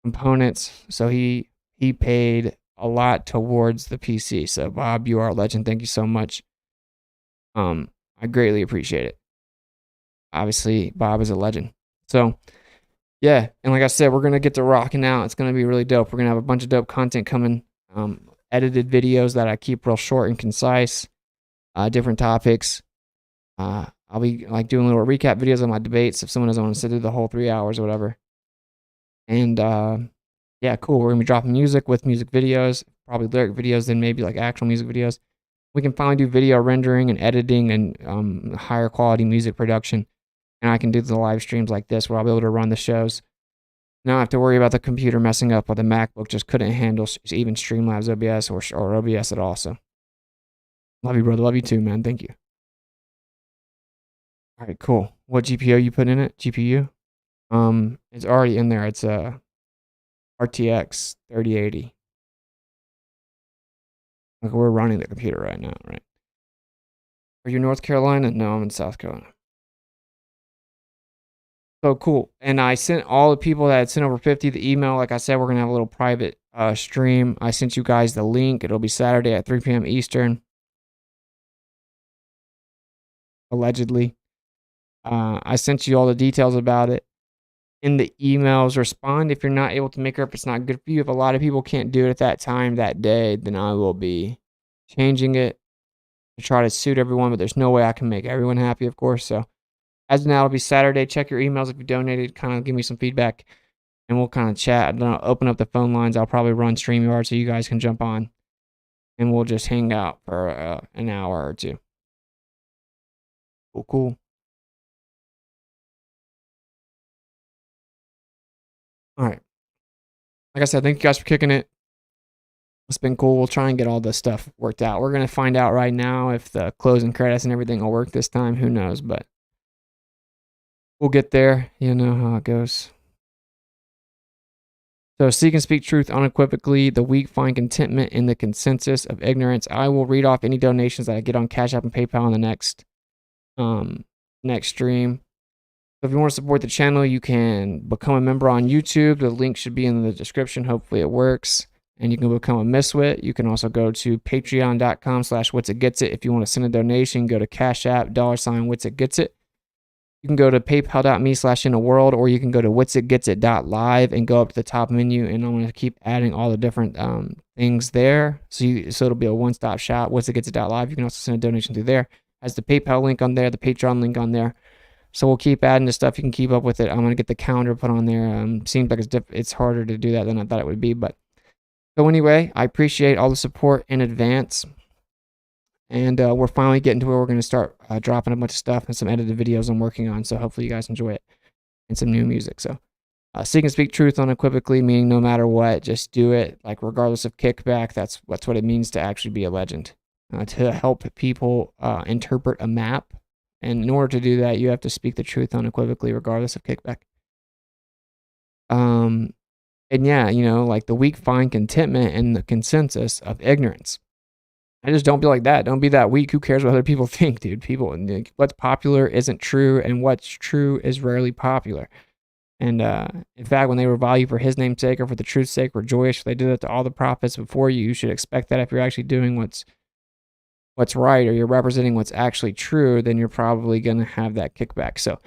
components, so he paid a lot towards the PC. So Bob, you are a legend. Thank you so much. I greatly appreciate it. Obviously, Bob is a legend. So yeah, and like I said, we're gonna get to rocking out. It's gonna be really dope. We're gonna have a bunch of dope content coming. Edited videos that I keep real short and concise. Different topics. I'll be like doing little recap videos on my debates if someone doesn't want to sit through the whole 3 hours or whatever. And yeah, cool. We're gonna be dropping music with music videos, probably lyric videos, then maybe like actual music videos. We can finally do video rendering and editing and higher quality music production. And I can do the live streams like this where I'll be able to run the shows. Now I have to worry about the computer messing up, or the MacBook just couldn't handle even Streamlabs OBS or OBS at all. So love you, brother. Love you too, man. Thank you. All right, cool. What GPU you put in it? GPU? It's already in there. It's a RTX 3080. Like, we're running the computer right now, right? Are you in North Carolina? No, I'm in South Carolina. So cool. And I sent all the people that had sent over 50 the email. Like I said, we're going to have a little private stream. I sent you guys the link. It'll be Saturday at 3 p.m. Eastern. Allegedly. I sent you all the details about it. In the emails, respond if you're not able to make it up. It's not good for you. If a lot of people can't do it at that time, that day, then I will be changing it to try to suit everyone. But there's no way I can make everyone happy, of course. So as of now, it'll be Saturday. Check your emails if you donated. Kind of give me some feedback, and we'll kind of chat. And then I'll open up the phone lines. I'll probably run StreamYard so you guys can jump on, and we'll just hang out for an hour or two. Cool. All right. Like I said, thank you guys for kicking it. It's been cool. We'll try and get all this stuff worked out. We're going to find out right now if the closing credits and everything will work this time. Who knows? But we'll get there. You know how it goes. So seek and speak truth unequivocally. The weak find contentment in the consensus of ignorance. I will read off any donations that I get on Cash App and PayPal in the next stream. So if you want to support the channel, you can become a member on YouTube. The link should be in the description. Hopefully it works. And you can become a Miswit. You can also go to patreon.com/WitsitGetsIt. If you want to send a donation, go to Cash App, $WitsitGetsIt. You can go to paypal.me/inaworld, or you can go to WitsitGetsIt.live and go up to the top menu. And I'm going to keep adding all the different things there. So it'll be a one-stop shop, WitsitGetsIt.live. You can also send a donation through there. Has the PayPal link on there, the Patreon link on there. So we'll keep adding the stuff. You can keep up with it. I'm going to get the calendar put on there. Seems like it's harder to do that than I thought it would be. But so anyway, I appreciate all the support in advance. And we're finally getting to where we're going to start dropping a bunch of stuff and some edited videos I'm working on. So hopefully you guys enjoy it. And some new music. So seek and speak truth unequivocally, meaning no matter what, just do it. Like regardless of kickback, that's what it means to actually be a legend. To help people interpret a map. And in order to do that, you have to speak the truth unequivocally, regardless of kickback. And yeah, like the weak find contentment in the consensus of ignorance. I just don't be like that. Don't be that weak. Who cares what other people think, dude? What's popular isn't true, and what's true is rarely popular. And in fact, when they revile you for his name's sake or for the truth's sake, rejoice. They did it to all the prophets before you. You should expect that if you're actually doing what's right, or you're representing what's actually true, then you're probably going to have that kickback. So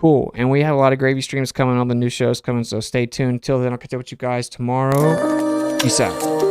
cool. And we have a lot of gravy streams coming, all the new shows coming, so stay tuned. Till then, I'll catch up with you guys tomorrow. Peace out.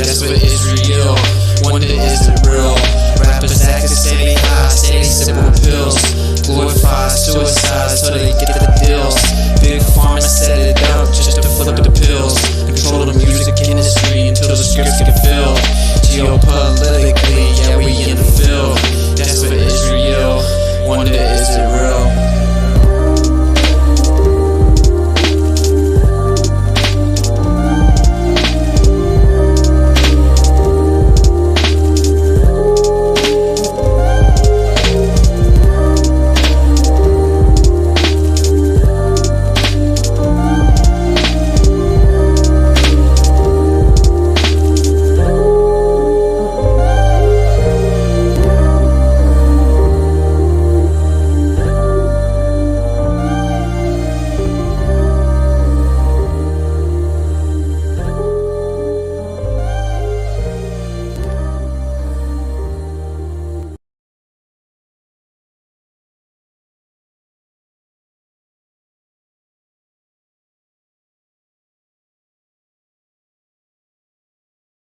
that's for Israel. Wonder is it real? Rappers acting steady high, steady sipping pills. Glorify suicide so they get the deals. Big pharma set it up just to flip the pills. Control the music industry.